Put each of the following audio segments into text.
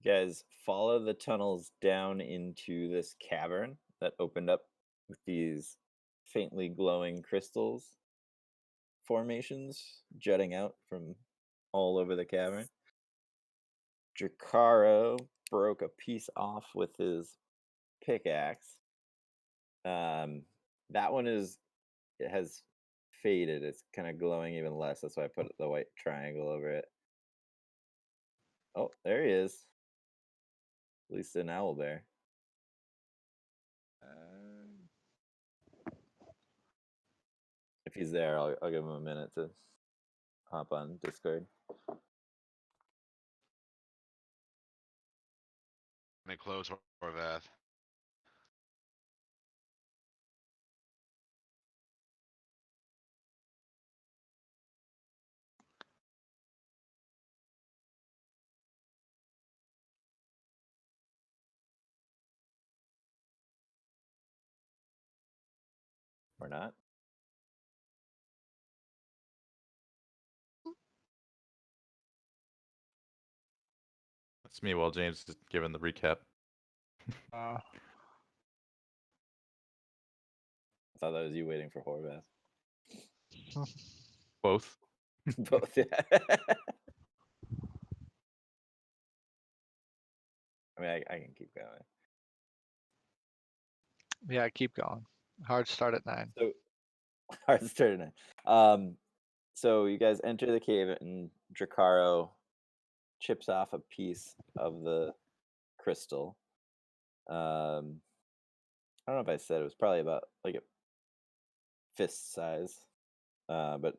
Guys, follow the tunnels down into this cavern that opened up with these faintly glowing crystals formations jutting out from all over the cavern. Drakaro broke a piece off with his pickaxe. Um, that one it has faded. It's kind of glowing even less. That's why I put the white triangle over it. Oh, there he is. At least an owl bear. If he's there, I'll give him a minute to hop on Discord. They close Horvath. Or not. That's me while James is giving the recap. I thought that was you waiting for Horvath. Both. Both, yeah. I mean, I can keep going. Yeah, keep going. Hard start at 9. So, hard to start at 9. So you guys enter the cave and Drakaro chips off a piece of the crystal. I don't know if I said it was probably about like a fist size, but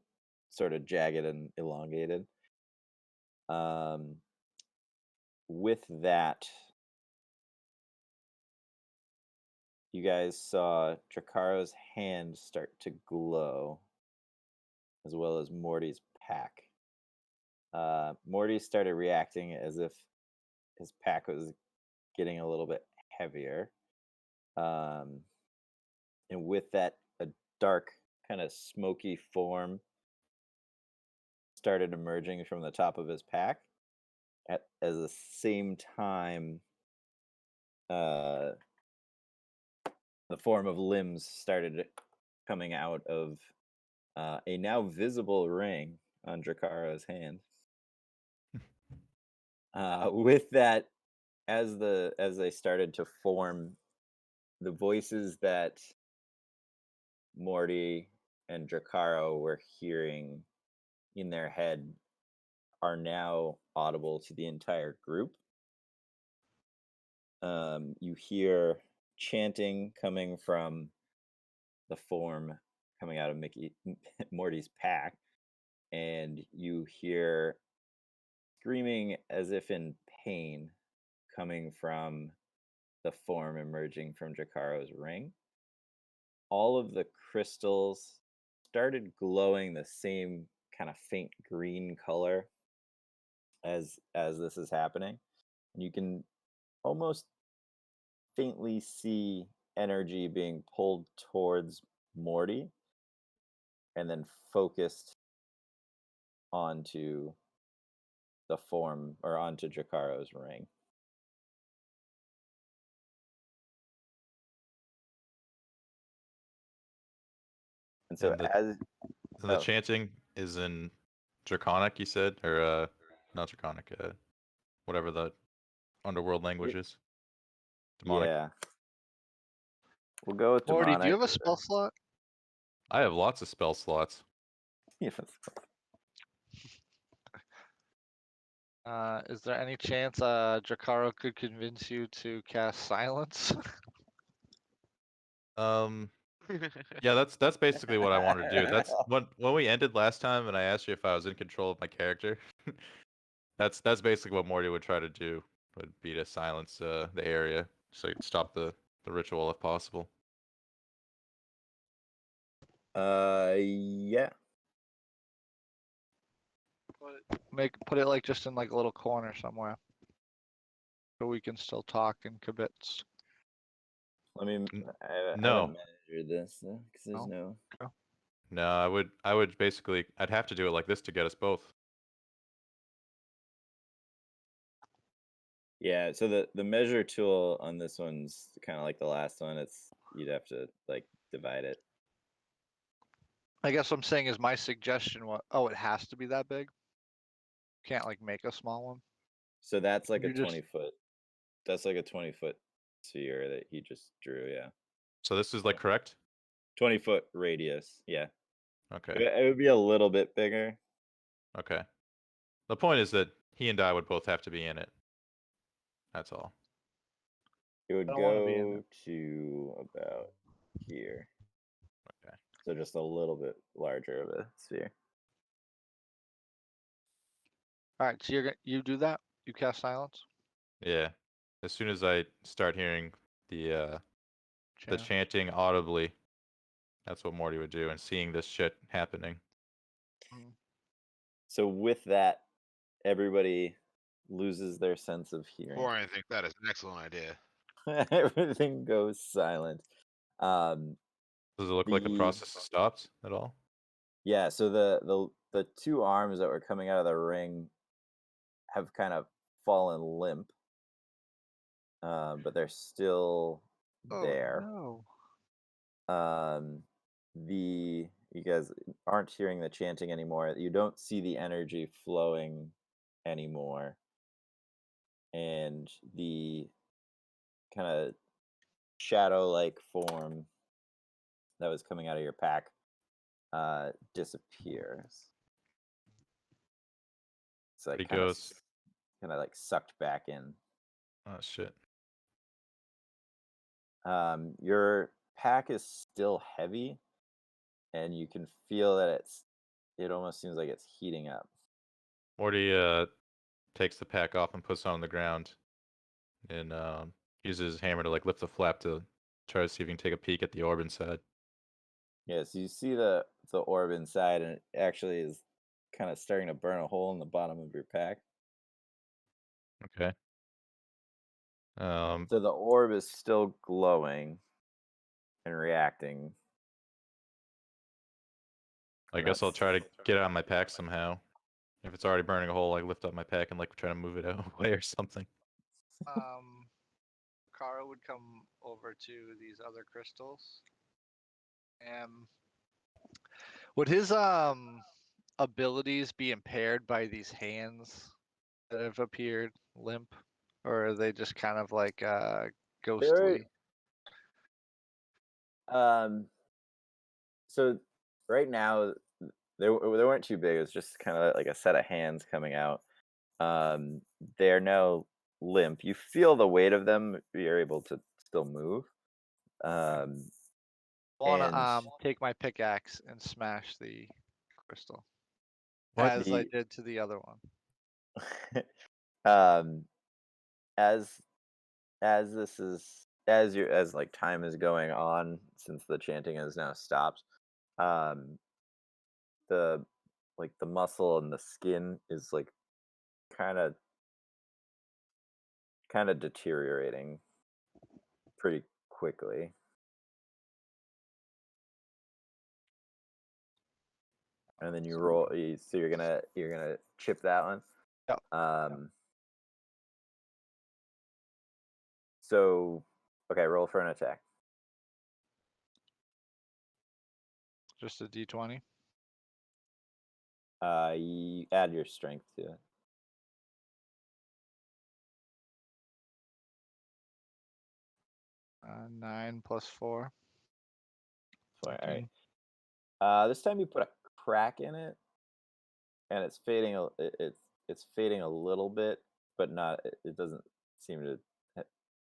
sort of jagged and elongated. With that, you guys saw Drakaro's hand start to glow, as well as Morty's pack. Morty started reacting as if his pack was getting a little bit heavier. And with that, a dark, kind of smoky form started emerging from the top of his pack. At the same time, the form of limbs started coming out of a now visible ring on Drakaro's hand. With that, as they started to form, the voices that Morty and Drakaro were hearing in their head are now audible to the entire group. You hear chanting coming from the form coming out of Morty's pack, and you hear screaming as if in pain coming from the form emerging from Drakaro's ring. All of the crystals started glowing the same kind of faint green color as this is happening. And you can almost faintly see energy being pulled towards Morty and then focused onto the form or onto Drakaro's ring. And so And the, as and the chanting is in Draconic, you said? Or not Draconic, whatever the underworld language is. Demonic. Yeah. We'll go with Morty, demonic. do you have a spell slot? I have lots of spell slots. Yes. Is there any chance Drakaro could convince you to cast silence? Yeah, that's basically what I wanted to do. That's when we ended last time, and I asked you if I was in control of my character. That's basically what Morty would try to do. Would be to silence the area, so you'd stop the ritual if possible. Yeah. Put it like just in like a little corner somewhere, so we can still talk in kibitz. I mean, I No. haven't measured this because there's No? no. No, I would basically, I'd have to do it like this to get us both. Yeah, so the measure tool on this one's kind of like the last one. You'd have to like divide it. I guess what I'm saying is my suggestion was, oh, it has to be that big. Can't like make a small one. So that's like a You just 20-foot. That's like a 20-foot sphere that he just drew. Yeah, So this is like correct? 20-foot radius. Yeah, Okay. it would be a little bit bigger. Okay. The point is that he and I would both have to be in it. That's all. It I would don't want to be in go it. to about here. Okay. So just a little bit larger of a sphere. All right, so you do that. You cast silence. Yeah. As soon as I start hearing the Chant. chanting audibly, that's what Morty would do, and seeing this shit happening. Mhm. So with that, everybody loses their sense of hearing. Before I think that is an excellent idea. Everything goes silent. Does it look like the process has stopped at all? Yeah, so the two arms that were coming out of the ring have kind of fallen limp, but they're still there. Oh You guys aren't hearing the chanting anymore. You don't see the energy flowing anymore, and the kind of shadow-like form that was coming out of your pack disappears. It's like He kind of goes, like sucked back in. oh shit. Your pack is still heavy, and you can feel that it almost seems like it's heating up. Morty takes the pack off and puts it on the ground, and uses his hammer to like lift the flap to try to see if he can take a peek at the orb inside. Yeah, so you see the orb inside, and it actually is kind of starting to burn a hole in the bottom of your pack. Okay. So the orb is still glowing and reacting. I And guess I'll that's try to get it out of my pack somehow. If it's already burning a hole, like lift up my pack and like try to move it away or something. Kara would come over to these other crystals. Would his abilities be impaired by these hands that have appeared limp, or are they just kind of like ghostly? So right now they weren't too big. It was just kind of like a set of hands coming out. They're now limp. You feel the weight of them. You're able to still move. I want to take my pickaxe and smash the crystal, What? as I did to the other one. As like time is going on, since the chanting has now stopped, the muscle and the skin is like kind of deteriorating pretty quickly. And then you roll. So you're gonna chip that one. Yep. So okay, roll for an attack. Just a d20. You add your strength to it. Uh, 9 plus 4. All 13. right. This time you put a crack in it, and it's fading. It's fading a little bit, but not. It doesn't seem to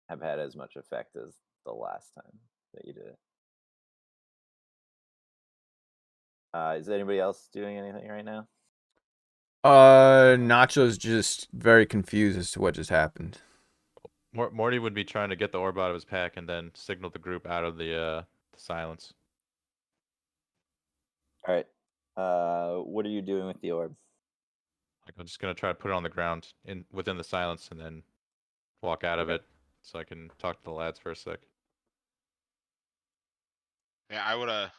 have had as much effect as the last time that you did it. Is anybody else doing anything right now? Nacho's just very confused as to what just happened. Morty would be trying to get the orb out of his pack and then signal the group out of the silence. All right. What are you doing with the orb? Like I'm just gonna try to put it on the ground within the silence and then walk out of Okay. it so I can talk to the lads for a sec. Yeah, I would have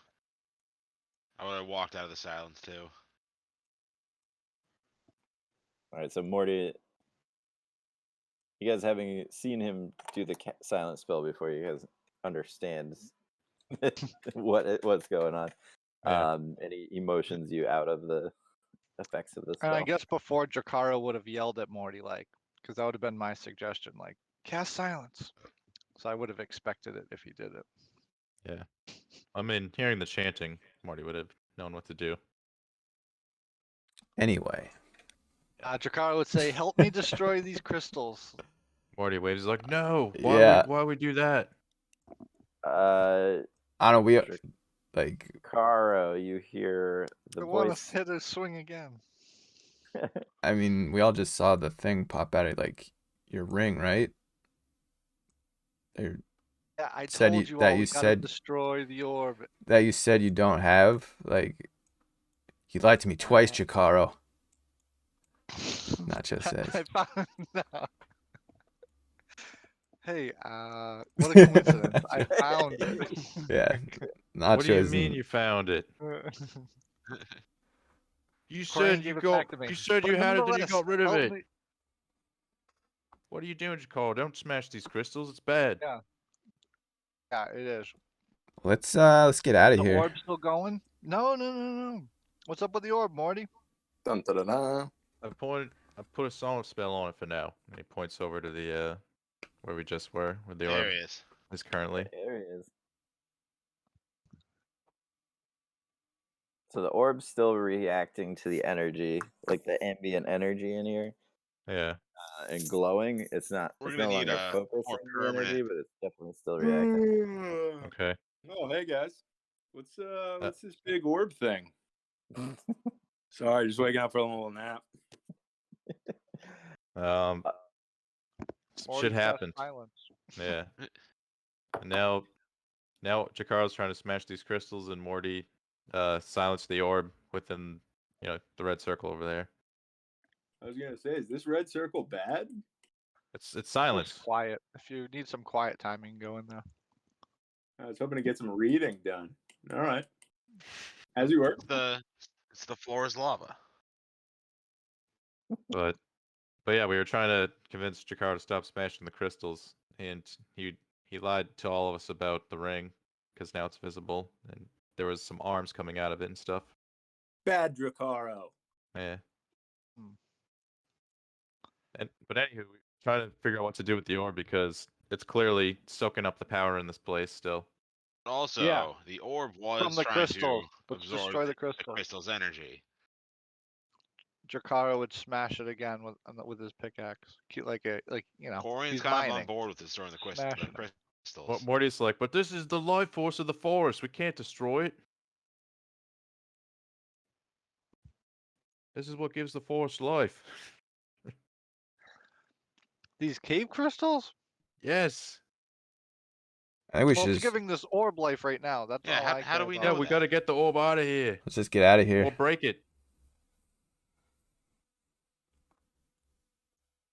walked out of the silence too. All right. So Morty, You guys having seen him do the silent spell before, you guys understand what's going on. Yeah. And he motions you out of the effects of the And I spell. guess before Jakaro would have yelled at Morty, like, because that would have been my suggestion, like, cast silence. So I would have expected it if he did it. Yeah. I mean, hearing the chanting, Marty would have known what to do. Anyway, Jakaro would say, "Help me destroy these crystals." Marty waves. He's like, no. Yeah. Why would we do that? Uh, I don't know. We Sure. like Caro, you hear the I want voice. to hit a swing again. I mean, we all just saw the thing pop out of like your ring, right? Or Yeah, I Said told you- you that all. you We gotta said- destroy the orb. that you said you don't have. Like, you lied to me twice, Jakaro. Nacho says. I found no. Hey, what a coincidence! I found it. Yeah, Nacho What do you isn't- mean you found it? You Corian said gave you it got. back to me. You said But you had it, then you nonetheless, got rid of help it. me- What are you doing, Jakaro? Don't smash these crystals. It's bad. Yeah. Yeah, it is. Let's get out of The here. orb's still going? No. What's up with the orb, Morty? Dun, dun, dun, dun. I put a song spell on it for now. And he points over to the where we just were, where the orb There he is. is currently. There he is. So the orb's still reacting to the energy, like the ambient energy in here, Yeah. and glowing. It's not. We're It's gonna no need longer a focusing more the energy, permanent- but it's definitely still reacting. Okay. Oh, hey guys. What's this big orb thing? Sorry, just waking up for a little nap. Morty Shit cast happened. Silence. Yeah. And now Jakaro's trying to smash these crystals, and Morty silenced the orb within, the red circle over there. I was gonna say, is this red circle bad? It's It's silence. quiet. If you need some quiet time, you can go in there. I was hoping to get some reading done. All right. As you were. It's the floor is lava. But yeah, we were trying to convince Jakaro to stop smashing the crystals, and he lied to all of us about the ring because now it's visible, and there was some arms coming out of it and stuff. Bad Dracaro. Yeah. Hmm. But anywho, we trying to figure out what to do with the orb because it's clearly soaking up the power in this place still. Also, the orb was From the trying crystals. to Let's absorb destroy the the crystals. crystal's energy. Jakaro would smash it again with his pickaxe. Corian's he's kind of on mining. board with destroying the Smash it. crystals. What Morty's like, but this is the life force of the forest. We can't destroy it. This is what gives the forest life. These cave crystals? Yes. I think we Well, should it's just, giving this orb life right now. That's Yeah, all how- I how do care we about. Yeah, know we that? got to get the orb out of here. let's just get out of here. Or break it.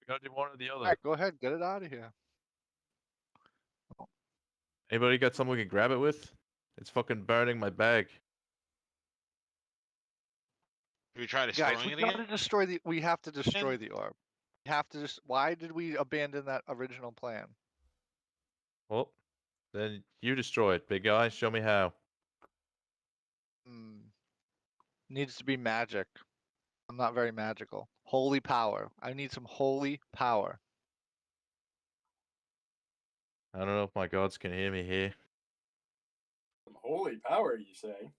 We got to do one or the other. Alright, go ahead, get it out of here. Anybody got something we can grab it with? It's fucking burning my bag. Should we try Guys, destroying we it gotta again? we have to destroy the orb. We have to why did we abandon that original plan? Well, then you destroy it, big guy. Show me how. Needs to be magic. I'm not very magical. Holy power. I need some holy power. I don't know if my gods can hear me here. Some holy power, you say?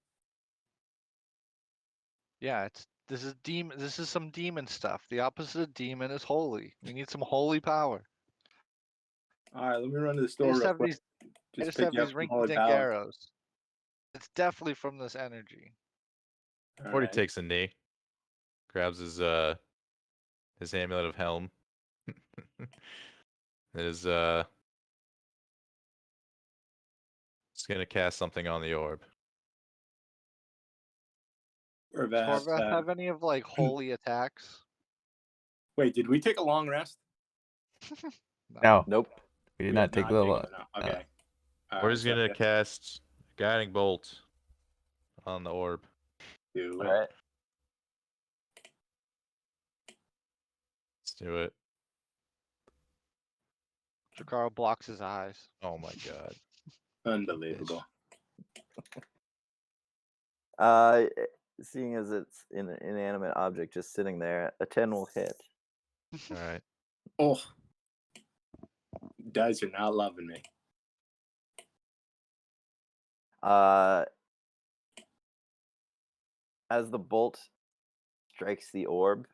Yeah, this is some demon stuff. The opposite of demon is holy. We need some holy power. All right, let me run to the I store just real have quick. these Just I just pick have you up these some rinky holy dink power. arrows. It's definitely from this energy. All Morty right. takes a knee, grabs his amulet of helm. It's gonna cast something on the orb. Corvette, Corvette have any of like holy attacks? wait, did we take a long rest? No, Nope. we did We not did take a little. one, no. Okay. All Morty's right, so gonna cast guiding bolt on the orb. do All it. right. Let's do it. Jakaro blocks his eyes. Oh my god. Unbelievable. Seeing as it's an inanimate object just sitting there, a 10 will hit. All right. Oh, dice are not loving me. As the bolt strikes the orb,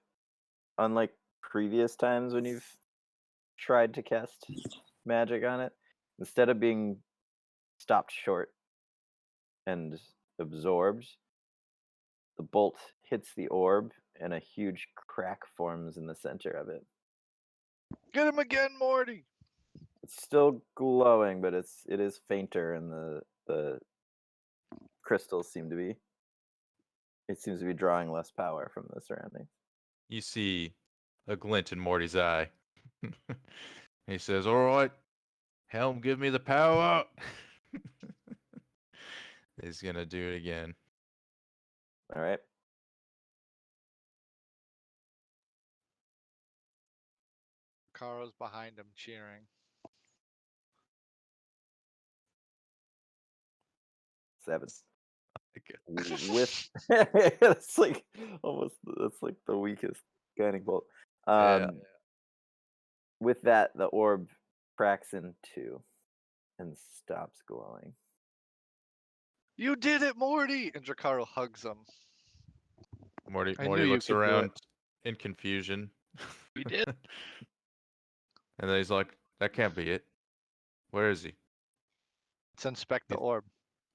unlike previous times when you've tried to cast magic on it, instead of being stopped short and absorbed, the bolt hits the orb and a huge crack forms in the center of it. Get him again, Morty. It's still glowing, but it is fainter, and the crystals seems to be drawing less power from the surroundings. You see a glint in Morty's eye. He says, "All right, Helm, give me the power." He's gonna do it again. All right. Jakaro's behind him cheering. Seven. Okay. With that's like the weakest guiding bolt. Yeah. With that, the orb cracks in two and stops glowing. You did it, Morty! And Jakaro hugs him. Morty I knew you looks could do around it. in confusion. We did. And then he's like, "That can't be it. Where is he?" Let's inspect the He's- orb.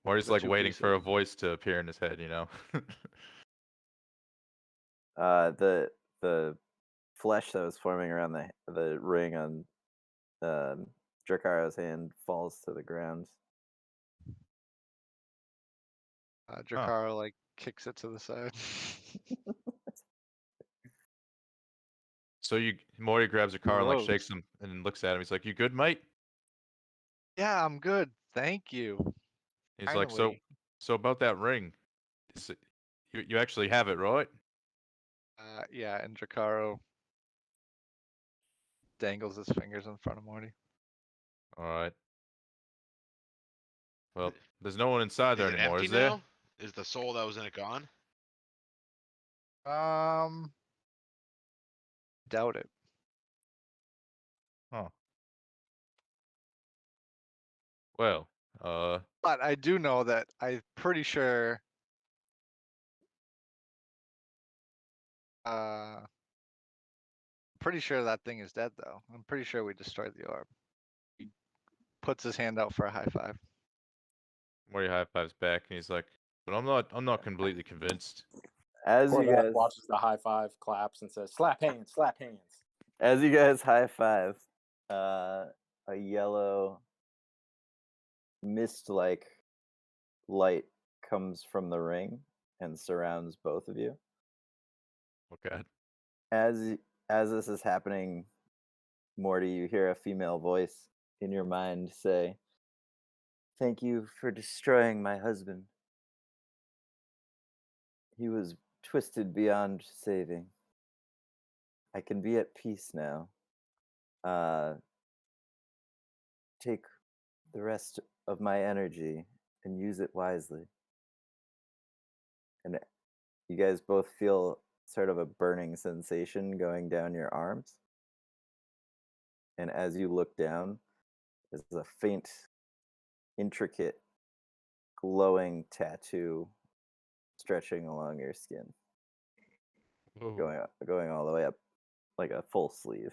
Morty's The like two waiting for a pieces. voice to appear in his head, you know? The flesh that was forming around the ring on Drakaro's hand falls to the ground. Jakaro like kicks it to the side. So Morty grabs a car and like Gross. shakes him and looks at him. He's like, "You good, mate?" Yeah, I'm good. Thank you. He's like, "So Finally. about that ring, you actually have it, right?" Yeah, and Jakaro dangles his fingers in front of Morty. All right. Well, there's no one inside Is there it anymore, empty is there? now? Is the soul that was in it gone? Doubt it. Huh. Well, But I do know that I'm pretty sure that thing is dead though. I'm pretty sure we destroyed the orb. He puts his hand out for a high five. Morty high fives back and he's like, "But I'm not completely convinced." As you Korvath guys watches the high five, claps, and says, "Slap hands, slap hands." As you guys high five, a yellow mist-like light comes from the ring and surrounds both of you. Okay. As this is happening, Morty, you hear a female voice in your mind say, "Thank you for destroying my husband. He was twisted beyond saving. I can be at peace now. Take the rest of my energy and use it wisely." And you guys both feel sort of a burning sensation going down your arms. And as you look down, there's a faint, intricate, glowing tattoo stretching along your skin, Whoa, going all the way up like a full sleeve.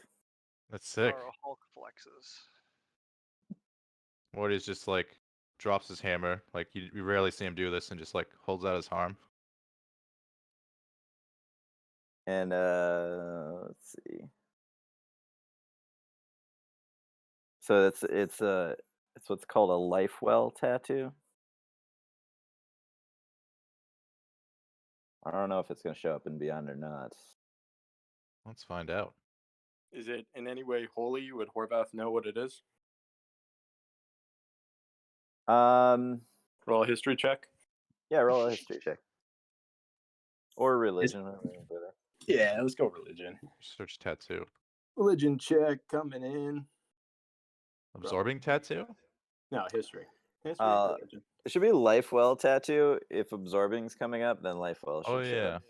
that's sick. Jakaro Hulk flexes. Morty's just like drops his hammer. Like you rarely see him do this, and just like holds out his arm. And let's see. So it's what's called a life well tattoo. I don't know if it's gonna show up in Beyond or not. Let's find out. Is it in any way holy? Would Horvath know what it is? Roll a history check. Yeah, roll a history check. Or religion. Yeah, let's go religion. Search tattoo. Religion check coming in. Absorbing tattoo? No, history. History. Uh, religion. It should be Lifewell tattoo. If absorbing's coming up, then Lifewell should Oh show yeah. up.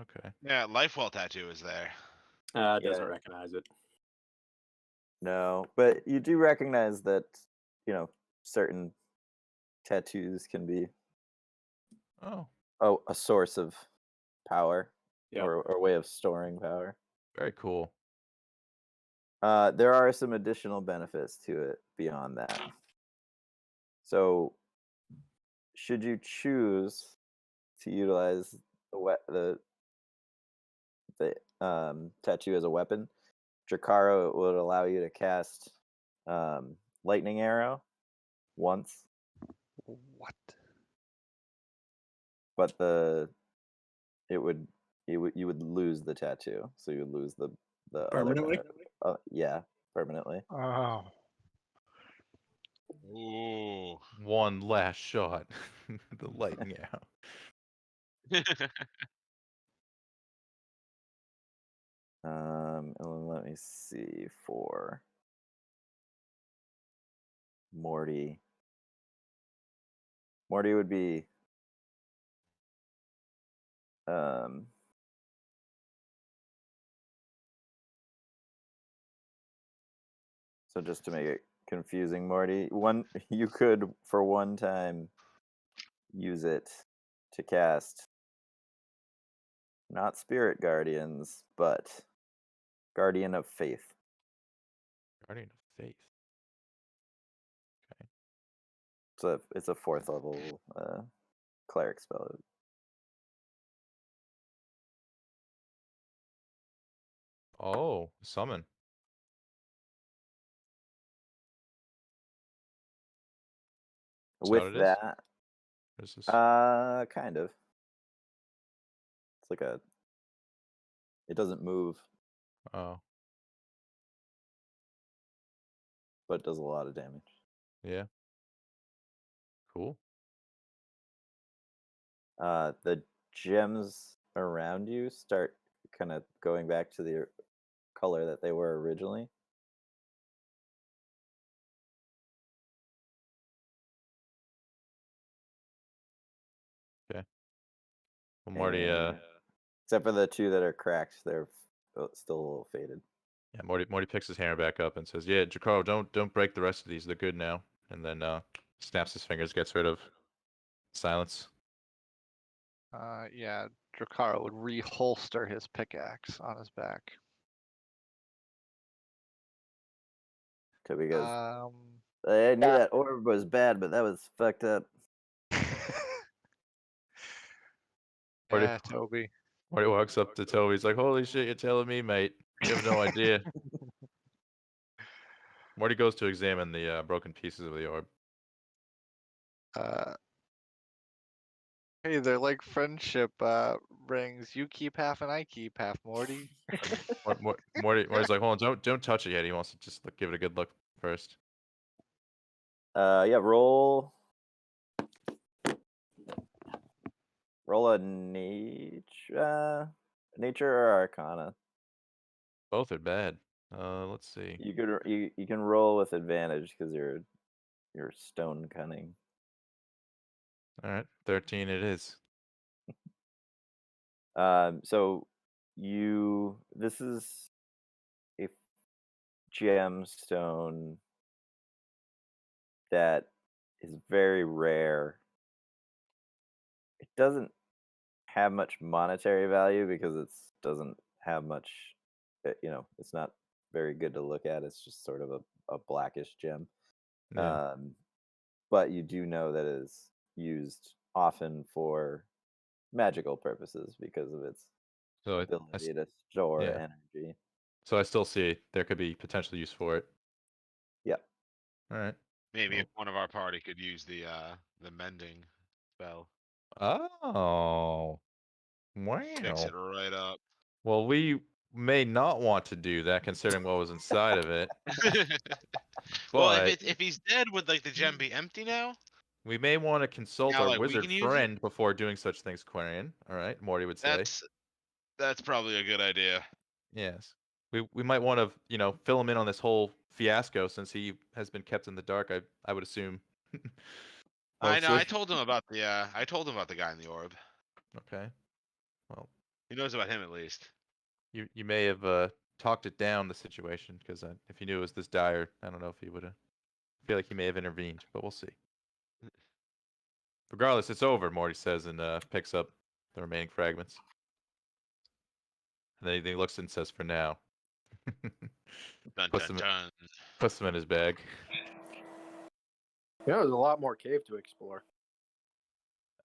Okay. Yeah, Lifewell tattoo is there. It doesn't Yeah. recognize it. No, but you do recognize that, certain tattoos can be Oh, a source of power Yep. or a way of storing power. very cool. There are some additional benefits to it beyond that. So, should you choose to utilize the tattoo as a weapon, Drakaro would allow you to cast Lightning Arrow once, What? but you would lose the tattoo, so you would lose the other Permanently? benefit. Yeah, permanently. Oh. Ooh. One last shot. The lightning arrow. And then let me see for Morty. Morty would be so just to make it confusing, Morty, you could for one time use it to cast not Spirit Guardians, but Guardian of Faith. Guardian of Faith. It's a 4th level cleric spell. Oh, summon. Is that what With it is? that, Or is this... kind of. It's like it doesn't move, Oh, but it does a lot of damage. yeah. Cool. The gems around you start kind of going back to the color that they were originally. Okay. Well, Morty, Except for the 2 that are cracked, they're still a little faded. yeah, Morty picks his hammer back up and says, "Yeah, Drakaro, don't break the rest of these. They're good now." And then snaps his fingers, gets rid of silence. Yeah, Drakaro would reholster his pickaxe on his back. Because Um, I knew that orb was bad, but that was fucked up. Morty- yeah, Toby. Morty walks up to Toby. He's like, "Holy shit, you're telling me, mate? You have no idea." Morty goes to examine the broken pieces of the orb. Hey, they're like friendship rings. You keep half and I keep half, Morty. Morty's like, "Hold on, don't touch it yet." He wants to just give it a good look first. Yeah, roll a nature or arcana. Both are bad. Let's see. You can roll with advantage because you're stone cunning. All right, 13 it is. So this is a gemstone that is very rare. It doesn't have much monetary value because it doesn't have much, it's not very good to look at. It's just sort of a blackish gem. Yeah. But you do know that it is used often for magical purposes because of its So ability to store yeah. energy. So I still see there could be potential use for it. Yep. All right. Maybe Cool. if one of our party could use the mending spell. Oh. Fix Wow. it right up. Well, we may not want to do that considering what was inside of it. Well, But if he's dead, would like the gem be empty now? we may want to consult Now, our like, we wizard can use it? friend before doing such things, Quarian. All right, Morty would say. That's probably a good idea. Yes. We might want to, fill him in on this whole fiasco since he has been kept in the dark. I would assume. I know. I Mostly. told him about the. I told him about the guy in the orb. Okay. Well, He knows about him at least. you may have talked it down the situation because if he knew it was this dire, I don't know if he would have. Feel like he may have intervened, but we'll see. Regardless, it's over. Morty says and picks up the remaining fragments. And then he looks and says, "For now." Dun puts, dun them, dun. puts them in his bag. You know, there's a lot more cave to explore.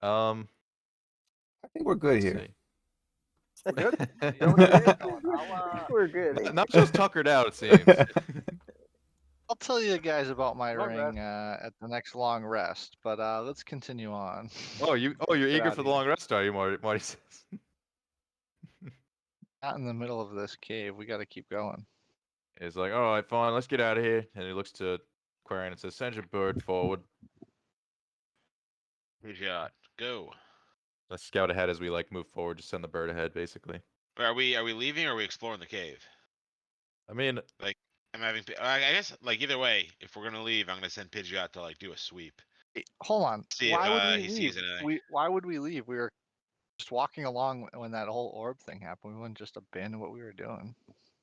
I think we're good Let's here. see. Good. We're good. Not just tuckered out, it seems. I'll tell you guys about my Long ring at the next long rest, but let's continue on. You're eager outta for the here. long rest, are you, Marty says. Not in the middle of this cave. We got to keep going. He's like, all right, fine, let's get out of here. And he looks to Quarian and says, send your bird forward. Good shot. Go. Let's scout ahead as we move forward. Just send the bird ahead, basically. Are we leaving or are we exploring the cave? I mean, I'm having. I guess either way, if we're gonna leave, I'm gonna send Pidgeot to do a sweep. Hold on. See Why if would we he leave? sees anything. Why would we leave? We were just walking along when that whole orb thing happened. We wouldn't just abandon what we were doing.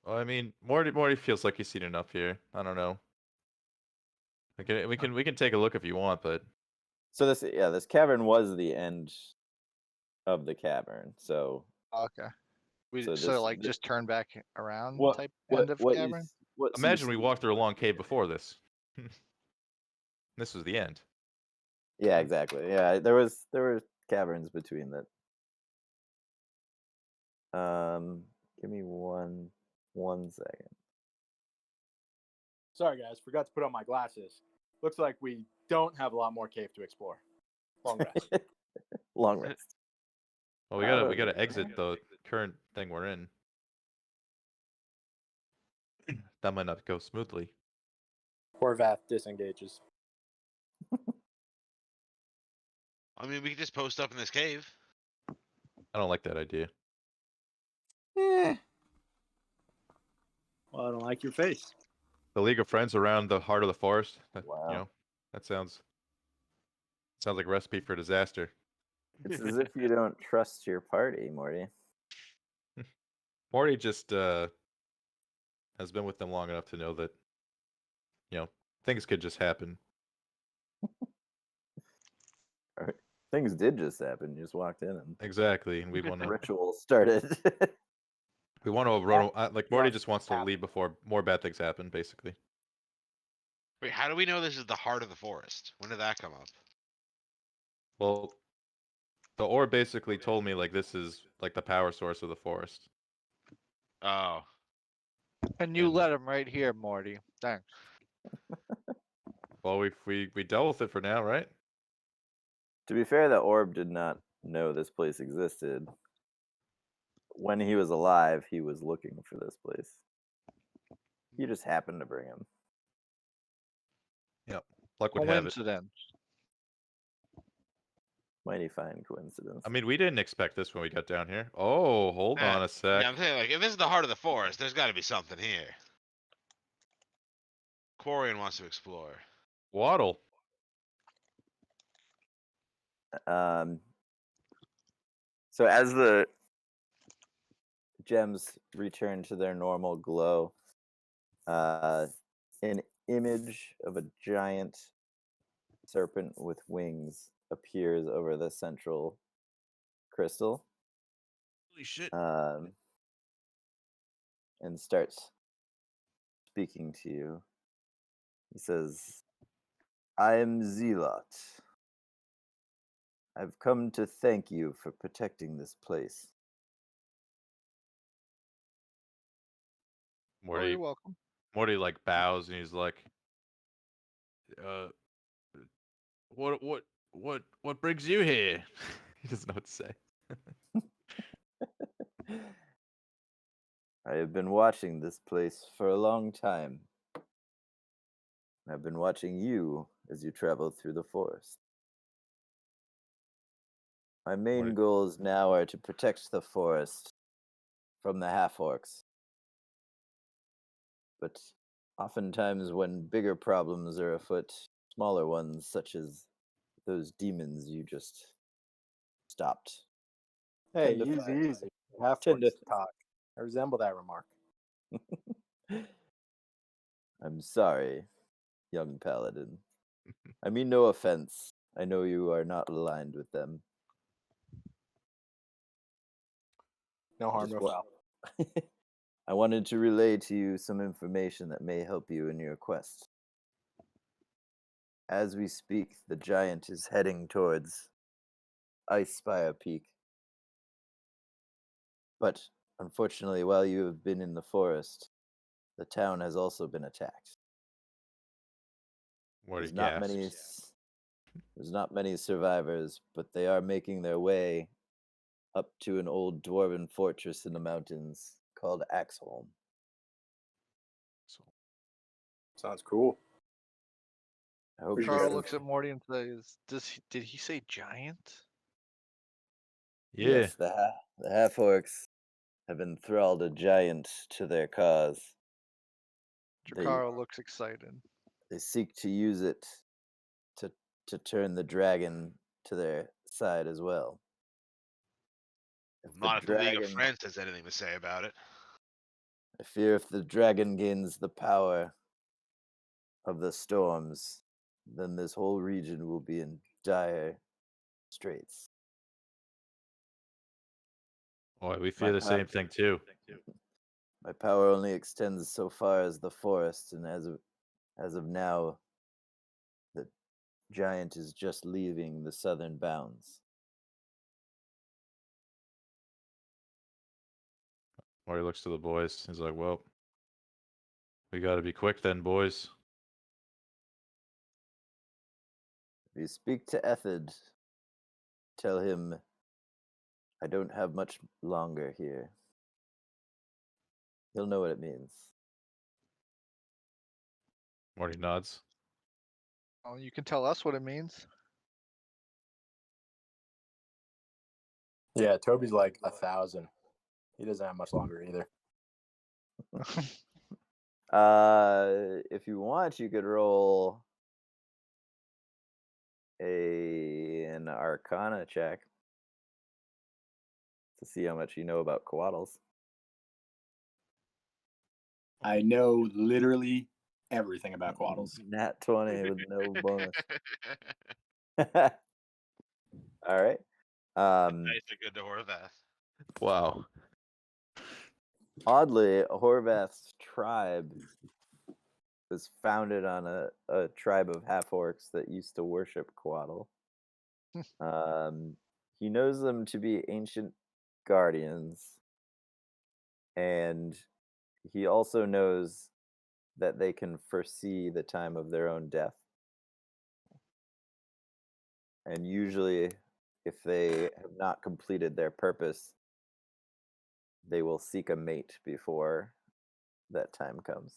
well, I mean, Morty feels like he's seen enough here. I don't know. We can take a look if you want, but So this cavern was the end of the cavern. So Okay. So Just turn back around what type what end of what cavern. you what imagine we seems- walked through a long cave before this. This was the end. Yeah, exactly. Yeah, there were caverns between that. Give me one second. Sorry, guys. Forgot to put on my glasses. Looks like we don't have a lot more cave to explore. Long rest. Long rest. Well, we gotta exit the current thing we're in. That might not go smoothly. Horvath disengages. I mean, we could just post up in this cave. I don't like that idea. Eh, Well, I don't like your face. The League of Friends around the heart of the forest. Wow. That sounds like a recipe for disaster. It's as if you don't trust your party, Morty. Morty just has been with them long enough to know that things could just happen. Things did just happen. You just walked in and Exactly, and we want the to ritual started. Morty just wants to leave before more bad things happen, basically. Wait, how do we know this is the heart of the forest? When did that come up? Well, the orb basically told me this is the power source of the forest. Oh, And you And- let him right here, Morty. Thanks. Well, we dealt with it for now, right? To be fair, the orb did not know this place existed. When he was alive, he was looking for this place. You just happened to bring him. Luck would have it. Coincidence. Mighty fine coincidence. I mean, we didn't expect this when we got down here. Oh, hold Yeah. on a sec. yeah. I'm saying if this is the heart of the forest, there's got to be something here. Quarian wants to explore. Waddle. So as the gems return to their normal glow, an image of a giant serpent with wings appears over the central crystal. Holy shit. And starts speaking to you. He says, I am Zealot. I've come to thank you for protecting this place. Oh, Morty you're welcome. bows and he's like, what brings you here? He doesn't know what to say. I have been watching this place for a long time. I've been watching you as you travel through the forest. My main What- goals now are to protect the forest from the half-orcs. But Oftentimes, when bigger problems are afoot, smaller ones, such as those demons you just stopped. Hey, tend to easy, find- easy. Half tend to- talk. I resemble that remark. I'm sorry, young paladin. I mean no offense. I know you are not aligned with them. No harm, Just no wa- foul. I wanted to relay to you some information that may help you in your quest. As we speak, the giant is heading towards Ice Spire Peak. But unfortunately, while you have been in the forest, the town has also been attacked. Morty There's not many. gasps. There's not many survivors, but they are making their way up to an old dwarven fortress in the mountains called Axholm. Sounds cool. I hope Pretty this Carl good. looks at Morty and says, did he say giant? Yeah. Yes, the half orcs have enthralled a giant to their cause. They, Carl looks excited. they seek to use it to turn the dragon to their side as well. If Not if the League of dragon- Friends has anything to say about it. I fear if the dragon gains the power of the storms, then this whole region will be in dire straits. Boy, we fear the same thing too. My power only extends so far as the forest, and as of now, the giant is just leaving the southern bounds. Morty looks to the boys. He's like, well, we gotta be quick then, boys. If you speak to Ethid, tell him I don't have much longer here. He'll know what it means. Morty nods. Well, you can tell us what it means. Yeah, Toby's like 1,000. He doesn't have much longer either. If you want, you could roll an Arcana check to see how much you know about coatls. I know literally everything about Quaddles. Nat 20 with no bonus. All right. Nice and good to Horvath. Wow. Oddly, Horvath's tribe was founded on a tribe of half orcs that used to worship Coatl. He knows them to be ancient guardians, and he also knows that they can foresee the time of their own death. And usually, if they have not completed their purpose, they will seek a mate before that time comes.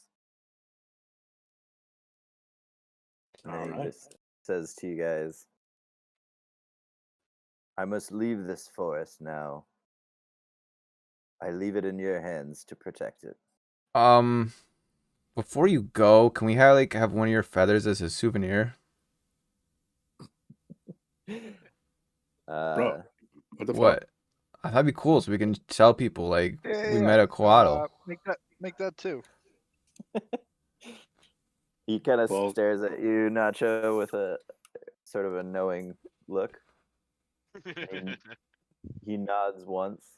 And he just says to you guys, I must leave this forest now. I leave it in your hands to protect it. Before you go, can we have one of your feathers as a souvenir? Bro, what the fuck? What? That'd be cool, so we can tell people we Yeah, met a Coatl. Make that too. He kind of Well- stares at you, Nacho, with a sort of a knowing look. He nods once,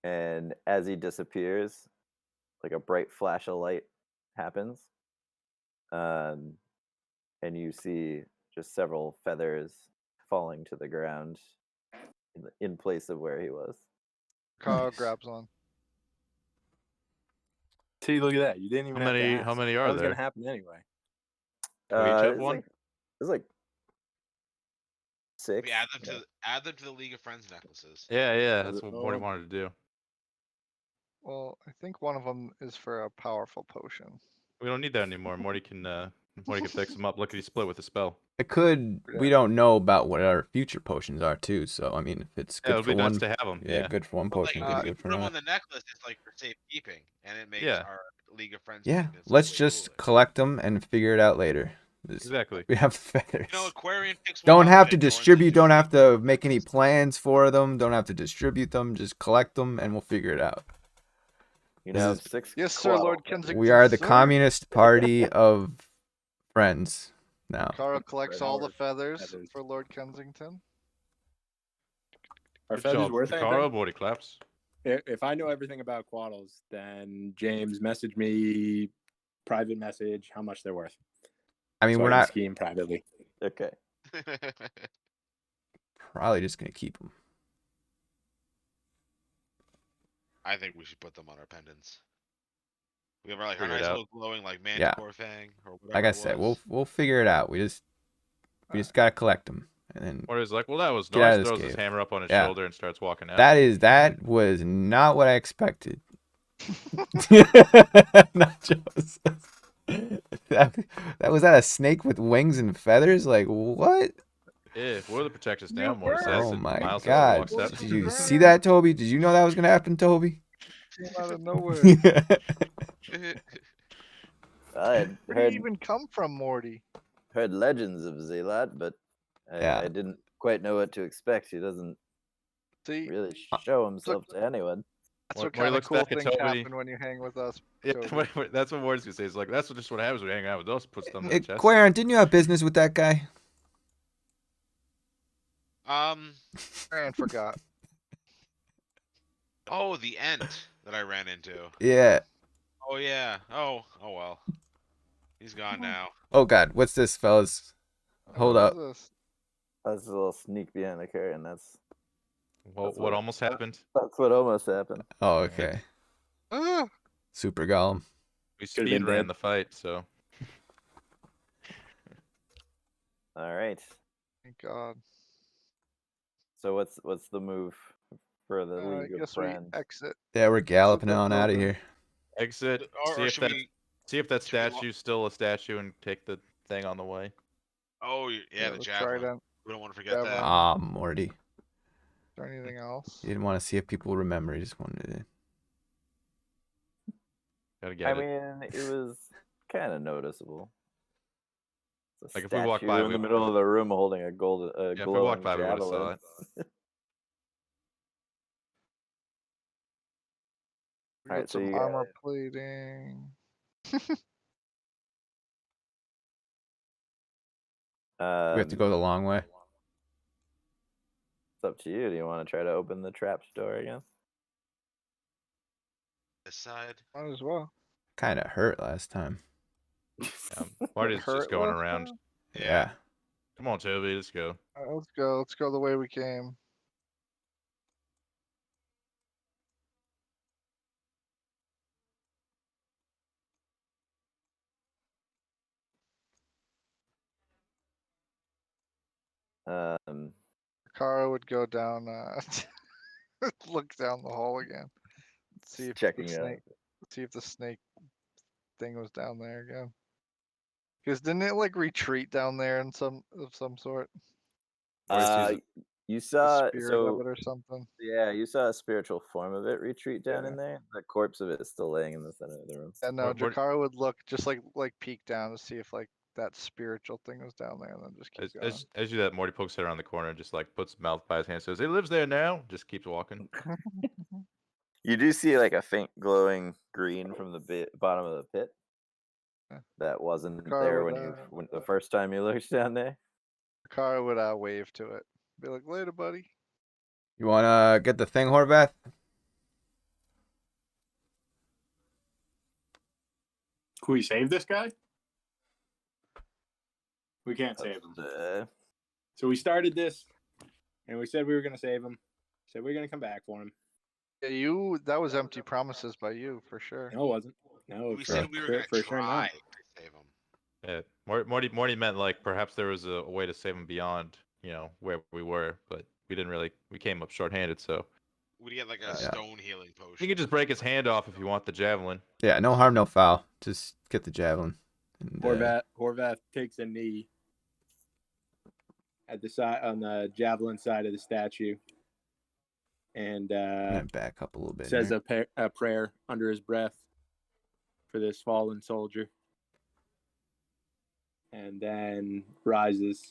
and as he disappears, like a bright flash of light happens, and you see just several feathers falling to the ground in place of where he was. Carl Nice. grabs one. See, look at that. You didn't even have to ask. How many That are was there? gonna happen anyway. Do we each have It's one? like 6. We add them to the League of Friends necklaces. Yeah, that's what Morty wanted to do. Well, I think one of them is for a powerful potion. We don't need that anymore. Morty can fix them up. Look at he split with a spell. It could. We don't know about what our future potions are too. So I mean, if it's Yeah, good it'd for be one, nice to have them. yeah, good for one But, potion, like, could if be you good put for them on that. the necklace, it's like for safekeeping, and it makes Yeah. our League of Friends. Yeah, magnets, let's way just cooler. collect them and figure it out later. Just- Exactly. We have feathers. You know, Aquarian picks one Don't up have and to it joins distribute. into Don't a have group. to make any plans for them. Don't have to distribute them. Just collect them, and we'll figure it out. You This now is- have 6 Yes, sir, Lord quaddle. Kensington. We are the sir. Communist Party of Friends now. Carl collects all the Our feathers feathers. for Lord Kensington. Are Good feathers job, worth Carl. anything? Morty claps. If I know everything about quaddles, then James, message me, private message, how much they're worth. I mean, So we're I can not scheme privately. Okay. probably just gonna keep them. I think we should put them on our pendants. We have our, like, our Figure it nice out. little glowing like Yeah. manticore fang or whatever. Like I it said, was. we'll figure it out. We just gotta collect them, and then Morty's like, well, that was Get out nice. of this Throws his cave. hammer up on his Yeah. shoulder and starts walking out. that was not what I expected. Nachos. That was that a snake with wings and feathers? Like what? Yeah, we're the protectors You now. Morty says. Oh and my Miles says he god! walks up. Did you see that, Toby? Did you know that was gonna happen, Toby? Came out of nowhere. I had Where did heard, he even come from, Morty? heard legends of Zealot, but Yeah. I didn't quite know what to expect. He doesn't See, really show himself to anyone. that's Morty what kind of looks cool back at things Toby. happen when you hang with us. Yeah, Toby. that's what Morty's gonna say. He's like, that's just what happens when you hang out with us. Puts them in the chest. Quarren, didn't you have business with that guy? And forgot. Oh, the ent that I ran into. Yeah. Oh yeah. Oh well. He's gone now. Oh god, what's this, fellas? Hold What up. is this? That's a little sneak behind the curtain. That's What almost happened? what almost happened. Oh, okay. Ah, Super Golem. We Could've been speed ran dead. the fight, so All right. thank God. So what's the move for the I League of guess we Friends? exit. Yeah, we're galloping the on out of program. here. exit. Or See if should that we? that should we lo- statue's still a statue and take the thing on the way. Oh yeah, the the javelin. trident. We don't want to forget Javelin. that. Ah, Morty. Is there anything else? You didn't want to see if people remember. You just wanted to. Gotta get I it. mean, it was kind of noticeable. It's a Like, if we walk statue by, in the middle of the room holding a golden, Yeah, if we glowing walked by, we would've saw javelin. We Alright, got so some you armor plating. We have to go the long way. It's up to you. Do you want to try to open the trap door again? This side. Might as well. Kind of hurt last time. Marty's hurt just going last around. time? Yeah. Come on, Toby, let's go. Alright, let's go. Let's go the way we came. Kara would go down, look down the hall again. See if checking the it out. snake, see if the snake thing was down there again. Because didn't it like retreat down there in some sort? You The saw spirit so of it or something. yeah, you saw a spiritual form of it retreat down Yeah. in there. The corpse of it is still laying in the center of the room. And no, What- Jakara would look just like peek down to see if like that spiritual thing was down there, and then just keep going. As you do that, Morty pokes it around the corner and just like puts his mouth by his hand, says, "It lives there now." Just keeps walking. You do see like a faint glowing green from the bottom of the pit. Yeah. That wasn't Car there would, when the first time you looked down there. Jakara would wave to it, be like, "Later, buddy." You want to get the thing, Horvath? Can we save this guy? We can't save him. So we started this, and we said we were going to save him. Said we were going to come back for him. Yeah, that was empty promises by you for sure. No, it wasn't. No, We for, said we were for, gonna for sure try not. to save him. Yeah, Morty meant like perhaps there was a way to save him beyond, where we were, but we didn't really. We came up short-handed, so We'd get like a Yeah. stone healing potion. you can just break his hand off if you want the javelin. Yeah, no harm, no foul. Just get the javelin. And, Horvath takes a knee at the side on the javelin side of the statue, and I'm gonna back up a little bit. says here. a prayer under his breath for this fallen soldier. And then rises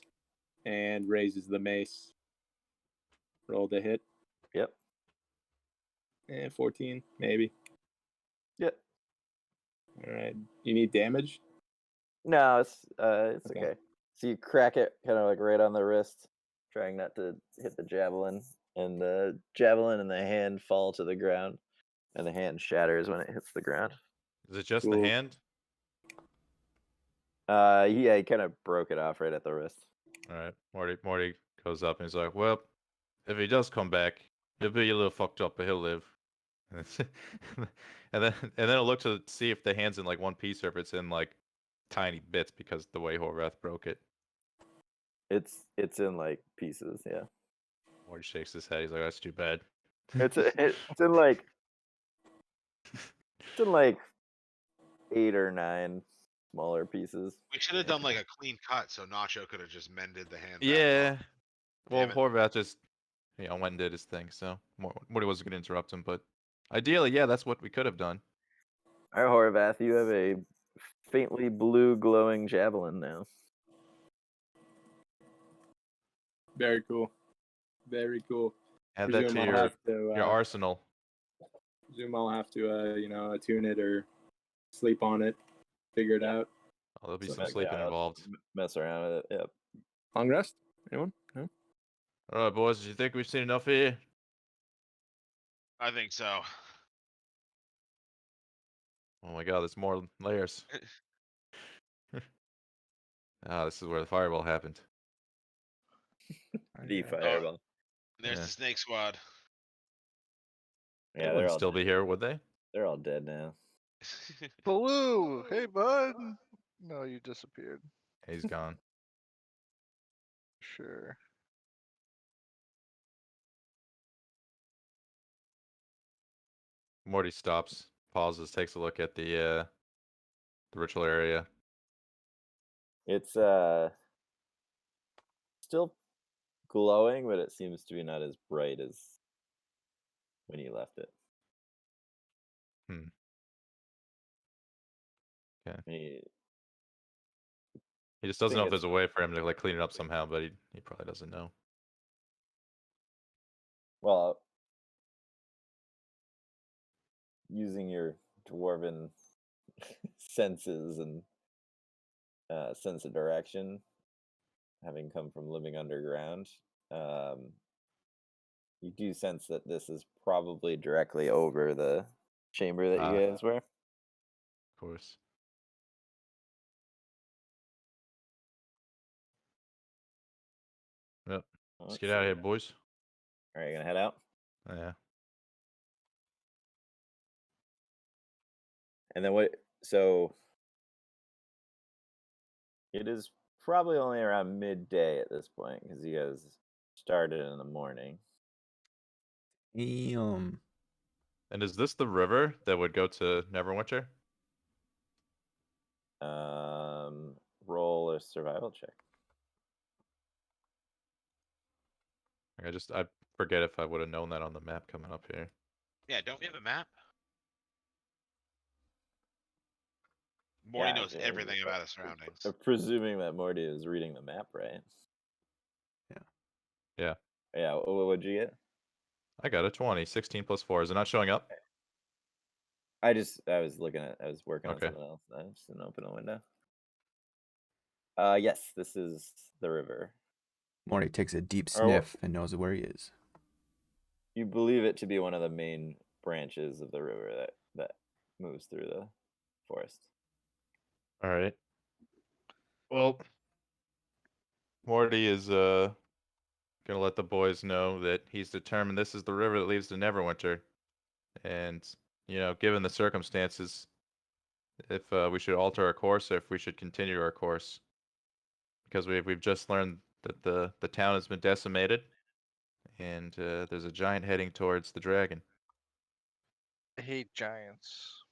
and raises the mace. Roll the hit. Yep. And 14, maybe. Yep. All right. You need damage? No, it's Okay. okay. So you crack it kind of like right on the wrist, trying not to hit the javelin, and the javelin and the hand fall to the ground, and the hand shatters when it hits the ground. Is it just Cool. the hand? Yeah, he kind of broke it off right at the wrist. All right. Morty goes up and he's like, "Well, if he does come back, he'll be a little fucked up, but he'll live." And then I'll look to see if the hand's in like one piece or if it's in like tiny bits because the way Horvath broke it. It's in like pieces, yeah. Morty shakes his head. He's like, "That's too bad." It's in like 8 or 9 smaller pieces. We should have done like a clean cut so Nacho could have just mended the hand. back Yeah. up. Well, Damn it. Horvath just, went and did his thing. So Morty wasn't gonna interrupt him, but ideally, yeah, that's what we could have done. All right, Horvath, you have a faintly blue glowing javelin now. Very cool. Very cool. Add that to Presume I'll your have to, your arsenal. presume I'll have to, attune it or sleep on it, figure it out. Oh, there'll be So some that sleeping guy- involved. Mess around with it. Yep. Long rest? Anyone? No? All right, boys. Do you think we've seen enough here? I think so. Oh my God, there's more layers. Ah, this is where the fireball happened. The Okay. fireball. There's Yeah. the snake squad. They Yeah, wouldn't still be dead. here, would they? They're all dead now. Baloo! Hey, bud! No, you disappeared. He's gone. Sure. Morty stops, pauses, takes a look at the ritual area. It's still glowing, but it seems to be not as bright as when you left it. Hmm. Okay. He just doesn't think know if it's- there's a way for him to like clean it up somehow, but he probably doesn't know. Well, using your dwarven senses and sense of direction, having come from living underground, you do sense that this is probably directly over the chamber that you guys were. Of course. Yep. Oh, Let's get out of here, boys. All right, gonna head out. Yeah. And then what? So it is probably only around midday at this point because you guys started in the morning. Damn. And is this the river that would go to Neverwinter? Roll a survival check. I forget if I would have known that on the map coming up here. Yeah, don't we have a map? Morty Yeah, knows yeah, everything but- about his surroundings. Presuming that Morty is reading the map, right? Yeah. Yeah. Yeah. What'd you get? I got a 20. 16 plus 4. Is it not showing up? I was working on Okay. something else. I just didn't open a window. Yes, this is the river. Morty takes a deep Or what- sniff and knows where he is. You believe it to be one of the main branches of the river that moves through the forest. All right. Well, Morty is gonna let the boys know that he's determined this is the river that leads to Neverwinter, and given the circumstances, if we should alter our course or if we should continue our course, because we've just learned that the town has been decimated, and there's a giant heading towards the dragon. I hate giants.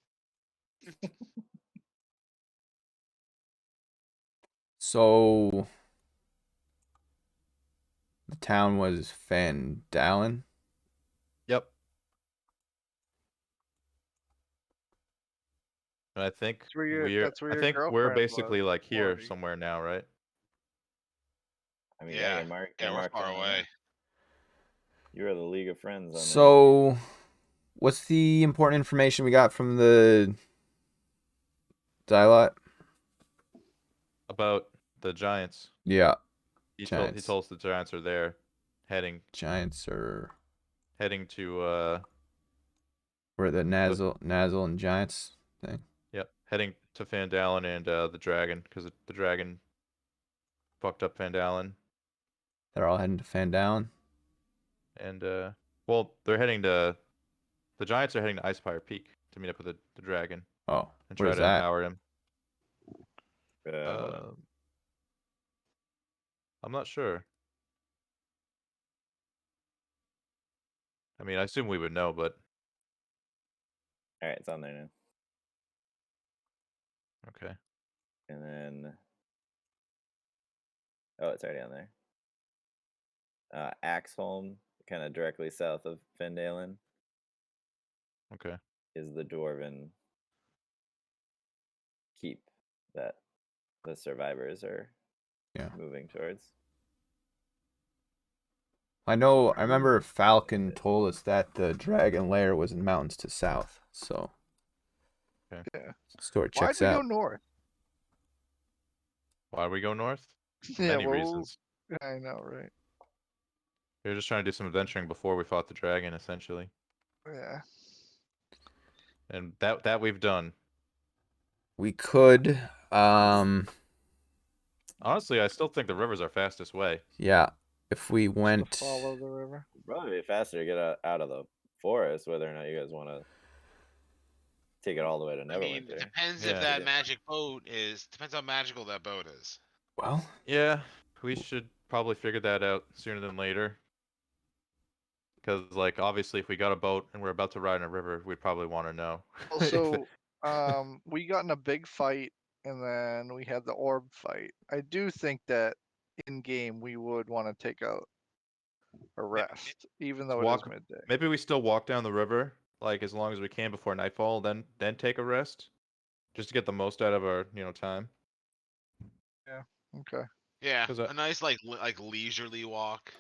So the town was Fandalen. Yep. And I think That's where your I think we're girlfriend basically was, like here Morty. somewhere now, right? I mean, Yeah. you're We're marked far on the away. map. You are the League of Friends on there. So, what's the important information we got from the Dialot? About the Giants. Yeah, He Giants. told us the Giants are there, heading Giants are to where the Nazzle and Giants thing. yep, heading to Fandalen and the Dragon, because the Dragon fucked up Fandalen. They're all heading to Fandalen. And well, they're heading to the Giants are heading to Icefire Peak to meet up with the Dragon Oh, and try where's to that? empower him. Hold on. I'm not sure. I mean, I assume we would know, but All right, it's on there now. okay. And then, oh, it's already on there. Axholm, kind of directly south of Fandalen, Okay. is the Dwarven keep that the survivors are moving towards. I remember Falcon told us that the Dragon Lair was in the mountains to south. So, Okay. Yeah. store Why'd checks we out. go north? Why do we go north? For Yeah, many well, reasons. I know, right? We were just trying to do some adventuring before we fought the dragon, essentially. Yeah. And that we've done. We could, Honestly, I still think the river's our fastest way. yeah, if we went, Follow the river. Probably be faster to get out of the forest, whether or not you guys want to take it all the way to I mean, Neverwinter. depends Yeah. if that magic boat is. Depends how magical that boat is. well, Yeah, we should probably figure that out sooner than later. Because, like, obviously, if we got a boat and we're about to ride in a river, we'd probably want to know. Also, we got in a big fight, and then we had the orb fight. I do think that in game we would want to take out a rest, even though it is midday. Maybe we still walk down the river, like, as long as we can before nightfall, then take a rest, just to get the most out of our time. Okay. Yeah, 'Cause a nice like leisurely walk.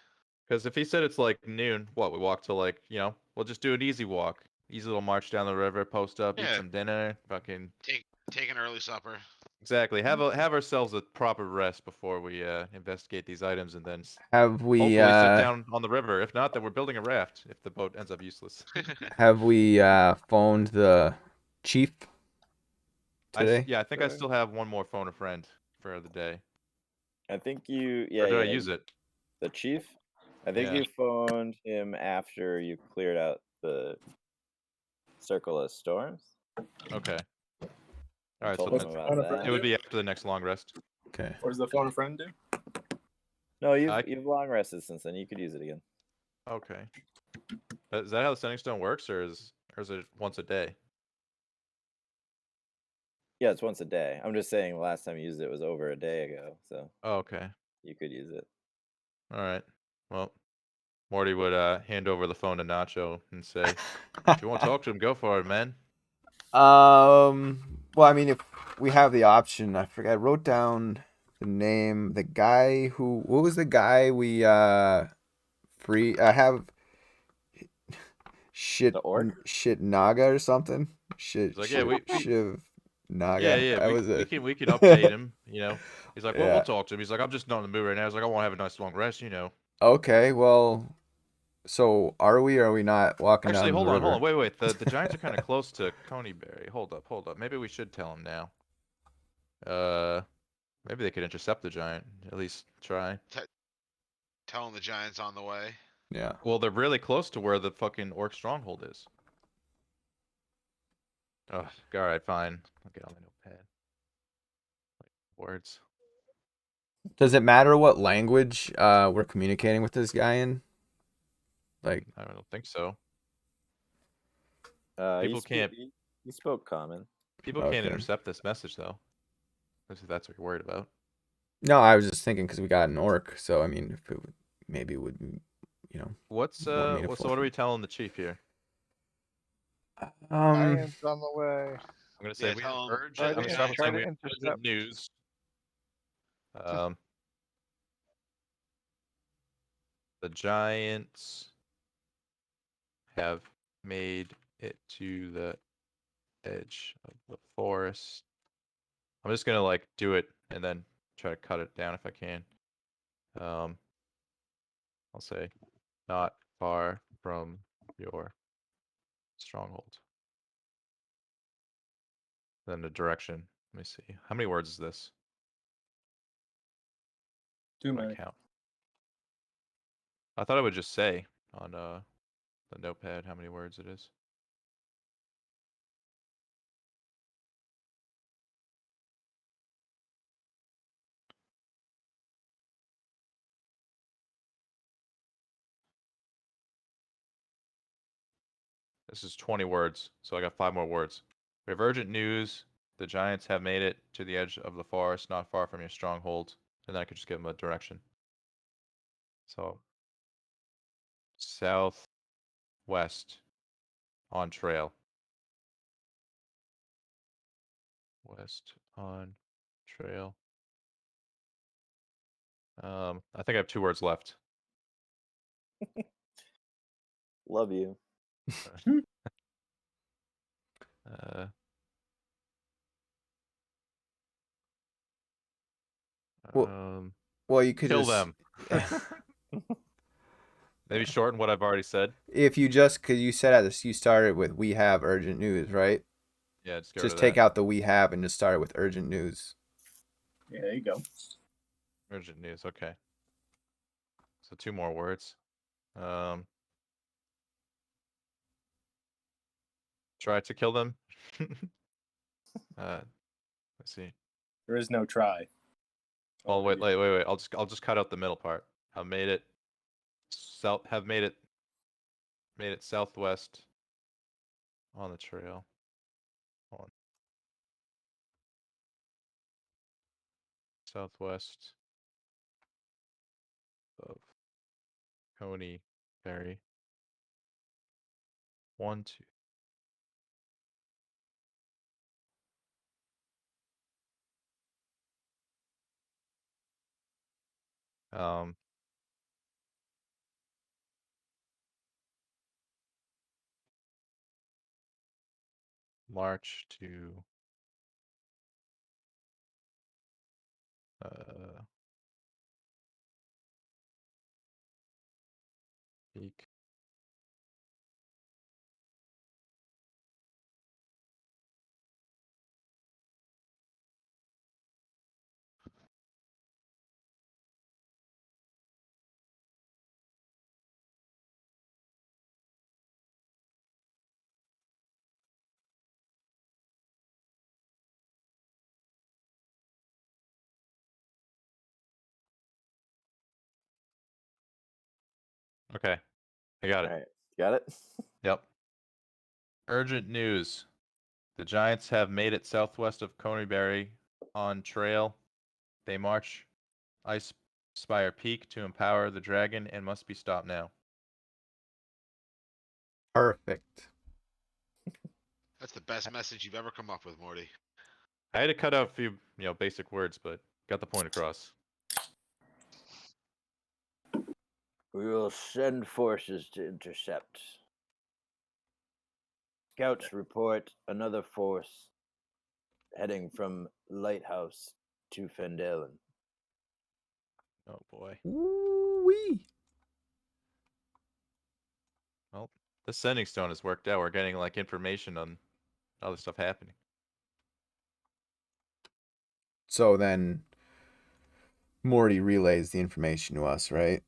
Because if he said it's like noon, we walk to like we'll just do an easy walk, easy little march down the river, post up, eat Yeah. some dinner, fucking Take an early supper. exactly. Have ourselves a proper rest before we investigate these items, and then have we hopefully sit down on the river. If not, then we're building a raft. If the boat ends up useless. have we phoned the chief today? I think I still have one more phone a friend for the day. I think you, Or did I use it? The chief? I think you phoned him after you cleared out the Circle of Storms. Okay. All right, so Told him about that. it would be after the next long rest. Okay. What does the phone a friend do? No, you've long rested since then. You could use it again. Okay. Is that how the Sending Stone works, or is it once a day? Yeah, it's once a day. I'm just saying the last time you used it was over a day ago, so Oh, okay. you could use it. All right. Well, Morty would hand over the phone to Nacho and say, "If you want to talk to him, go for it, man." Well, I mean, if we have the option, I forget. I wrote down the name. The guy who, what was the guy we free? I have shit. The orc? Shit Naga or something. Shit. He's like, yeah, Shiv Naga. yeah. That We was it. can update him. He's like, well, Yeah. we'll talk to him. He's like, I'm just not in the mood right now. He's like, I want to have a nice long rest. Okay, well, so are we or are we not walking Actually, down hold the on. river? Wait. The Giants are kind of close to Coneyberry. Hold up. Maybe we should tell him now. Maybe they could intercept the Giant. At least try. Telling the Giants on the way. Yeah. Well, they're really close to where the fucking Orc stronghold is. Oh, all right, fine. I'll get on my notepad. Words. Does it matter what language we're communicating with this guy in? Like, I don't think so. He can't. He spoke common. People can't Okay. intercept this message though. If that's what you're worried about. no, I was just thinking because we got an orc, so I mean, if it would, maybe it would, What's More meaningful. so what are we telling the chief here? Um, Giants on the way. I'm gonna say Yeah, we have tell 'em- urgent. try I'm to- gonna start with try saying to we have intercept. urgent news. The Giants have made it to the edge of the forest. I'm just gonna like do it and then try to cut it down if I can. I'll say not far from your stronghold. Then the direction. Let me see. How many words is this? Too My many. count. I thought I would just say on the notepad how many words it is. This is 20 words, so I got 5 more words. We have urgent news. The Giants have made it to the edge of the forest, not far from your stronghold. And then I could just give them a direction. So, southwest on trail. West on trail. I think I have 2 words left. Love you. Well, you could Kill just them. Maybe shorten what I've already said. if you just because you said at this, you started with "we have urgent news," right? Yeah, just get rid Just of take that. out the "we have" and just start it with urgent news. Yeah, there you go. Urgent news. Okay. So 2 more words. Try to kill them. Let's see. There is no try. Oh wait. Already. Wait. I'll just cut out the middle part. I've made it south. Have made it southwest on the trail. Hold on. Southwest of Coney Berry. 1, 2. March to peak. Okay, I got it. All right, got it. Yep. Urgent news. The Giants have made it southwest of Coneyberry on trail. They march Ice Spire Peak to empower the dragon and must be stopped now. Perfect. That's the best message you've ever come up with, Morty. I had to cut out a few, basic words, but got the point across. We will send forces to intercept. Scouts report another force heading from Lighthouse to Fendalen. Oh boy. Ooh-wee. Well, the sending stone has worked out. We're getting like information on other stuff happening. So then Morty relays the information to us, right?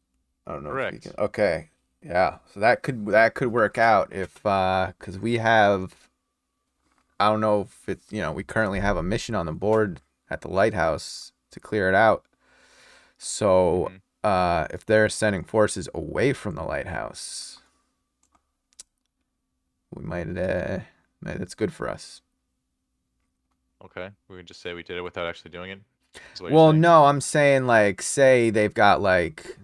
I don't know if we Correct. can. Okay. Yeah. So that could work out if cuz we have I don't know if it's, we currently have a mission on the board at the lighthouse to clear it out. So, if they're sending forces away from the lighthouse, we might that's good for us. Okay. We can just say we did it without actually doing it. Well, no, I'm saying like say they've got like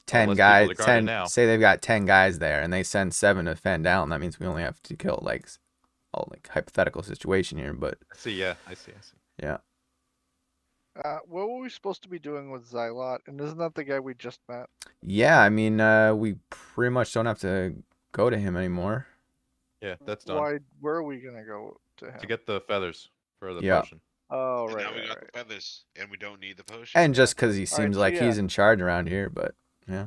10 less people guys, to guard it now. say they've got 10 guys there and they send 7 to Fendalen, that means we only have to kill like all like hypothetical situation here, but I see. Yeah, I see. yeah. What were we supposed to be doing with Xylot? And isn't that the guy we just met? Yeah, I mean, we pretty much don't have to go to him anymore. Yeah, that's done. Why? Where are we gonna go to him? To get the feathers for the Yeah. potion. Oh, And right, now we right, got right. the feathers, and we don't need the potion. And just because he Alright, seems so like yeah. he's in charge around here, but yeah.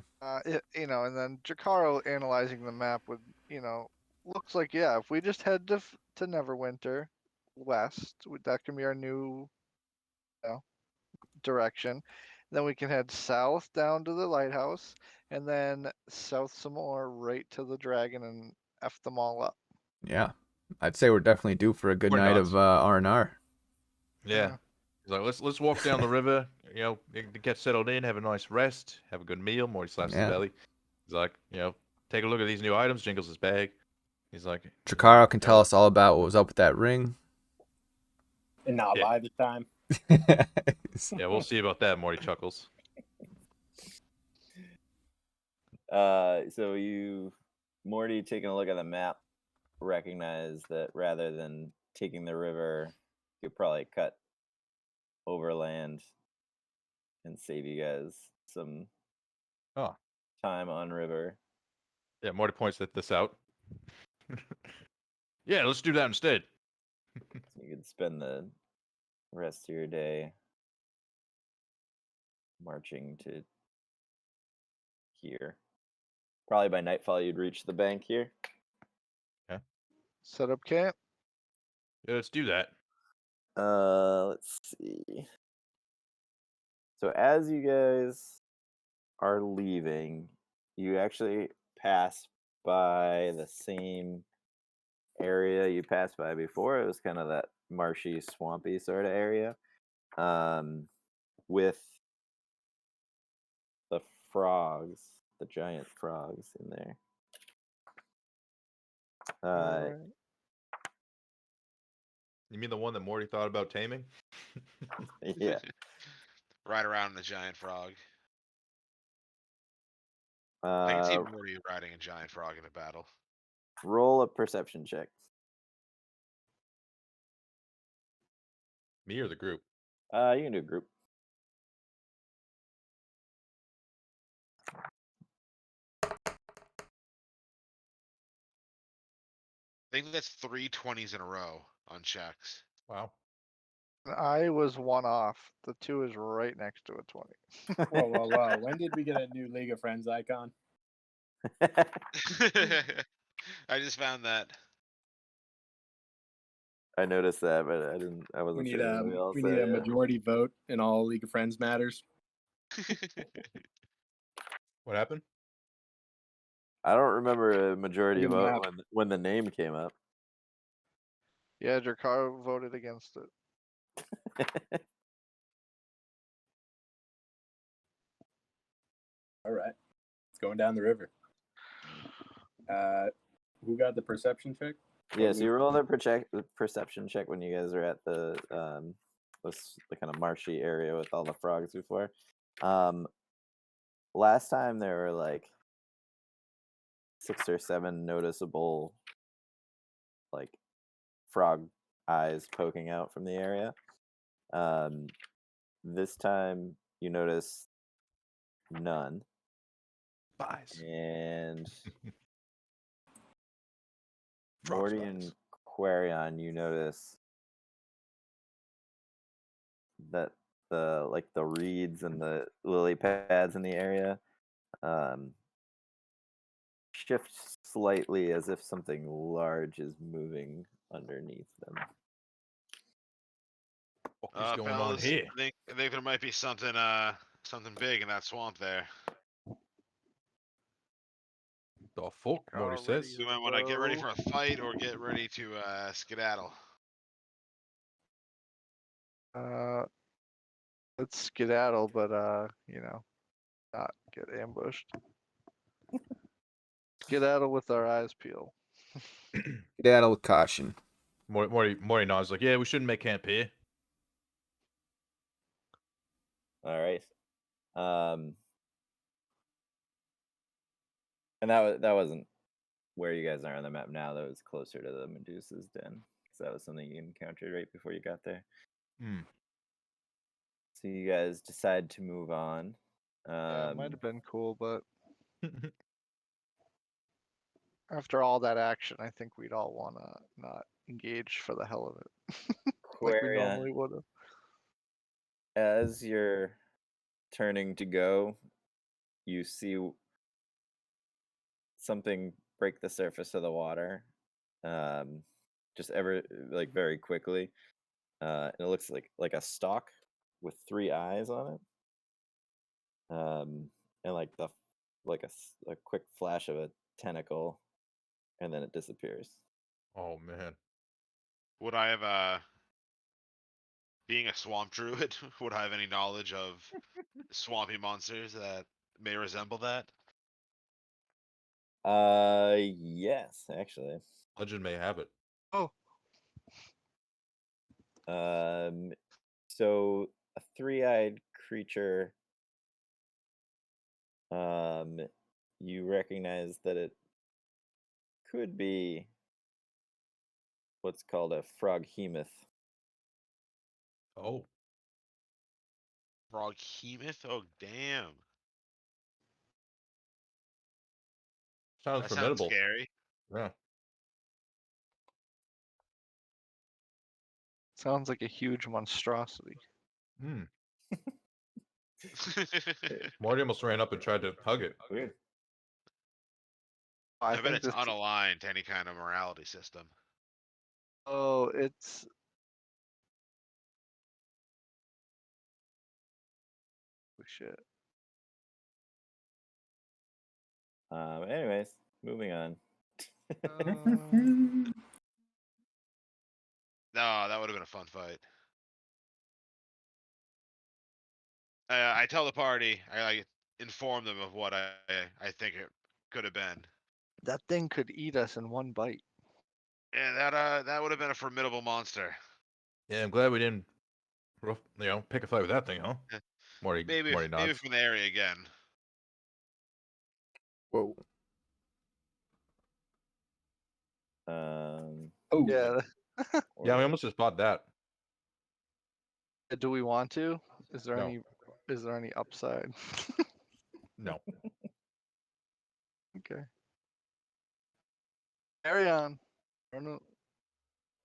You know, and then Jakaro analyzing the map would, you know, looks like, yeah, if we just head to Neverwinter west, that can be our new, you know, direction. Then we can head south down to the lighthouse, and then south some more right to the dragon and F them all up. Yeah. I'd say we're definitely due for a good Or night not. of R&R. Yeah. He's like, let's walk down the river. You know, get settled in, have a nice rest, have a good meal. Morty slaps Yeah. his belly. He's like, you know, take a look at these new items. Jingles his bag. He's like, Jakaro can you tell know, us all about what was up with that ring. And not Yeah. lie this time. Yeah, we'll see about that. Morty chuckles. So Morty, taking a look at the map, recognize that rather than taking the river, you could probably cut overland and save you guys some Oh. time on river. Yeah, Morty points this out. Yeah, let's do that instead. So you could spend the rest of your day marching to here. Probably by nightfall you'd reach the bank here. Set up camp. Yeah, let's do that. Let's see. So as you guys are leaving, you actually pass by the same area you passed by before. It was kind of that marshy, swampy sort of area, with the frogs, the giant frogs in there. Alright. You mean the one that Morty thought about taming? Yeah. Ride around the giant frog. I can see Uh, Morty riding a giant frog in a battle. roll a perception check. Me or the group? You can do a group. I think that's 3 20s in a row on checks. Wow. I was one off. The 2 is right next to a 20. Whoa, whoa, whoa. When did we get a new League of Friends icon? I just found that. I noticed that, but I We wasn't need sure. a Maybe I'll we say need a it. majority vote in all League of Friends matters. What happened? I don't remember a majority Look at the vote map. when the name came up. Yeah, Jakaro voted against it. All right. It's going down the river. Who got the perception check? Yeah, so you roll the perception check when you guys are at the kind of marshy area with all the frogs before. Last time there were like 6 or 7 noticeable like frog eyes poking out from the area. This time you notice none. Spies. And Frog Morty spies. and Quarion, you notice that the reeds and the lily pads in the area shift slightly as if something large is moving underneath them. What is going on Fellas, here? I think there might be something big in that swamp there. The fuck, Morty Already says. You might want to get ready low. for a fight or get ready to skedaddle. Let's skedaddle, but you know, not get ambushed. Skedaddle with our eyes peeled. Get out with caution. Morty nods like, yeah, we shouldn't make camp here. All right. And that wasn't where you guys are on the map now, that was closer to the Medusa's den. Because that was something you encountered right before you got there. Hmm. So you guys decide to move on. Yeah, it might have been cool, but after all that action, I think we'd all want to not engage for the hell of it, like we Quarian, normally would have. as you're turning to go, you see something break the surface of the water, just very quickly. And it looks like a stalk with 3 eyes on it, and like a quick flash of a tentacle, and then it disappears. Oh man. Would I have being a swamp druid, would I have any knowledge of swampy monsters that may resemble that? Yes, actually. Legend may have it. Oh, So a 3-eyed creature. You recognize that it could be what's called a froghemoth. Oh. Froghemoth? Oh, damn. Sounds That sounds formidable. scary. Yeah. sounds like a huge monstrosity. Hmm. Morty almost ran up and tried to hug it. Weird. I bet think it's this. unaligned to any kind of morality system. Oh, it's. Oh, shit. Anyways, moving on. No, that would have been a fun fight. I tell the party, I inform them of what I think it could have been. That thing could eat us in one bite. Yeah, that would have been a formidable monster. Yeah, I'm glad we didn't, pick a fight with that thing, huh? Yeah. Morty Maybe nods. from the area again. Whoa. Oh, Yeah. Yeah, we almost just bought that. Do we want to? Is there No. any? Is there any upside? No. Okay. Carry on. I don't know.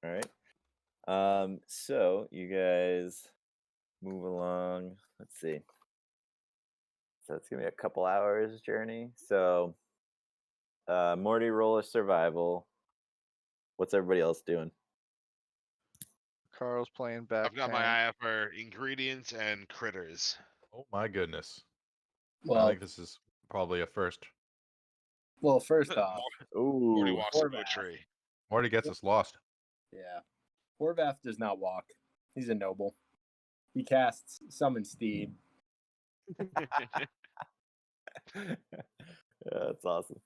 All right. So you guys move along. Let's see. So it's gonna be a couple hours journey. So, Morty, roll a survival. What's everybody else doing? Carl's playing back. I've got my eye out for ingredients and critters. Oh my goodness. I well, think this is probably a first. well. First off, Morty Ooh, walks into a Horvath. tree. Morty gets us lost. yeah, Horvath does not walk. He's a noble. He casts Summon Steed. that's awesome.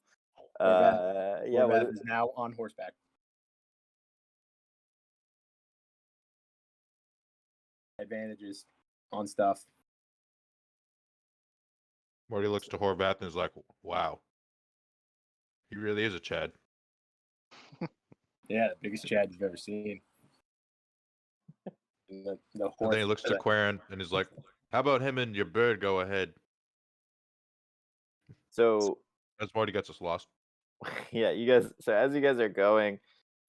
Horvath, Yeah, Horvath is now on horseback. Advantages on stuff. Morty looks to Horvath and is like, wow. He really is a Chad. Yeah, the biggest Chad you've ever seen. And the And horse. then he looks to Quarren and is like, how about him and your bird go ahead? So As Morty gets us lost. yeah, you guys. So as you guys are going,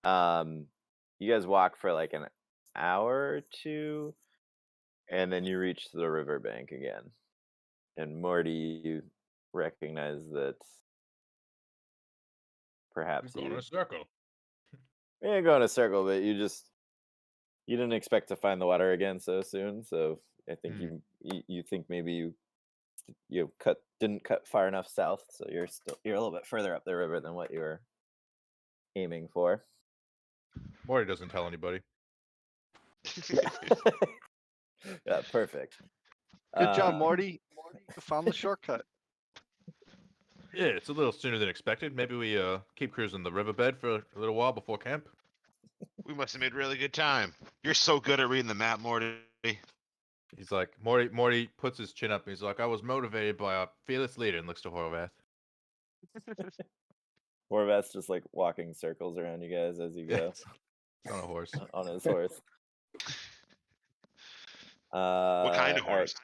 you guys walk for like an hour or two, and then you reach the riverbank again. And Morty, you recognize that perhaps Go in you a circle. ain't go in a circle, but you didn't expect to find the water again so soon. So I think you think maybe you didn't cut far enough south, so you're a little bit further up the river than what you were aiming for. Morty doesn't tell anybody. Yeah, perfect. Good job, Morty. You found the shortcut. Yeah, it's a little sooner than expected. Maybe we keep cruising the riverbed for a little while before camp. We must have made really good time. You're so good at reading the map, Morty. He's like, Morty puts his chin up and he's like, I was motivated by a fearless leader, and looks to Horvath. Horvath's just like walking circles around you guys as you go On a horse. on his horse. What kind of all right. horse?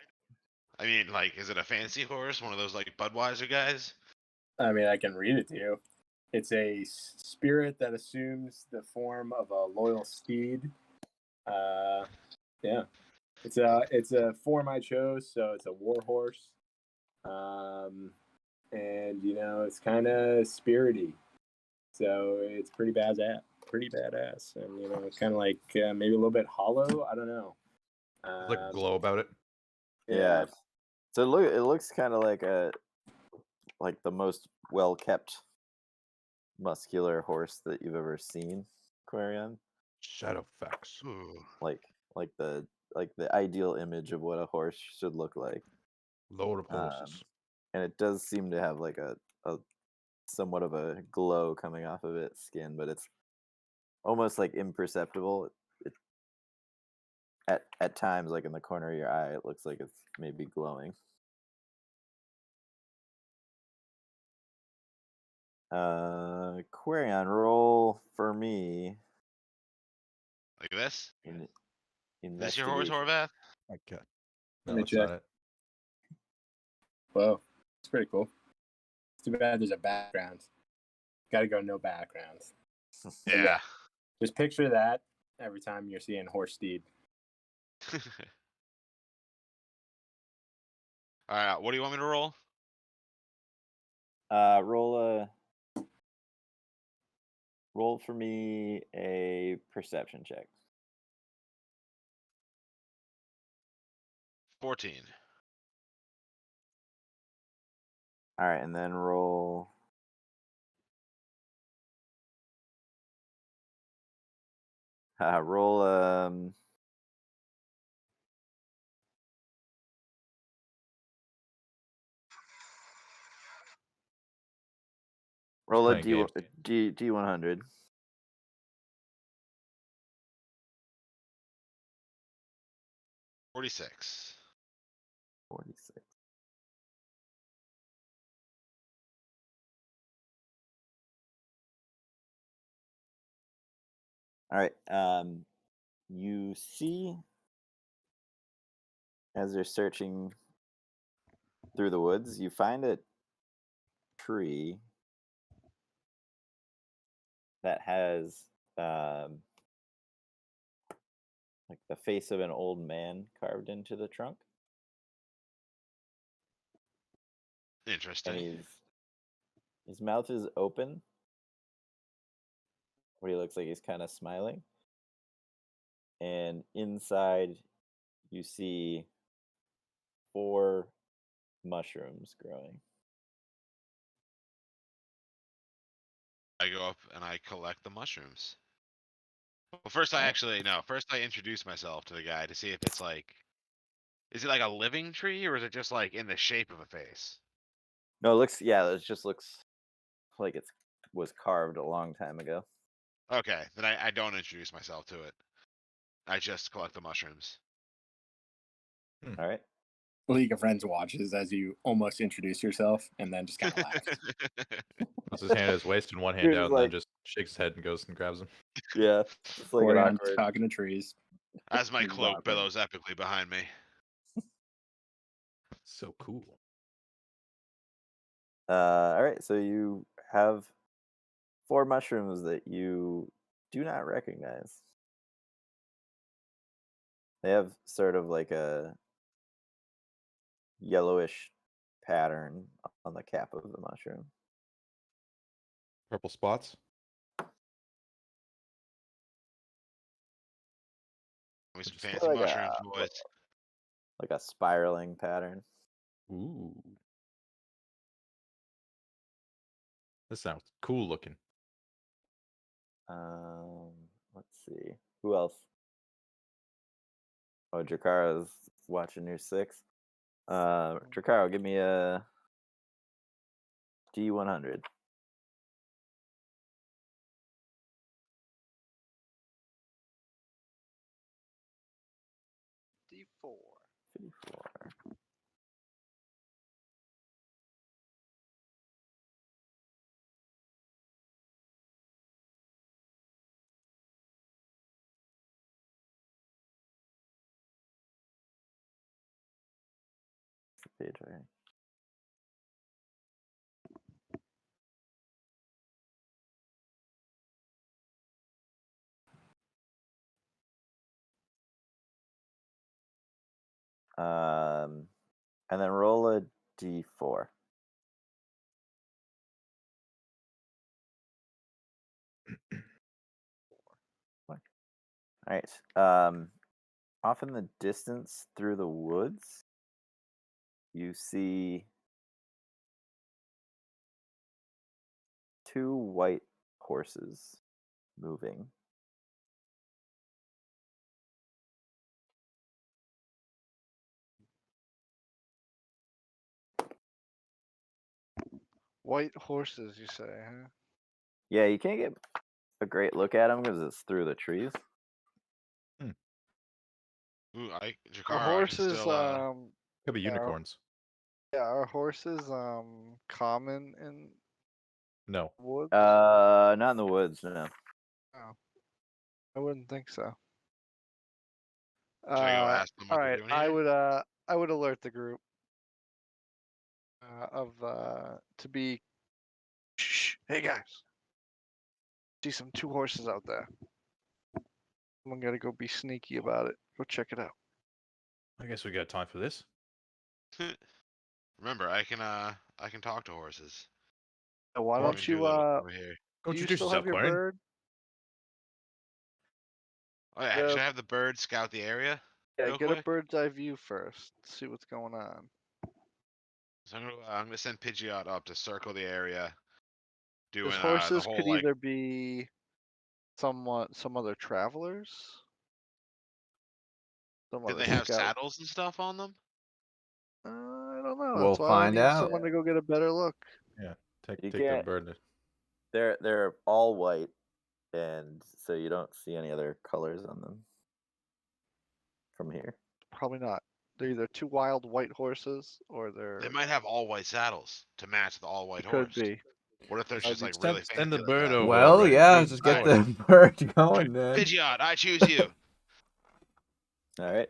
I mean, like, is it a fancy horse? One of those like Budweiser guys? I mean, I can read it to you. It's a spirit that assumes the form of a loyal steed. Yeah, it's a form I chose, so it's a war horse. And it's kind of spirity, so it's pretty badass, and it's kind of like maybe a little bit hollow. I don't know. Like a glow about it. Yeah. So it looks kind of like the most well kept muscular horse that you've ever seen, Quarion. Shadowfax. Ooh. Like the ideal image of what a horse should look like. Load of horses. And it does seem to have like a somewhat of a glow coming off of its skin, but it's almost like imperceptible. At times, like in the corner of your eye, it looks like it's maybe glowing. Quarion, roll for me. Like this? In This your horse, Horvath? Okay. Let No, me that's not check. it. Whoa, it's pretty cool. It's too bad there's a background. Got to go no backgrounds. Yeah. Just picture that every time you're seeing horse steed. All right. What do you want me to roll? Roll for me a perception check. 14. All right, and then roll. Roll roll a playing D100. 46. 46. All right. You see, as you're searching through the woods, you find a tree that has like the face of an old man carved into the trunk. Interesting. And his mouth is open. What he looks like he's kind of smiling. And inside you see 4 mushrooms growing. I go up and I collect the mushrooms. Well, first I introduce myself to the guy to see if it's like, is it like a living tree or is it just like in the shape of a face? No, it just looks like it was carved a long time ago. Okay, then I don't introduce myself to it. I just collect the mushrooms. All right. League of Friends watches as you almost introduce yourself and then just kind of laugh. Puts his hand at his waist and one hand He's out, and like- then just shakes his head and goes and grabs him. Yeah. It's like an Quarion awkward. talking to trees. As my He's cloak awkward. billows epically behind me. So cool. All right. So you have 4 mushrooms that you do not recognize. They have sort of like a yellowish pattern on the cap of the mushroom. Purple spots. Give me some Just fancy like mushrooms, a- boys. Like a spiraling pattern. Ooh. This sounds cool looking. Let's see. Who else? Oh, Drakara's watching your 6. Drakara, give me a D100. D4. 54. different page already. And then roll a d4. All right. Off in the distance through the woods, you see 2 white horses moving. White horses, you say, huh? Yeah, you can't get a great look at them because it's through the trees. Ooh, Are Jakar, I can horses, still. Could be Yeah. unicorns. yeah, are horses common in No. woods? Not in the woods, no. Oh, I wouldn't think so. Should I go ask them what all they're right, doing here? I would alert the group to be. Shh, hey guys, see some 2 horses out there. Someone gotta go be sneaky about it. Go check it out. I guess we got time for this. Remember, I can talk to horses. Why Let don't me do you a little over here. Go do you introduce still yourself, have your Clarence. bird? Oh yeah, Yeah. should I have the bird scout the area? Yeah, real get a quick? bird's eye view first. See what's going on. So I'm gonna send Pidgeot up to circle the area, doing Because the horses whole could like. either be some other travelers. Some Did other they have scout. saddles and stuff on them? I don't know. We'll That's why I find need out. someone to go get a better look. Yeah. Take You the can't- bird. They're all white, and so you don't see any other colors on them from here. Probably not. They're either 2 wild white horses or They they're. might have all white saddles to match the all white Could horse. be. What if they're That'd just be like Send- really send the fancy like bird that? over. Well, already. yeah, Please just get enjoy. the bird going then. Pidgeot, I choose you. All right.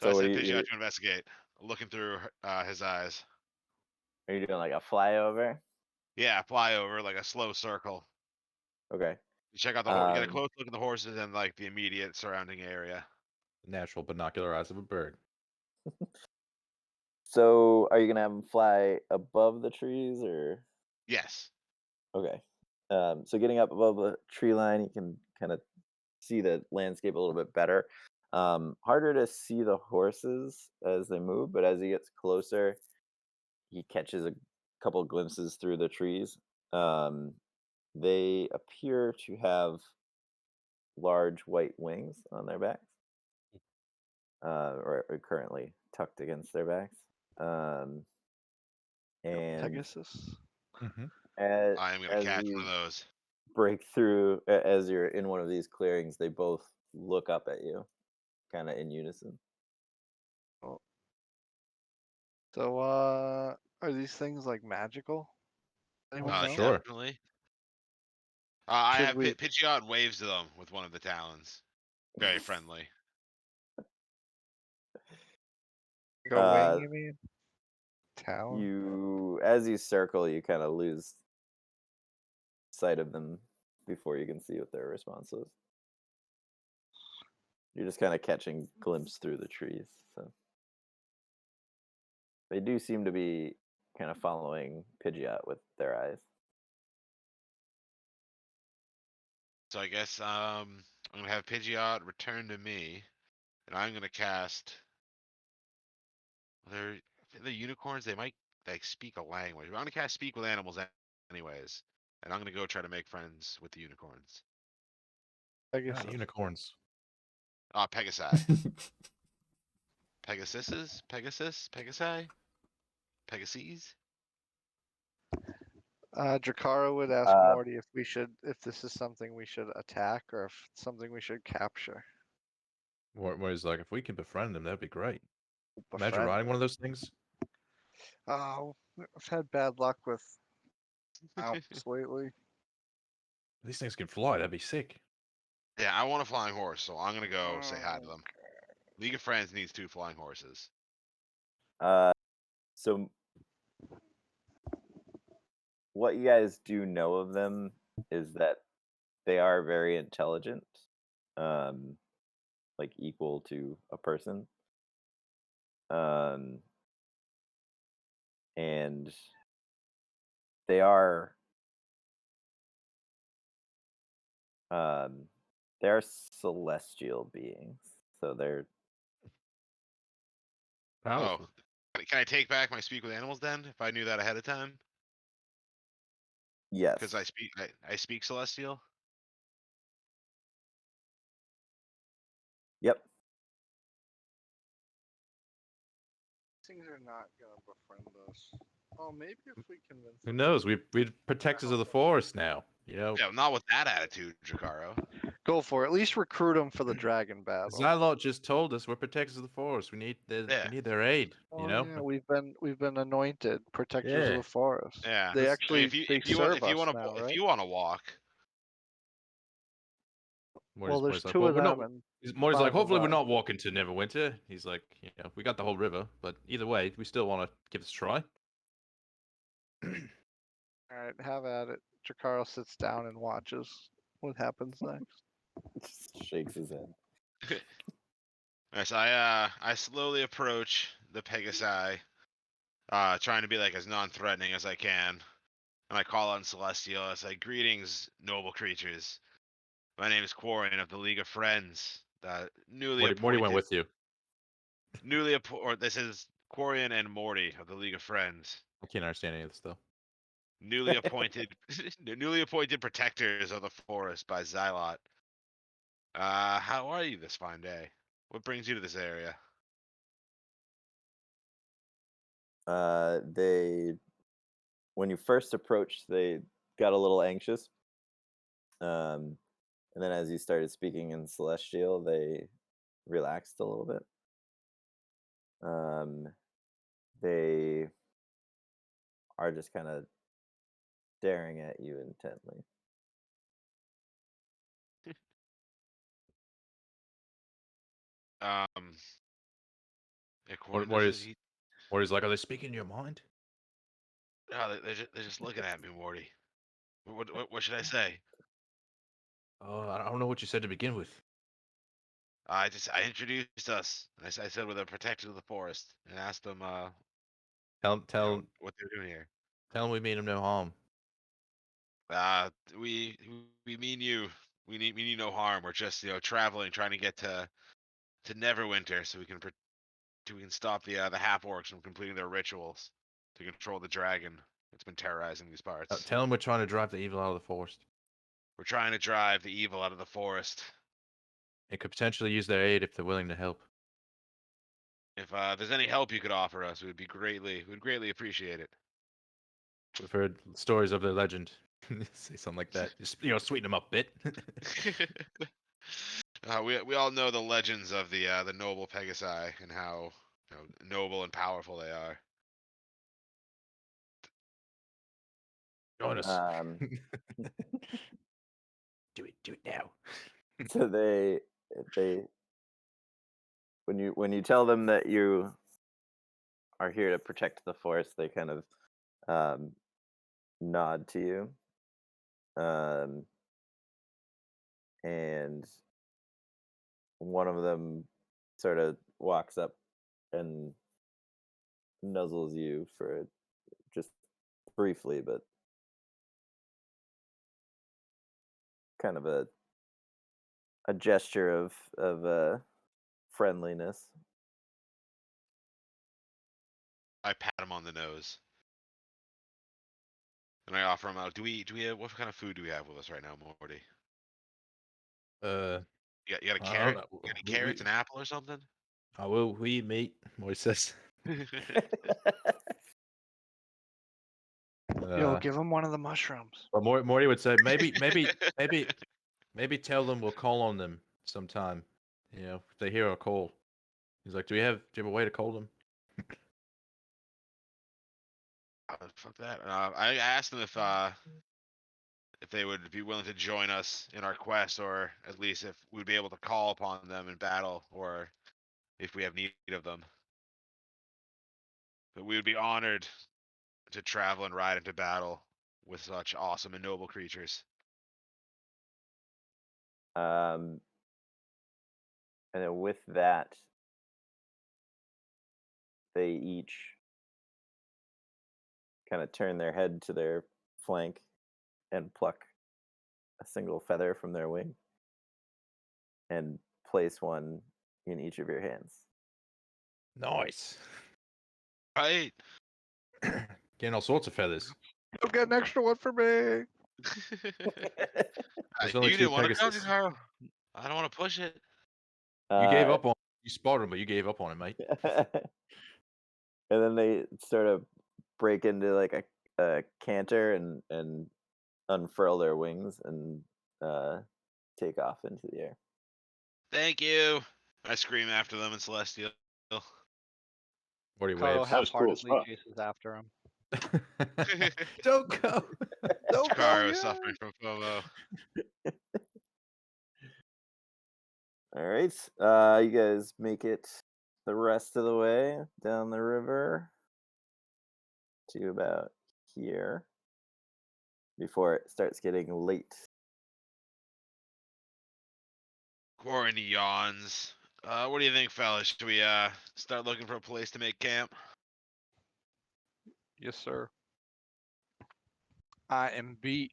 So I what sent are Pidgeot to investigate, looking through his eyes. are you doing like a flyover? Yeah, fly over like a slow circle. Okay. You check out the horse. Get a Um, close look at the horses and like the immediate surrounding area. Natural binocular eyes of a bird. So are you gonna have them fly above the trees or? Yes. Okay. So getting up above the tree line, you can kind of see the landscape a little bit better. Harder to see the horses as they move, but as he gets closer, he catches a couple glimpses through the trees. They appear to have large white wings on their backs, or currently tucked against their backs. And Pegasus. as, I am gonna as catch you one of those. break through, as you're in one of these clearings, they both look up at you, kind of in unison. So, are these things like magical? Anyone know? Sure. Definitely. I Should have we- Pidgeot waves to them with one of the talons. Very friendly. Go Uh, wing, you mean? Talon. As you circle, you kind of lose sight of them before you can see what their response is. You're just kind of catching glimpse through the trees. So they do seem to be kind of following Pidgeot with their eyes. So I guess I'm gonna have Pidgeot return to me, and I'm gonna cast. The unicorns. They might like speak a language. But I'm gonna cast speak with animals anyways, and I'm gonna go try to make friends with the unicorns. Pegasus. Unicorns. Pegasi. Pegasus? Pegasi? Pegases? Drakara would ask Morty if this is something we should attack or if it's something we should capture. Whereas, like, if we can befriend them, that'd be great. Imagine Befriend riding one of those things. Oh, I've had bad luck with Alps lately. These things can fly. That'd be sick. Yeah, I want a flying horse, so I'm gonna go say hi to them. League of Friends needs 2 flying horses. So what you guys do know of them is that they are very intelligent, like equal to a person. Um, and they are they're celestial beings. So they're Oh, Powerful. can I take back my speak with animals then? If I knew that ahead of time, yes. because I speak celestial. Yep. Things are not gonna befriend us. Oh, maybe if we convince. Who them knows? to We're protectors of the forest now. You know, Yeah, not with that attitude, Jakaro. Go for it. At least recruit them for the dragon battle. Zylot just told us we're protectors of the forest. We need Yeah. their aid. Oh, You know. yeah, we've been anointed protectors of Yeah. the forest. Yeah. They I mean, actually they serve us now, if right? you want to walk, Well, there's like, two well, of we're them, not. and Morty's like, 5 of hopefully we're us. not walking to Neverwinter. He's like, you know, we got the whole river, but either way, we still want to give this a try. All right, have at it. Jakaro sits down and watches what happens next. Just shakes his head. Yes, I slowly approach the Pegasi, trying to be like as non-threatening as I can. And I call on Celestial. I say, "Greetings, noble creatures. My name is Quarian of the League of Friends. Morty went with you. Or this is Quarian and Morty of the League of Friends. I can't understand any of this though. Newly appointed, newly appointed protectors of the forest by Zylot. How are you this fine day? What brings you to this area?" They, when you first approached, they got a little anxious. And then as you started speaking in Celestial, they relaxed a little bit. They are just kind of staring at you intently. Yeah, Quarian, Morty's like, are they speaking your mind? no, they're just looking at me, Morty. What should I say? Oh, I don't know what you said to begin with. I introduced us. And I said we're the protectors of the forest, and asked them Tell what they're doing here. them we mean him no harm. We mean you. We mean you no harm. We're just traveling, trying to get to Neverwinter, so we can stop the half orcs from completing their rituals to control the dragon that's been terrorizing these parts. Tell them we're trying to drive the evil out of the forest. We're trying to drive the evil out of the forest. It could potentially use their aid if they're willing to help. If there's any help you could offer us, we'd greatly appreciate it. We've heard stories of their legend. Say something like that. Just sweeten them up a bit. We all know the legends of the noble Pegasi and how noble and powerful they are. Join us. Do it now. So they when you tell them that you are here to protect the forest, they kind of nod to you. And one of them sort of walks up and nuzzles you for just briefly, but kind of a gesture of friendliness. I pat him on the nose, and I offer him out. Do we have what kind of food do we have with us right now, Morty? You got a I carrot? don't know. You got any carrots, an apple, or something? We eat meat. Morty says. Yo, give him one of the mushrooms. But Morty would say maybe tell them we'll call on them sometime. If they hear our call. He's like, do you have a way to call them? Fuck that. I asked them if they would be willing to join us in our quest, or at least if we'd be able to call upon them in battle, or if we have need of them. But we would be honored to travel and ride into battle with such awesome and noble creatures. And then with that, they each kind of turn their head to their flank and pluck a single feather from their wing and place one in each of your hands. Nice. Right. Getting all sorts of feathers. Don't get an extra one for me. There's only You two didn't want to come, Pegasus. Carl. I don't want to push it. You gave up on. You spotted him, but you gave up on him, mate. And then they sort of break into like a canter and unfurl their wings and take off into the air. Thank you. I scream after them in Celestial. Morty Carl waves. That was cool as half-heartedly fuck. chases after him. Don't go. Don't go Chikara is yet. suffering from FOMO. All right. You guys make it the rest of the way down the river to about here before it starts getting late. Quarry yawns. What do you think, fellas? Should we start looking for a place to make camp? Yes, sir. I am beat.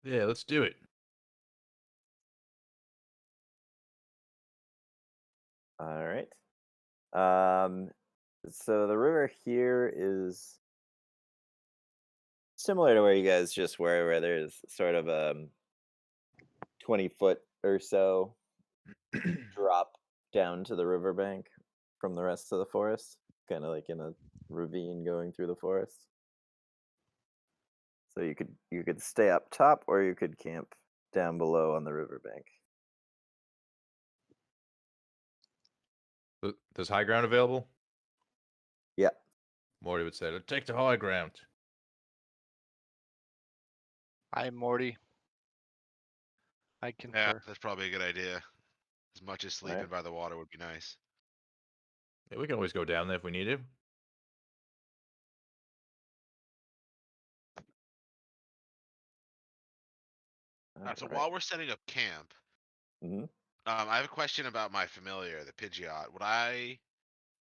Yeah, let's do it. All right. So the river here is similar to where you guys just were, where there's sort of a 20-foot or so drop down to the riverbank from the rest of the forest, kind of like in a ravine going through the forest. So you could stay up top, or you could camp down below on the riverbank. There's high ground available? Yeah. Morty would say, take the high ground. I am Morty. I Yeah, concur. that's probably a good idea. As much as sleeping Alright. by the water would be nice. Yeah, we can always go down there if we need to. So Alright. while we're setting up camp, Mhm. I have a question about my familiar, the Pidgeot. Would I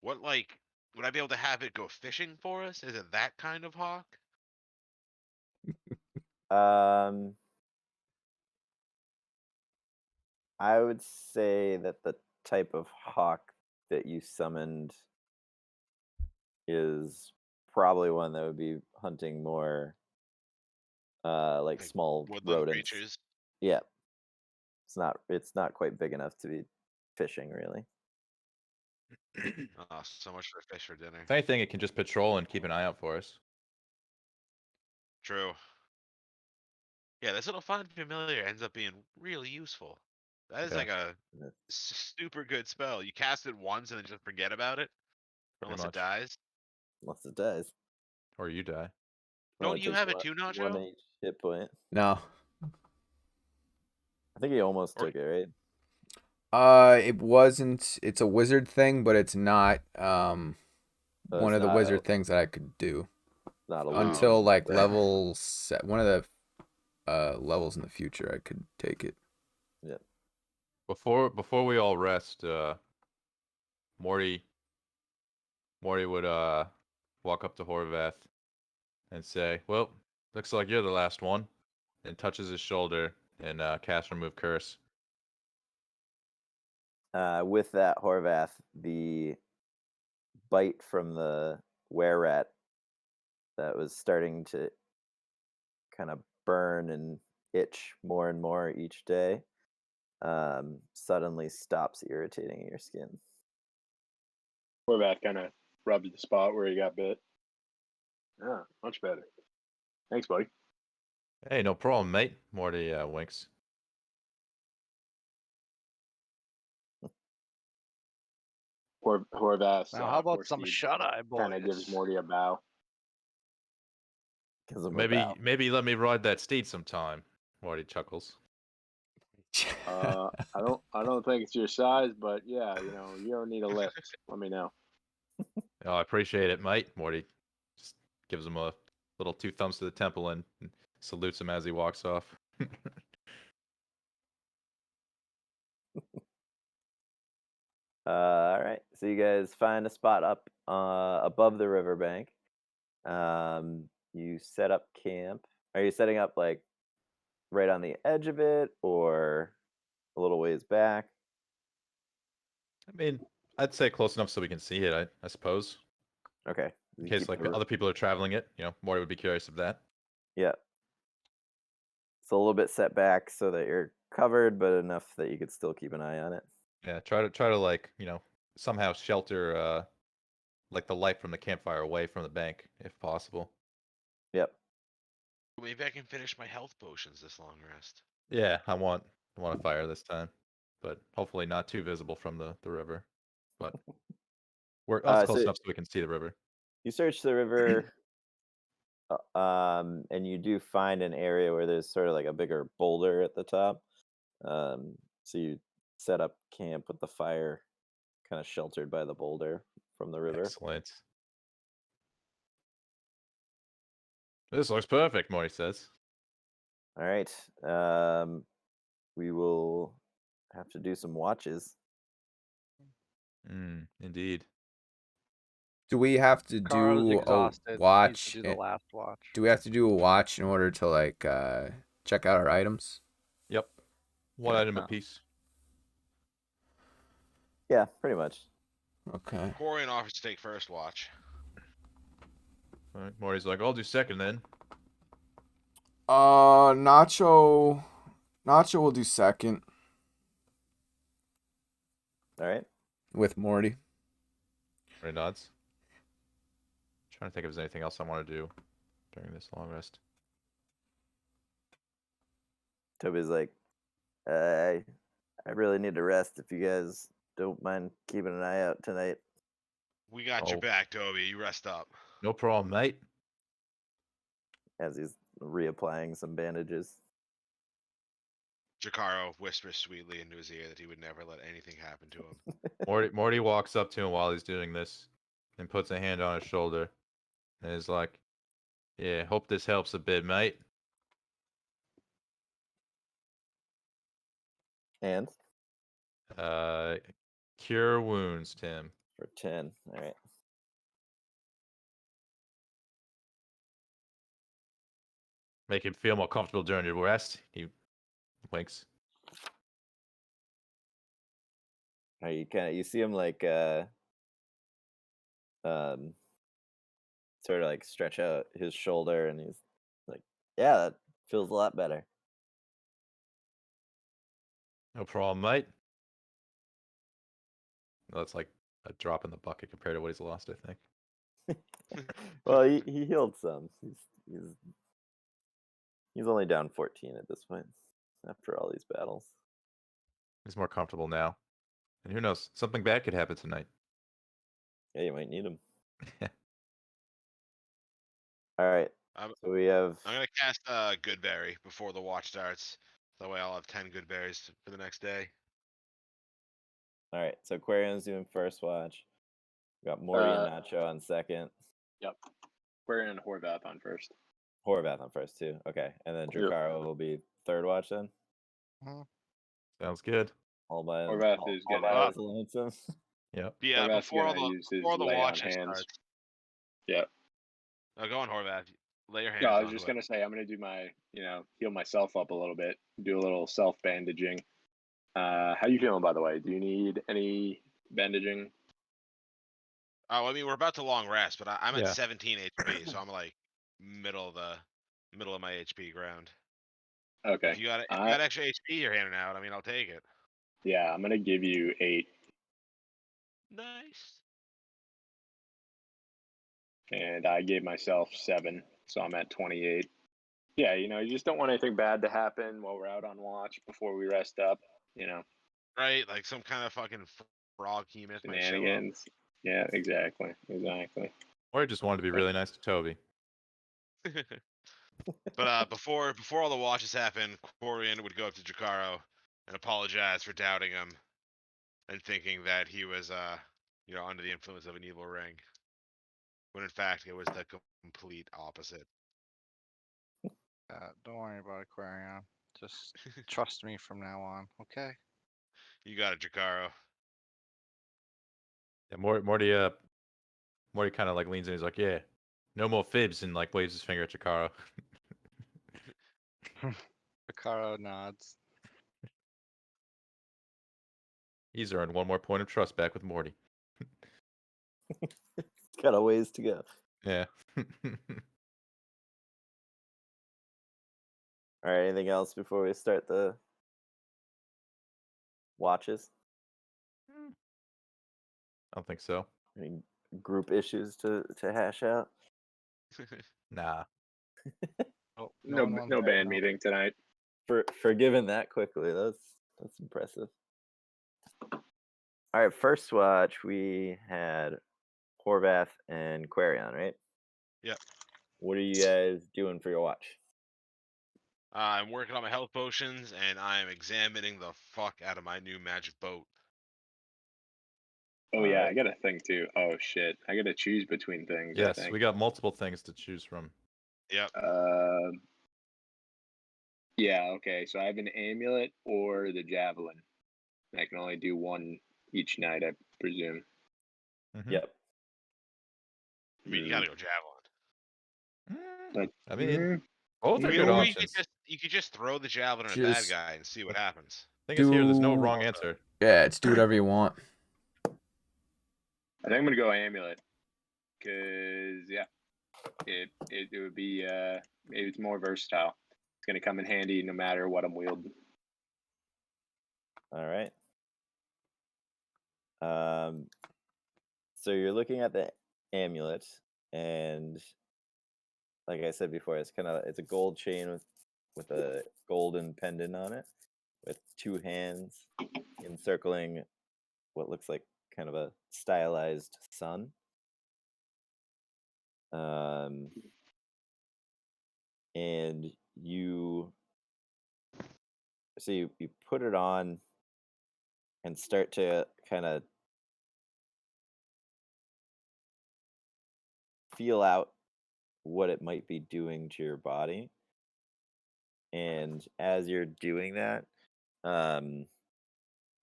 be able to have it go fishing for us? Is it that kind of hawk? I would say that the type of hawk that you summoned is probably one that would be hunting more like Like small woodland rodents. creatures? Yeah. It's not quite big enough to be fishing, really. Oh, so much for fish for dinner. If anything, it can just patrol and keep an eye out for us. True. Yeah, this little fun familiar ends up being really useful. That is Yeah. like a Yeah. super good spell. You cast it once and then just forget about it. Pretty Unless much. it dies. Unless it dies. Or you die. Well, Don't it you takes have it one- too, one Nacho? each hit point. No. I think he almost Or- took it, right? It wasn't. It's a wizard thing, but it's not So one it's of the not wizard things that I could do not a until loot. like level set. One of the levels in the future, I could take it. Before we all rest, Morty would walk up to Horvath and say, "Well, looks like you're the last one," and touches his shoulder and cast Remove Curse. With that, Horvath, the bite from the were-rat that was starting to kind of burn and itch more and more each day suddenly stops irritating your skin. Horvath kind of rubbed the spot where he got bit. Yeah, much better. Thanks, buddy. Hey, no problem, mate. Morty winks. Horvath. Now, how about some shut-eye, boys? Kind of gives Morty a bow. Gives him a Maybe bow. let me ride that steed sometime. Morty chuckles. I don't think it's your size, but yeah, you don't need a lift. Let me know. Oh, I appreciate it, mate. Morty just gives him a little 2 thumbs to the temple and salutes him as he walks off. All right. So you guys find a spot up above the riverbank. You set up camp. Are you setting up like right on the edge of it or a little ways back? I mean, I'd say close enough so we can see it, I suppose. Okay. In You case keep like the- other people are traveling it, Morty would be curious of that. Yeah. It's a little bit set back so that you're covered, but enough that you could still keep an eye on it. Yeah, try to like, somehow shelter like the light from the campfire away from the bank if possible. Yep. Maybe I can finish my health potions this long rest. Yeah, I want a fire this time, but hopefully not too visible from the river. But we're close so enough so we can see the river. you search the river, and you do find an area where there's sort of like a bigger boulder at the top. So you set up camp with the fire kind of sheltered by the boulder from the river. Excellent. This looks perfect, Morty says. All right. We will have to do some watches. Indeed. Do we have to Carl's do a exhausted. Needs watch? to do the last watch. Do we have to do a watch in order to like check out our items? Yep. One Okay. item apiece. Yeah, pretty much. Okay. Corian offers to take first watch. All right, Morty's like, I'll do second then. Nacho will do second All right. with Morty. Morty nods. Trying to think if there's anything else I want to do during this long rest. Toby's like, I really need to rest if you guys don't mind keeping an eye out tonight. We got your Oh. back, Toby. You rest up. No problem, mate. As he's reapplying some bandages. Jakaro whispers sweetly into his ear that he would never let anything happen to him. Morty walks up to him while he's doing this and puts a hand on his shoulder and is like, yeah, hope this helps a bit, mate. And Cure wounds, Tim. for 10. All right. Make him feel more comfortable during your rest. He winks. You see him like sort of like stretch out his shoulder, and he's like, yeah, that feels a lot better. No problem, mate. That's like a drop in the bucket compared to what he's lost, I think. Well, he healed some. He's only down 14 at this point after all these battles. He's more comfortable now. And who knows? Something bad could happen tonight. Yeah, you might need him. All right. I'm So we have gonna cast Goodberry before the watch starts. That way I'll have 10 good berries for the next day. all right. So Aquarium's doing first watch. We got Morty and Nacho on second. Yep. We're in Horvath on first. Horvath on first too. Okay, and then Yep. Drakaro will be third watch then. Sounds good. All by Horvath all, is all good by at his lonesome. Yep. Yeah, Horvath's before gonna use his before the lay on watch hands. starts. Yep. Oh, go on, Horvath. Lay your hands. Yeah, I was onto just it. gonna say I'm gonna do my, heal myself up a little bit, do a little self bandaging. How you feeling, by the way? Do you need any bandaging? Oh, I mean, we're about to long rest, but I'm Yeah. at 17 HP, so I'm like middle of my HP ground. Okay. If you got extra HP you're handing out, I mean, I'll take it. Yeah, I'm gonna give you 8, Nice. and I gave myself 7, so I'm at 28. Yeah, you just don't want anything bad to happen while we're out on watch before we rest up. Right? Like some kind of fucking frog hemoth might show up. Shenanigans. Yeah, exactly. Or he just wanted to be really nice to Toby. But before all the watches happen, Corian would go up to Jakaro and apologize for doubting him and thinking that he was under the influence of an evil ring. when in fact it was the complete opposite. Don't worry about it, Quarion. Just trust me from now on, okay? You got it, Jakaro. Yeah, Morty kind of like leans in. He's like, "Yeah, no more fibs," and like waves his finger at Chikaro. Picaro nods. He's earned one more point of trust back with Morty. Got a ways to go. Yeah. All right. Anything else before we start the watches? I don't think so. Any group issues to hash out? Nah. Oh, No, one wants no to band know. meeting tonight. Forgiven that quickly. That's impressive. All right. First watch we had Horvath and Quarion, right? Yep. What are you guys doing for your watch? I'm working on my health potions, and I'm examining the fuck out of my new magic boat. Oh yeah, I Alright. got a thing too. Oh shit, I got to choose between things. I Yes, think. we got multiple things to choose from. Yep. Yeah. Okay. So I have an amulet or the javelin. I can only do one each night, I presume. Mhm. Yep. I mean, you gotta go javelin. But I mean, mm, both are I mean, good or options. you could just throw the javelin at a bad Just guy and see what happens. Thing is, here, there's no do- wrong answer. Yeah, it's do whatever you want. I think I'm gonna go amulet, cause yeah, it would be maybe it's more versatile. It's gonna come in handy no matter what I'm wielding. All right. So you're looking at the amulet, and like I said before, it's a gold chain with a golden pendant on it, with two hands encircling what looks like kind of a stylized sun. And you put it on and start to kind of feel out what it might be doing to your body. And as you're doing that,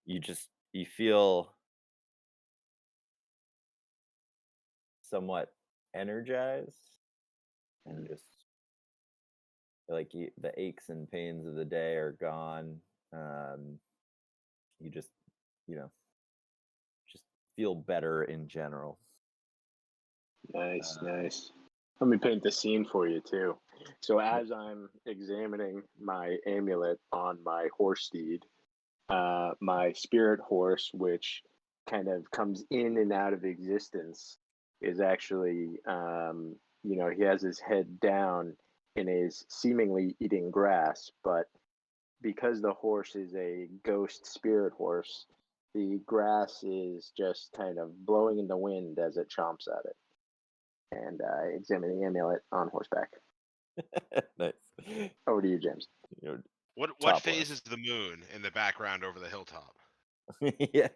you feel somewhat energized and just like the aches and pains of the day are gone. You just just feel better in general. Nice, nice. Let me paint the scene for you too. So as I'm examining my amulet on my horse steed, my spirit horse, which kind of comes in and out of existence, is actually, he has his head down and is seemingly eating grass, but because the horse is a ghost spirit horse, the grass is just kind of blowing in the wind as it chomps at it. And examine the amulet on horseback. Nice. Over to you, James. What Top phase left. is the moon in the background over the hilltop? Yeah.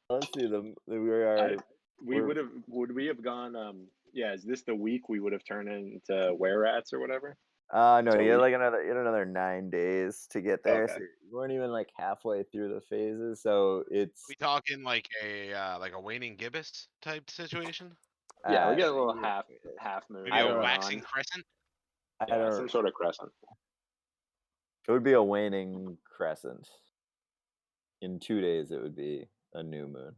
Let's see. Would we have gone? Yeah, is this the week we would have turned into were-rats or whatever? No, So you had we- another 9 days to get there. Okay. So you weren't even like halfway through the phases. So it's We talking like a waning gibbous type situation? Yeah, we get a uh, little yeah, half moon. Maybe I a don't- waxing crescent? I Yeah, don't. some sort of crescent. It would be a waning crescent. In 2 days, it would be a new moon.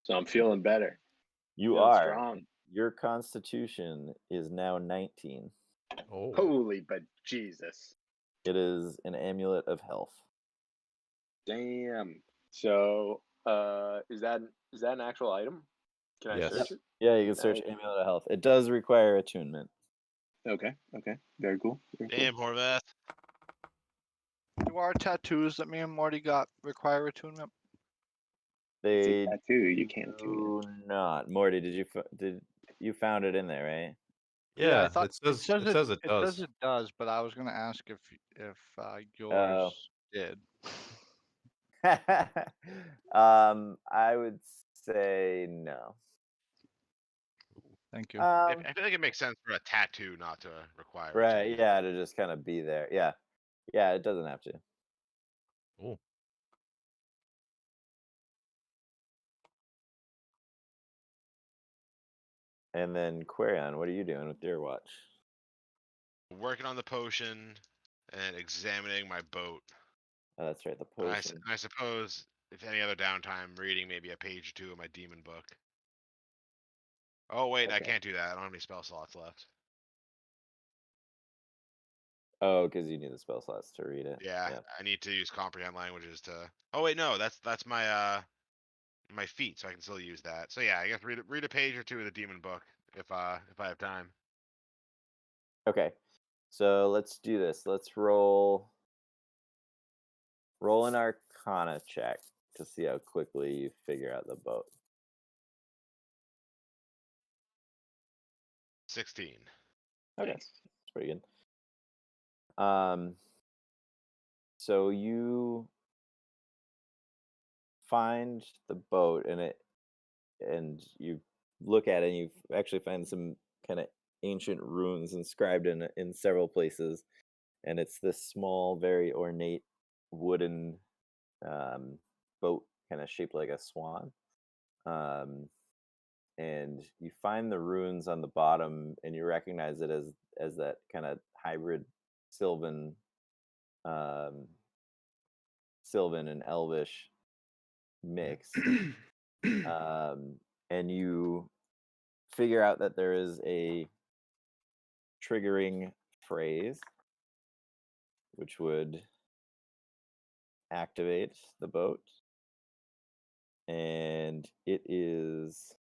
So I'm feeling better. You Feeling are. strong. Your constitution is now 19. Oh. Holy but Jesus. It is an amulet of health. Damn. So is that an actual item? Can I Yes. search it? Yeah, you can search Nice. amulet of health. It does require attunement. Okay. Very cool. Very cool. Damn, Horvath. Do our tattoos that me and Morty got require attunement? It's They a tattoo. You can't do do not. Morty, did you found it in there, right? Yeah, I thought it says it does. It does, but I was gonna ask if yours. Oh. did. I would say no. Thank you. I feel like it makes sense for a tattoo not to require. a Right, chain. yeah, to just kind of be there. Yeah. Yeah, it doesn't have to. Cool. And then Quarion, what are you doing with your watch? Working on the potion and examining my boat. Oh, that's right, the And potion. I suppose if any other downtime, reading maybe a page or two of my demon book. Oh wait, I Okay. can't do that. I don't have any spell slots left. Oh, because you need the spell slots to read it. Yeah, I need to use comprehend languages to. Oh wait, no, that's my my feat, so I can still use that. So yeah, I guess read a page or two of the demon book if I have time. Okay. So let's do this. Let's roll an Arcana check to see how quickly you figure out the boat. 16. Okay, that's pretty good. So you find the boat and you look at it and you actually find some kind of ancient runes inscribed in several places, and it's this small, very ornate wooden boat, kind of shaped like a swan. And you find the runes on the bottom, and you recognize it as that kind of hybrid Sylvan and Elvish mix. And you figure out that there is a triggering phrase which would activate the boat, and it is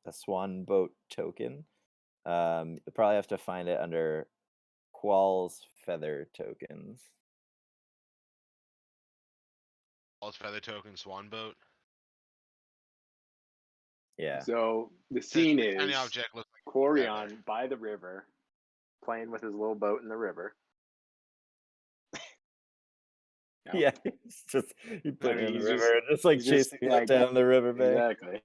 a swan boat token. You probably have to find it under Qual's feather tokens. All's feather token swan boat. Yeah. So the scene Any is object looks like Quarion by the river, playing with his little boat in the river. No. Yeah, it's just you put it in the he's river, just like he's just, chasing it like, down the riverbank. Exactly.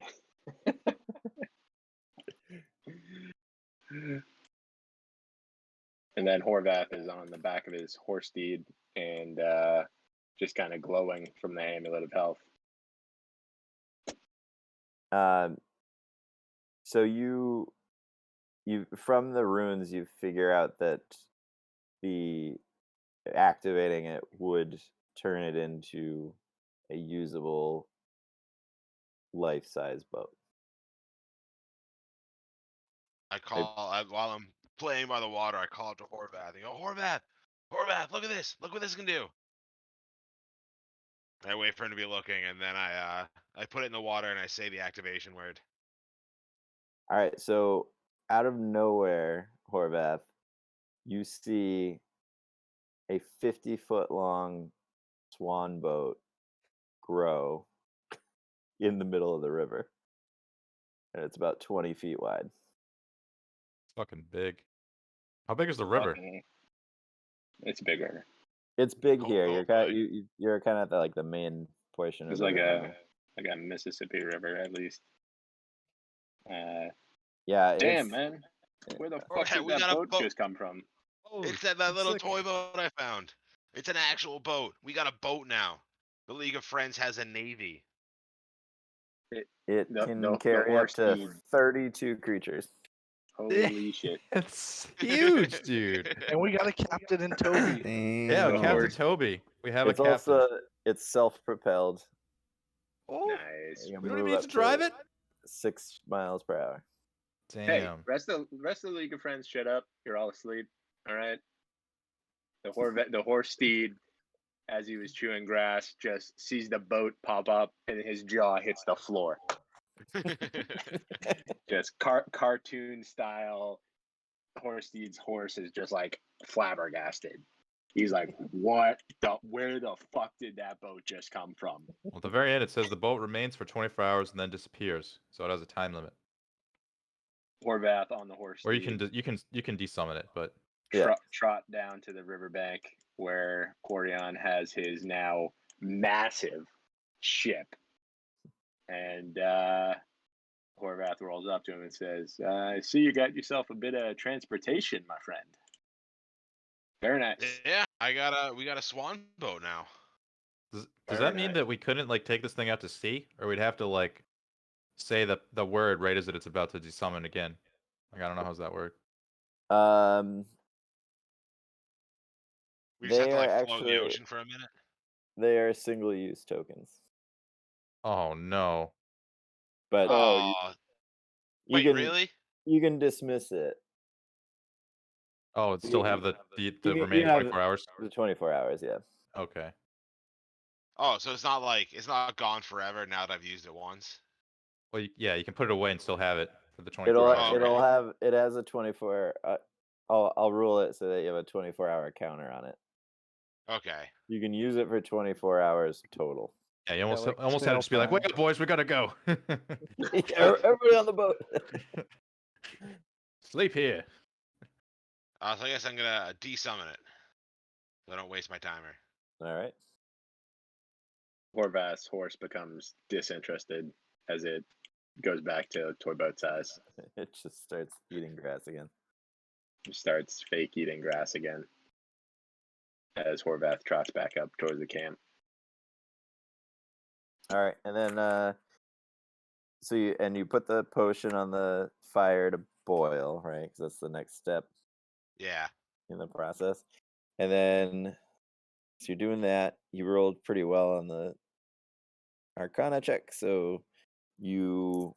And then Horvath is on the back of his horse steed and just kind of glowing from the amulet of health. So you from the runes you figure out that the activating it would turn it into a usable life-size boat. While I'm playing by the water, I call up to Horvath. I go, Horvath, look at this! Look what this can do! I wait for him to be looking, and then I put it in the water and I say the activation word. All right, so out of nowhere, Horvath, you see a 50-foot long swan boat grow in the middle of the river. And it's about 20 feet wide. Fucking big. How big is the river? It's bigger. It's big Oh, here. oh, You're kind boy. you're kind of at the main portion It's of the like river. a Mississippi River at least. Yeah, Damn, man. Where the fuck Yeah, did we that got a boat boat. just come from? It's that little toy boat I found. It's an actual boat. We got a boat now. The League of Friends has a navy. It The can carry up horse to steed. 32 creatures. Holy shit. It's huge, dude. And we got a captain in Toby. Yeah, Damn. Captain Toby. We have It's a captain. also it's self-propelled. Oh, Nice. You can we don't move even need up to drive it. 6 miles per hour. Damn. Hey, rest of the League of Friends, shut up. You're all asleep. All right. The horse steed, as he was chewing grass, just sees the boat pop up and his jaw hits the floor. Just cartoon style. Horse steed's horse is just like flabbergasted. He's like, "What the? Where the fuck did that boat just come from?" Well, at the very end, it says the boat remains for 24 hours and then disappears, so it has a time limit. Horvath on the horse. Or you can desummon it, but Yeah. Trot down to the riverbank where Corian has his now massive ship, and Horvath rolls up to him and says, "I see you got yourself a bit of transportation, my friend. Very nice." Yeah, we got a swan boat now. does Very that mean nice. that we couldn't like take this thing out to sea, or we'd have to like say the word right as it's about to desummon again? Like I don't know how's that work. We just have They to are like float in the actually ocean for a minute. they are single-use tokens, Oh no. but Oh, you wait, can really? you can dismiss it. Oh, it still have the You remaining have 24 hours. the 24 hours, yeah. Okay. Oh, so it's not gone forever now that I've used it once. Well, yeah, you can put it away and still have it for the 24 hours. Oh, okay. It has a 24. I'll rule it so that you have a 24-hour counter on it. Okay. You can use it for 24 hours total. Yeah, you almost like almost had to sail just be like, "Wake time. up, boys, we gotta go." Everybody on the boat. Sleep here. So I guess I'm gonna desummon it, so I don't waste my timer. All right. Horvath's horse becomes disinterested as it goes back to toy boat size. It just starts eating grass again. Starts fake eating grass again as Horvath trots back up towards the camp. All right, and then so you put the potion on the fire to boil, right? Because that's the next step Yeah. in the process. And then so you're doing that. You rolled pretty well on the Arcana check, so you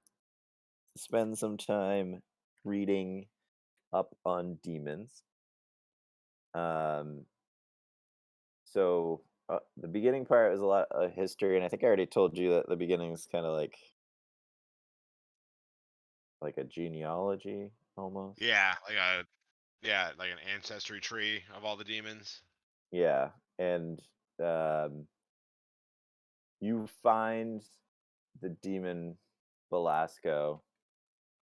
spend some time reading up on demons. So the beginning part is a lot of history, and I think I already told you that the beginning is kind of like a genealogy almost. Yeah, like an ancestry tree of all the demons. Yeah, and you find the demon Velasco,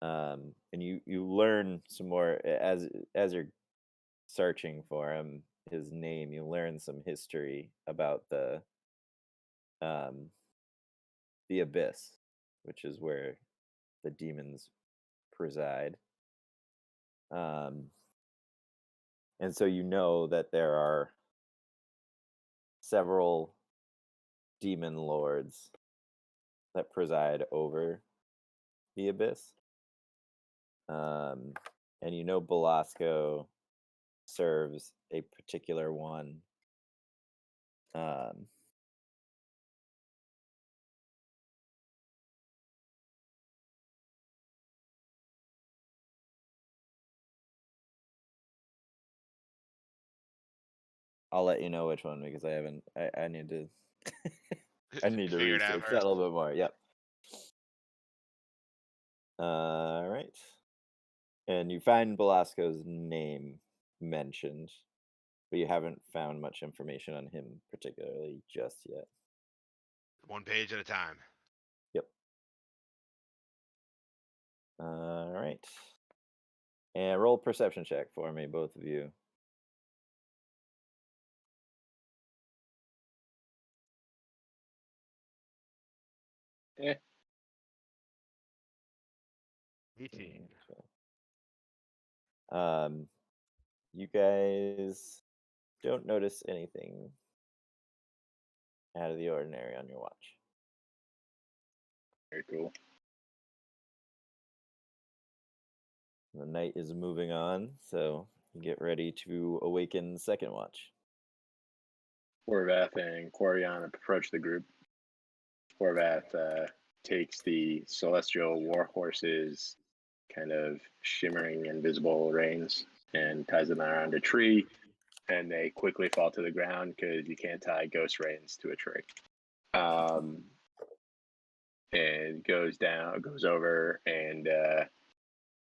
and you learn some more as you're searching for him, his name. You learn some history about the abyss, which is where the demons preside. And so you know that there are several demon lords that preside over the abyss. And you know Belasco serves a particular one. I'll let you know which one because I haven't. I need to. I need to Figure it out research that first. a little bit more. Yep. All right. And you find Belasco's name mentioned, but you haven't found much information on him particularly just yet. One page at a time. Yep. All right. And roll perception check for me, both of you. Eh. 18. You guys don't notice anything out of the ordinary on your watch. Very cool. The night is moving on, so get ready to awaken second watch. Horvath and Corian approach the group. Horvath takes the celestial warhorse's kind of shimmering invisible reins and ties them around a tree, and they quickly fall to the ground because you can't tie ghost reins to a tree. And goes over and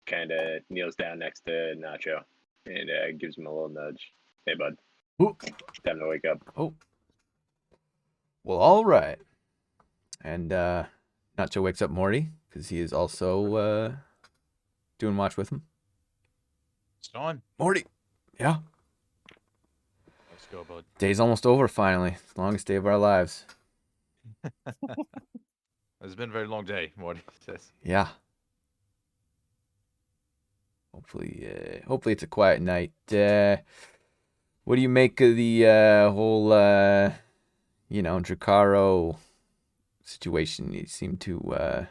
kind of kneels down next to Nacho and gives him a little nudge. Hey, bud. Ooh. Time to wake up. Oh. Well, all right. And Nacho wakes up Morty because he is also doing watch with him. It's on. Morty. Yeah. Let's go, bud. Day's almost over finally. Longest day of our lives. It's been a very long day, Morty says. Yeah. Hopefully it's a quiet night. What do you make of the whole Drakaro situation? He seemed to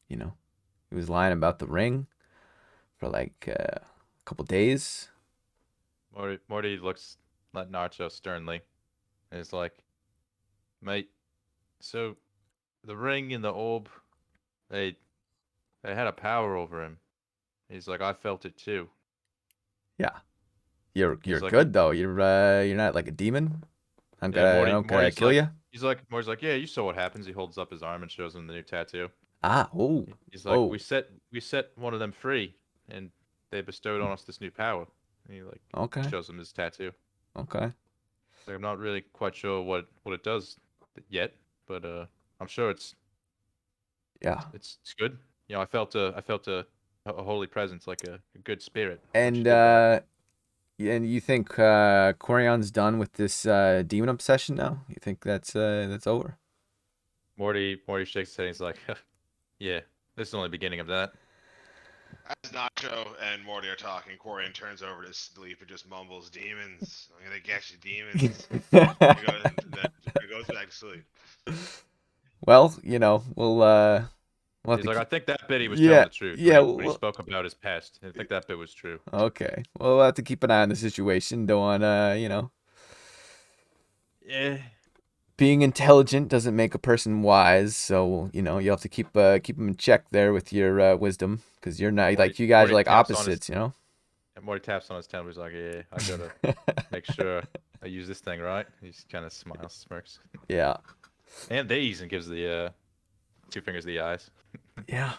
he was lying about the ring for like a couple days. Morty looks at Nacho sternly and is like, mate, so the ring and the orb, they had a power over him. He's like, I felt it too. Yeah. You're like- good though. You're not like a demon. I'm Yeah, gonna kill like, you. Morty's like, yeah, you saw what happens. He holds up his arm and shows him the new tattoo. Ah, oh. He's like, Oh. we set one of them free, and they bestowed on us this new power. And he like Okay. shows him his tattoo. Okay. Like, I'm not really quite sure what it does yet, but I'm sure it's good. You know, I felt a holy presence, like a good spirit. And you think Corion's done with this demon obsession now? You think that's over? Morty shakes his head. And he's like, yeah, this is the only beginning of that. As Nacho and Morty are talking, Corian turns over to sleep and just mumbles, "Demons, I'm gonna get you, demons." He goes back to sleep. Well, we'll have He's to like, I think that bit he was Yeah, telling the truth. yeah, when he well- spoke about his past, I think that bit was true. Okay. Well, we'll have to keep an eye on the situation. Don't want Yeah. being intelligent doesn't make a person wise, so you have to keep them in check there with your wisdom, because you're not like you guys are like taps on his- opposites, And Morty taps on his temple. He's like, yeah, I gotta make sure I use this thing right. He just kind of smiles, smirks, Yeah. and these, and gives the 2 fingers to the eyes. Yeah.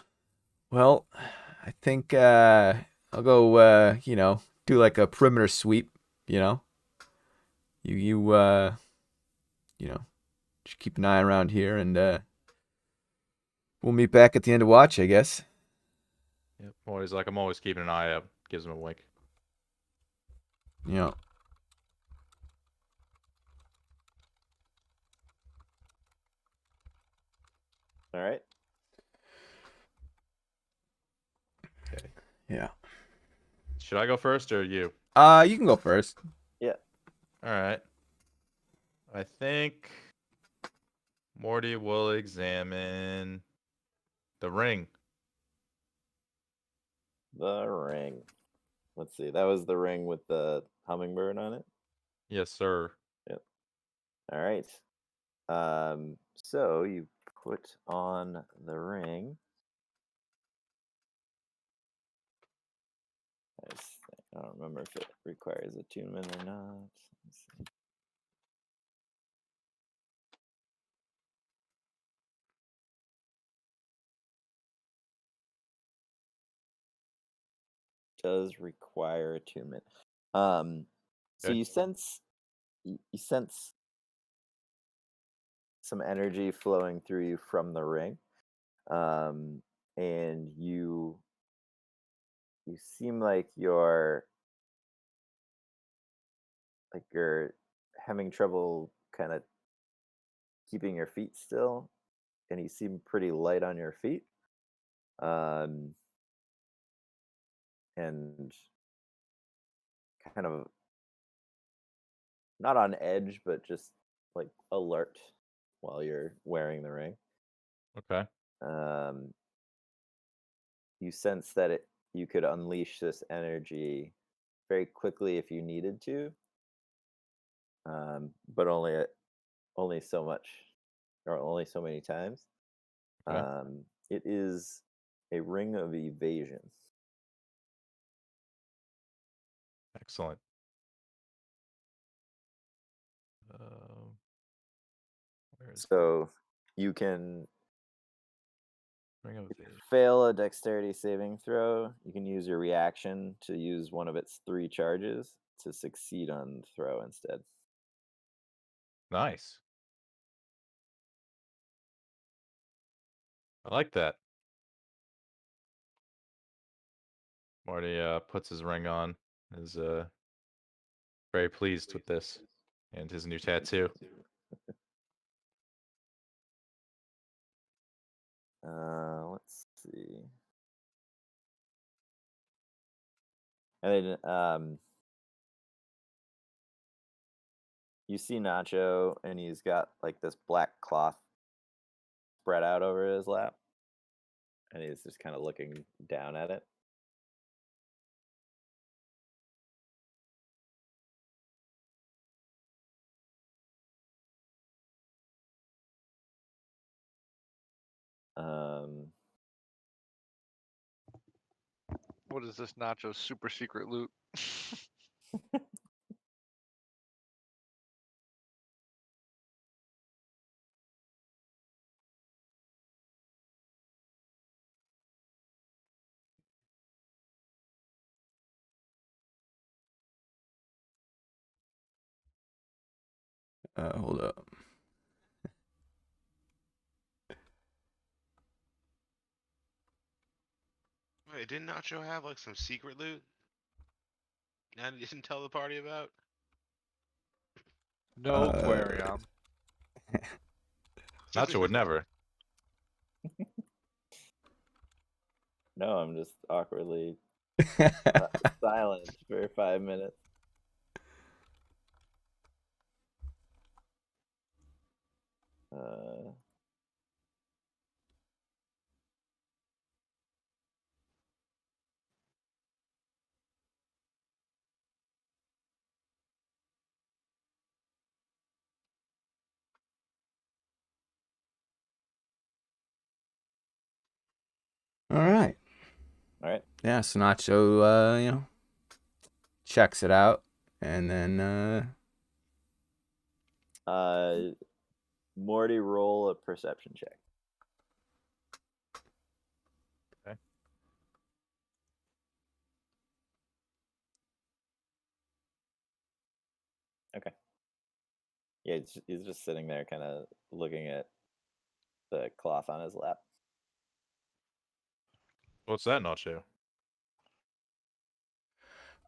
Well, I think I'll go do like a perimeter sweep, You just keep an eye around here, and we'll meet back at the end of watch, I guess. Yep. Morty's like, I'm always keeping an eye out. Gives him a wink. Yeah. All right. Okay. Yeah. Should I go first or you? You can go first. All right. I think Morty will examine the ring. The ring. Let's see. That was the ring with the hummingbird on it. Yes, sir. All right. So you put on the ring. I don't remember if it requires attunement or not. Let's see. Does require attunement. So Okay. you sense some energy flowing through you from the ring, and you seem like you're having trouble kind of keeping your feet still, and you seem pretty light on your feet, and kind of not on edge, but just like alert while you're wearing the ring. Okay. You sense that you could unleash this energy very quickly if you needed to, but only so much, or only so many times. Okay. It is a ring of evasion. Excellent. Where is So you can ring of evasion? fail a dexterity saving throw. You can use your reaction to use one of its 3 charges, to succeed on the throw instead. Nice. I like that. Morty puts his ring on. Is very pleased with this and his new tattoo. Let's see. And then you see Nacho, and he's got like this black cloth spread out over his lap, and he's just kind of looking down at it. What is this Nacho's super secret loot? Hold up. Wait, didn't Nacho have like some secret loot? That he didn't tell the party about? No Aquarium. Nacho would never. No, I'm just awkwardly silent for 5 minutes. All right. All right. Yeah, so Nacho, checks it out, and then Morty, roll a perception check. Okay. Okay. Yeah, he's just sitting there, kind of looking at the cloth on his lap. What's that, Nacho?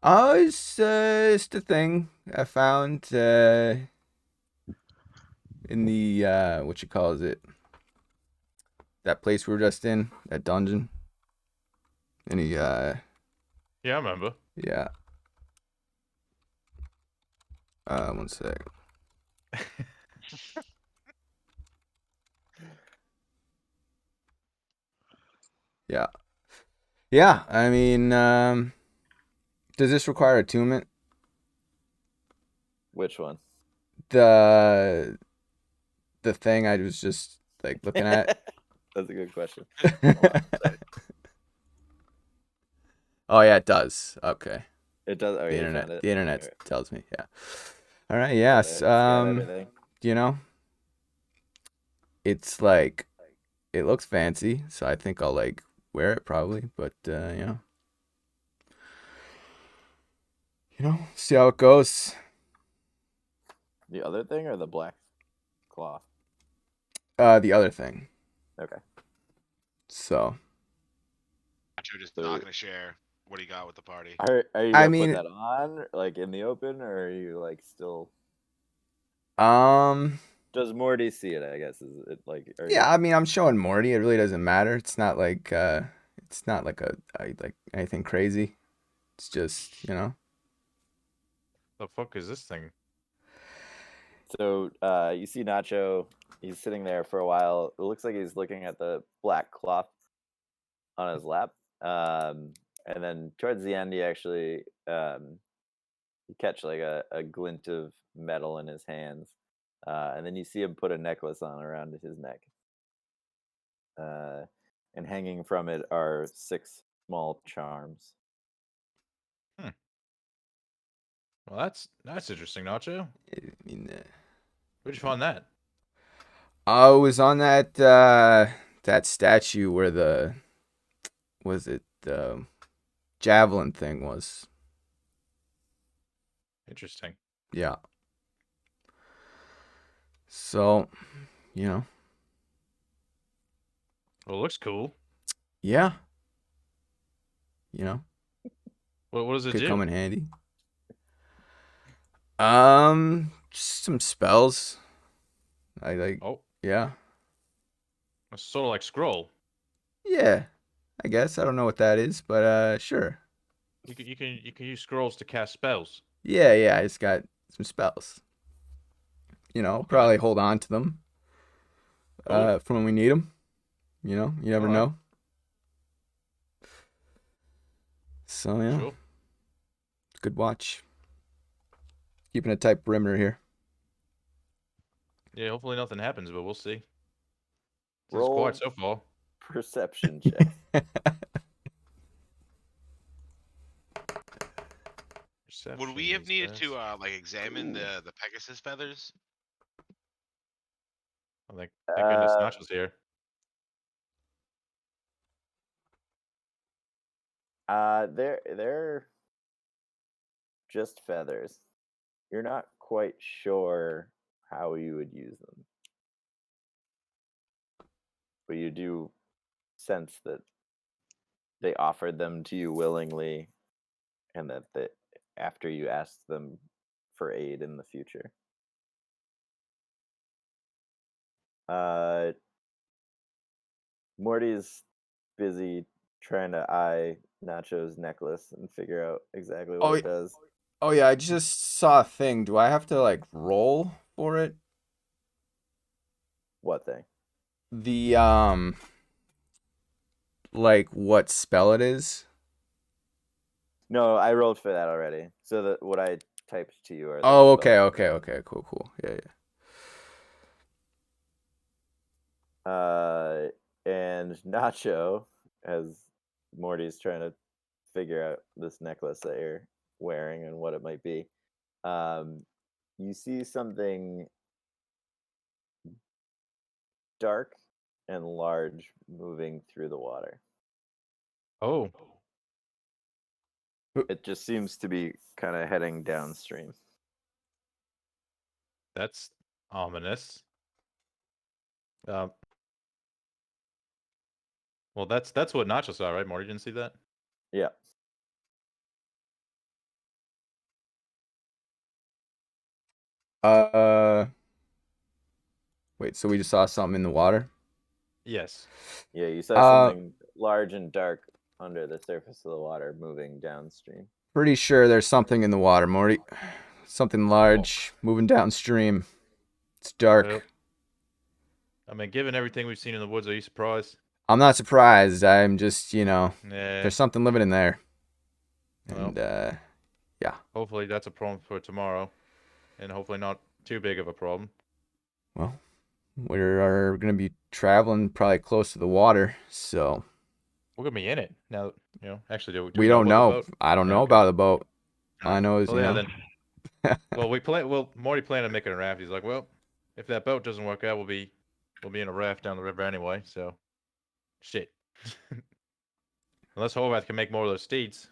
it's the thing I found in the what you calls it, that place we were just in, that dungeon. Any Yeah, I remember. yeah. One sec. Yeah. Yeah, I mean, does this require attunement? Which one? The thing I was just like looking at. That's a good question. Oh yeah, it does. Okay. It does. Oh, The you found internet. it? The internet Alright. tells me. Yeah. All right. Yes. It's got everything. It's like, it looks fancy, so I think I'll like wear it probably. But see how it goes. The other thing or the black cloth? The other thing. Okay. So. Nacho just not gonna share what he got with the party. Are you I gonna mean, put that on like in the open, or are you like still? Does Morty see it? I guess is it like? Yeah, I mean, I'm showing Morty. It really doesn't matter. It's not like like anything crazy. It's just The fuck is this thing? So you see Nacho. He's sitting there for a while. It looks like he's looking at the black cloth on his lap. And then towards the end, he actually you catch like a glint of metal in his hands. And then you see him put a necklace on around his neck. And hanging from it are 6 small charms. Well, that's interesting, Nacho. I mean, Where'd you find that? I was on that statue where the javelin thing was. Interesting. Yeah. So, you know, Well, it looks cool. yeah. You know, What does it could do? come in handy. Just some spells. I like. Oh, Yeah. it's sort of like scroll. Yeah. I guess I don't know what that is, but sure. You can use scrolls to cast spells. Yeah. I just got some spells. You know, Okay. probably hold on to them. Cool. For when we need them. You know, you never Alright. know. So yeah, Sure. good watch. Keeping a tight perimeter here. Yeah, hopefully nothing happens, but we'll see. It's Roll quiet so far. perception check. Would we Perception have is needed best. to like examine the Pegasus feathers? Oh, thank goodness Uh, Nacho's here. They're just feathers. You're not quite sure how you would use them, but you do sense that they offered them to you willingly, and that after you asked them for aid in the future. Morty's busy trying to eye Nacho's necklace and figure out exactly what Oh, it does. Oh yeah, I just saw a thing. Do I have to like roll for it? What thing? The like what spell it is? No, I rolled for that already. So that what I typed to you are. Oh, the spells. okay. Cool. Yeah. And Nacho, as Morty's trying to figure out this necklace that you're wearing and what it might be, you see something dark and large moving through the water. Oh, It just seems to be kind of heading downstream. that's ominous. Well, that's what Nacho saw, right? Morty didn't see that. Yeah. Wait, so we just saw something in the water? Yes. Yeah, you saw something large and dark under the surface of the water moving downstream. Pretty sure there's something in the water, Morty. Something large moving downstream. It's dark. Well, I mean, given everything we've seen in the woods, are you surprised? I'm not surprised. I'm just, you know, Yeah. there's something living in there. Well, And yeah. hopefully that's a problem for tomorrow, and hopefully not too big of a problem. Well, we're gonna be traveling probably close to the water, so We're gonna be in it now. You know, actually, do we know don't about the know. boat? I don't know Okay. about the boat. All I know is, Well, you yeah, know. then. Well, Morty planned on making a raft. He's like, well, if that boat doesn't work out, we'll be in a raft down the river anyway. So, shit. Unless Horvath can make more of those steeds.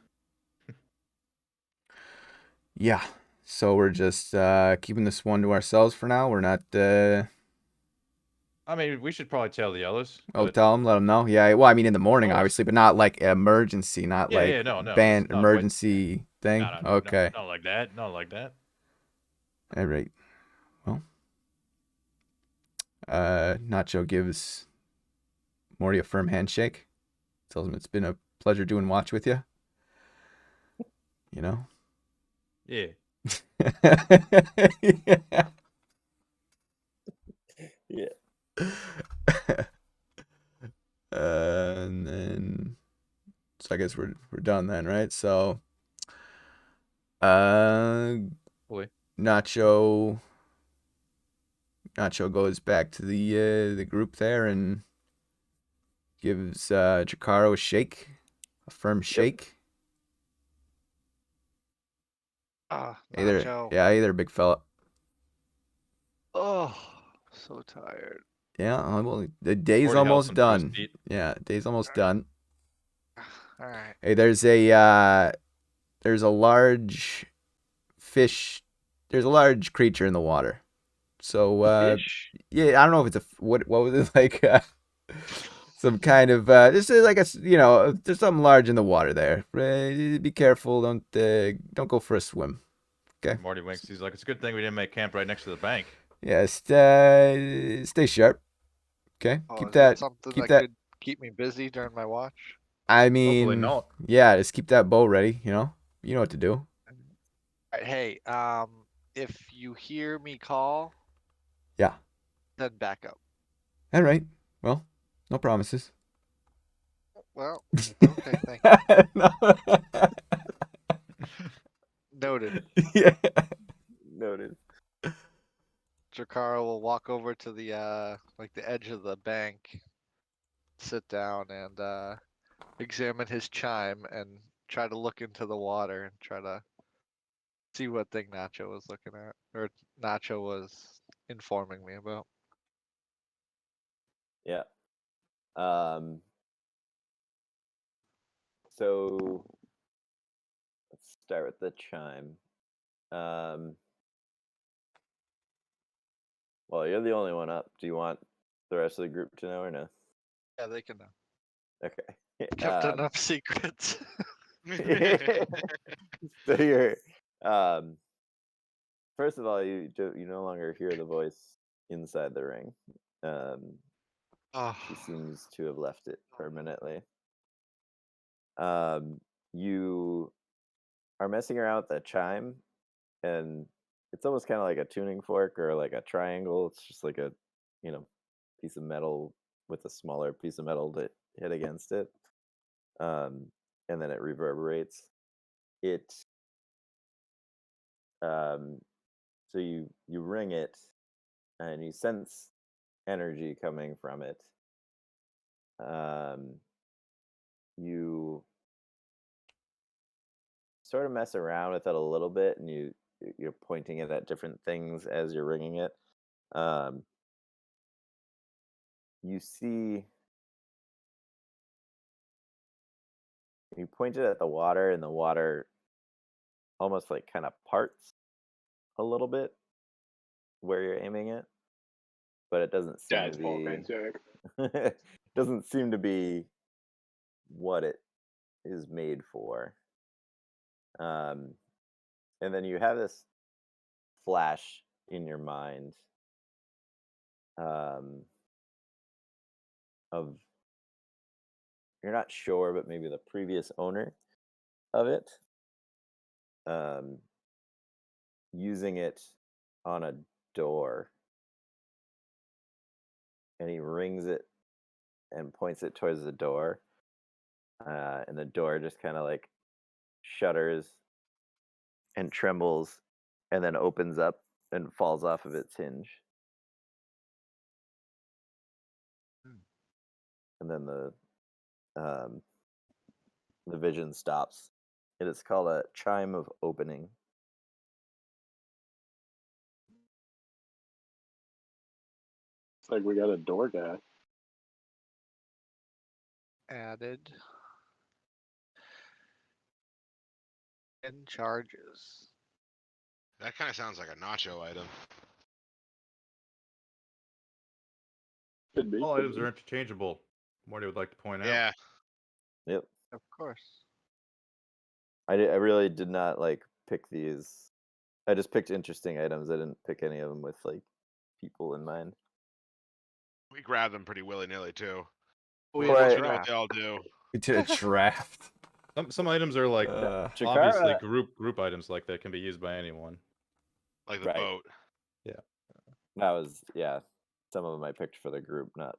Yeah. So we're just keeping this one to ourselves for now. We're not. I mean, we should probably tell the others. Oh, but- tell them, let them know. Yeah. Well, I mean, in the morning, course. obviously, but not like emergency, not Yeah, like yeah, no, ban it's not emergency thing. No, Okay. not like that. Not like that. All right. Well, Nacho gives Morty a firm handshake. Tells him it's been a pleasure doing watch with you. You know. Yeah. Yeah. And then, so I guess we're done then, right? So, Boy. Nacho goes back to the group there and gives Jakaro a shake, a firm shake. Hey there, Nacho. yeah, hey there, big fella. Oh, so tired. Yeah, well, the day's Morty helps almost him to his done. feet. Yeah, day's almost done. All right. Hey, there's a large fish. There's a large creature in the water. So Fish? yeah, I don't know if it's what was it like? Some kind of this is like there's something large in the water there. Be careful. Don't go for a swim. Okay. Morty winks. He's like, it's a good thing we didn't make camp right next to the bank. Yeah. Stay sharp. Okay. Oh, Keep is that. it something Keep that that. could keep me busy during my watch? I Hopefully mean, not. yeah. Just keep that bow ready. You know what to do. Alright, hey, if you hear me call, Yeah. then back up. All right. Well, no promises. Well, okay, thank you. No. Noted. Yeah. Noted. Jakara will walk over to the like the edge of the bank, sit down and examine his chime and try to look into the water and try to see what thing Nacho was looking at or Nacho was informing me about. Yeah. So let's start with the chime. Well, you're the only one up. Do you want the rest of the group to know or no? Yeah, they can know. Okay. Kept enough secrets. So you're first of all, you no longer hear the voice inside the ring. Oh, She seems to have left it permanently. You are messing around with the chime, and it's almost kind of like a tuning fork or like a triangle. It's just like a piece of metal with a smaller piece of metal to hit against it, and then it reverberates. It so you ring it, and you sense energy coming from it. You sort of mess around with it a little bit, and you're pointing it at different things as you're ringing it. You see, you point it at the water, and the water almost like kind of parts a little bit where you're aiming it, but it doesn't seem Dad's to Volcano be Jack. doesn't seem to be what it is made for. And then you have this flash in your mind of, you're not sure, but maybe the previous owner of it, using it on a door, and he rings it and points it towards the door, and the door just kind of like shudders and trembles and then opens up and falls off of its hinge. And then the vision stops. It is called a chime of opening. It's like we got a door guy. added. And charges. That kind of sounds like a nacho item. Could be. All could items be. are interchangeable. Morty would like to point out. Yeah. Yep. Of course. I really did not like pick these. I just picked interesting items. I didn't pick any of them with like people in mind. We grab them pretty willy nilly too. We Right. We know what they all do. We did a draft. Some items are like Chikara- obviously group items like that can be used by anyone. Like the Right. boat. That was, yeah. Some of them I picked for the group, not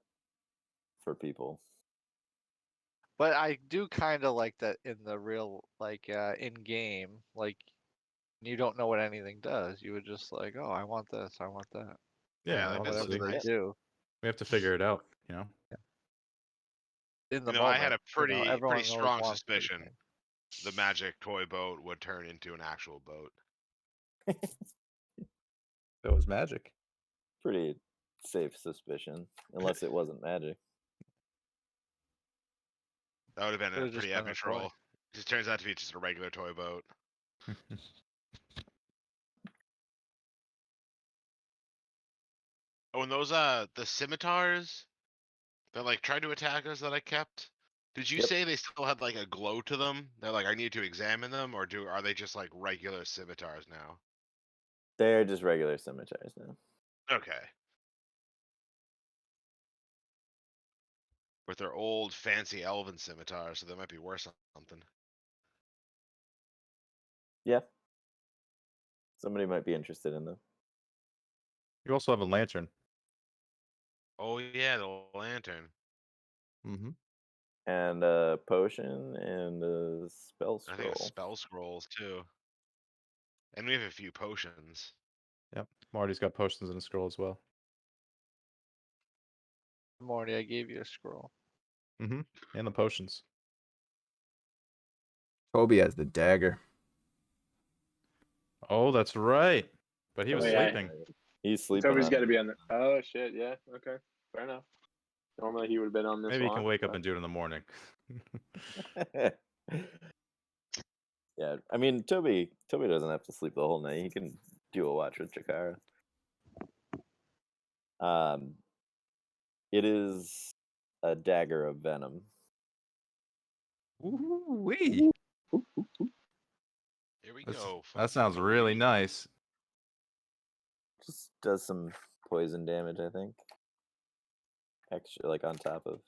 for people. But I do kind of like that in the real, like, in game, like, you don't know what anything does. You would just like, oh, I want this, I want that. Yeah, like, Whatever obviously. they nice. do. We have to figure it out, you know. In the You know, I moment, had a pretty everyone pretty always strong wants suspicion everything. the magic toy boat would turn into an actual boat. That was magic. Pretty safe suspicion, unless it wasn't magic. That would have been a Could've just pretty been a epic toy. roll. Just turns out to be just a regular toy boat. Oh, and those the scimitars that like tried to attack us that I kept. Did you Yep. say they still had like a glow to them? They're like I need to examine them, or are they just like regular scimitars now? They're just regular scimitars now. Okay. But they're old, fancy elven scimitars, so they might be worth something. Yeah. Somebody might be interested in them. You also have a lantern. Oh yeah, the lantern. Mm-hmm. And a potion and a spell I think scroll. spell scrolls too. And we have a few potions. Yep. Marty's got potions and a scroll as well. Morty, I gave you a scroll. Mm-hmm. And the potions. Toby has the dagger. Oh, that's right. But he was Oh, yeah. sleeping. He's sleeping. Toby's on got to it. be on the. Oh shit! Yeah. Okay. Fair enough. Normally he would have been on this. Maybe he can long, wake up but- and do it in the morning. Yeah, I mean Toby doesn't have to sleep the whole night. He can do a watch with Jakara. It is a dagger of venom. Ooh-wee. Here we That's- go. That sounds really nice. Just does some poison damage, I think. Extra, like on top of.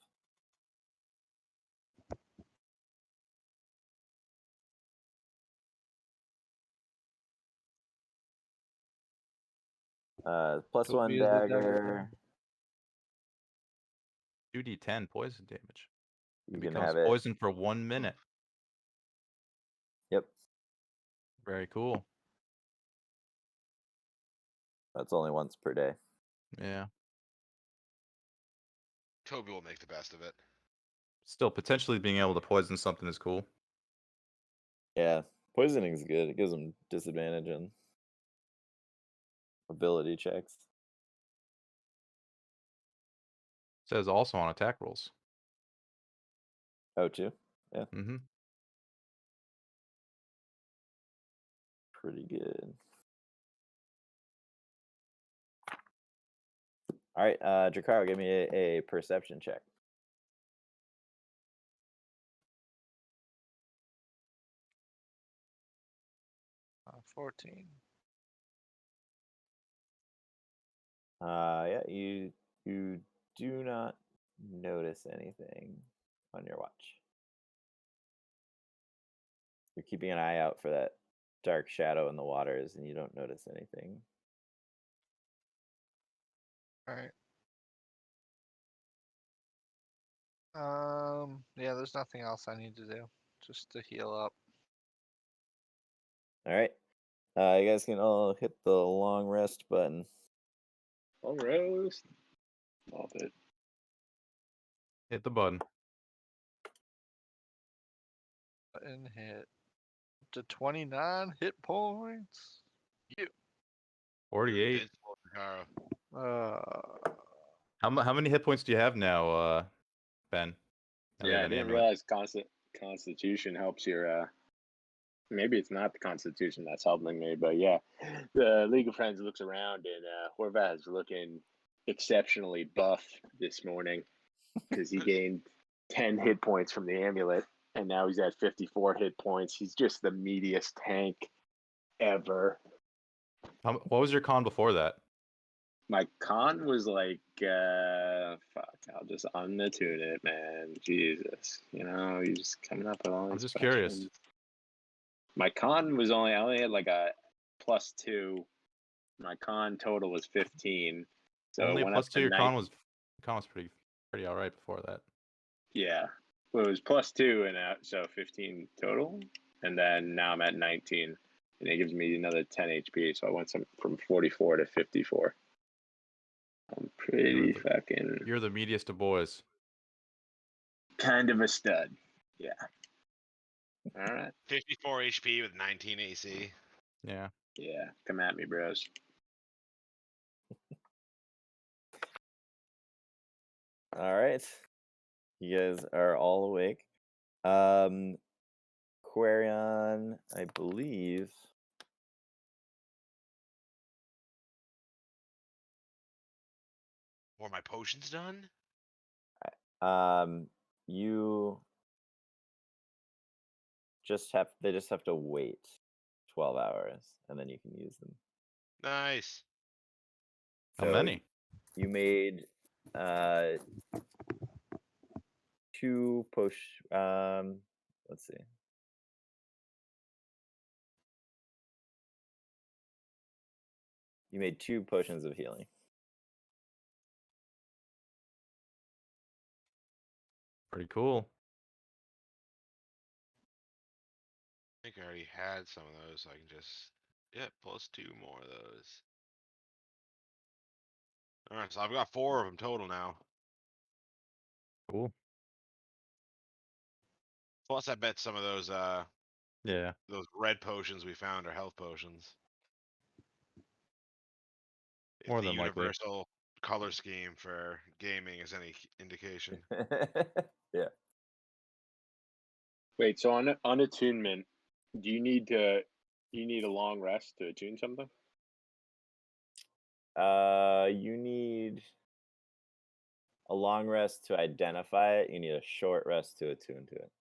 Plus Toby one is a dagger. dagger. 2d10 poison damage. You It can becomes have it. poison for 1 minute. Yep, Very cool. that's only once per day. Yeah. Toby will make the best of it. Still, potentially being able to poison something is cool. Yeah, poisoning's good. It gives them disadvantage on ability checks. Says also on attack rolls. Oh, too? Mm-hmm. Pretty good. All right, Jakaro, give me a perception check. Uh, 14. Yeah, you do not notice anything on your watch. You're keeping an eye out for that dark shadow in the waters, and you don't notice anything. All right. Yeah, there's nothing else I need to do. Just to heal up. All right, you guys can all hit the long rest button. Oh, Rose. Love it. Hit the button. Button hit. Up to 29 hit points. 48. Invincible, Jakaro. How many hit points do you have now, Ben? Now that you Yeah, I have an didn't amulet. realize Constitution helps your. Maybe it's not the Constitution that's helping me, but yeah, the League of Friends looks around and Horvath's looking exceptionally buff this morning because he gained 10 hit points from the amulet, and now he's at 54 hit points. He's just the meatiest tank ever. What was your con before that? My con was like, fuck, I'll just untune it, man. Jesus. He's just coming up with all these I'm just curious. questions. My con was I only had like a +2. My con total was 15. So Only it went plus up 2. to Your con was pretty all right before that. Yeah. Well, it was +2 and so 15 total. And then now I'm at 19. And it gives me another 10 HP. So I went from 44 to 54. I'm pretty fucking You're the meatiest of boys. kind of a stud. Yeah. All right. 54 HP with 19 AC. Yeah. Yeah. Come at me, bros. All right, you guys are all awake. Quarion, I believe. Or my potions done? You they just have to wait 12 hours and then you can use them. Nice. How So many? You made 2 push. Let's see. You made 2 potions of healing. Pretty cool. I think I already had some of those, so I can just plus 2 more of those. All right, so I've got 4 of them total now. Cool. Plus, I bet some of those Yeah. those red potions we found are health potions. If More the than likely. universal color scheme for gaming is any indication. Yeah. Wait, so on attunement, do you need a long rest to attune something? You need a long rest to identify it. You need a short rest to attune to it,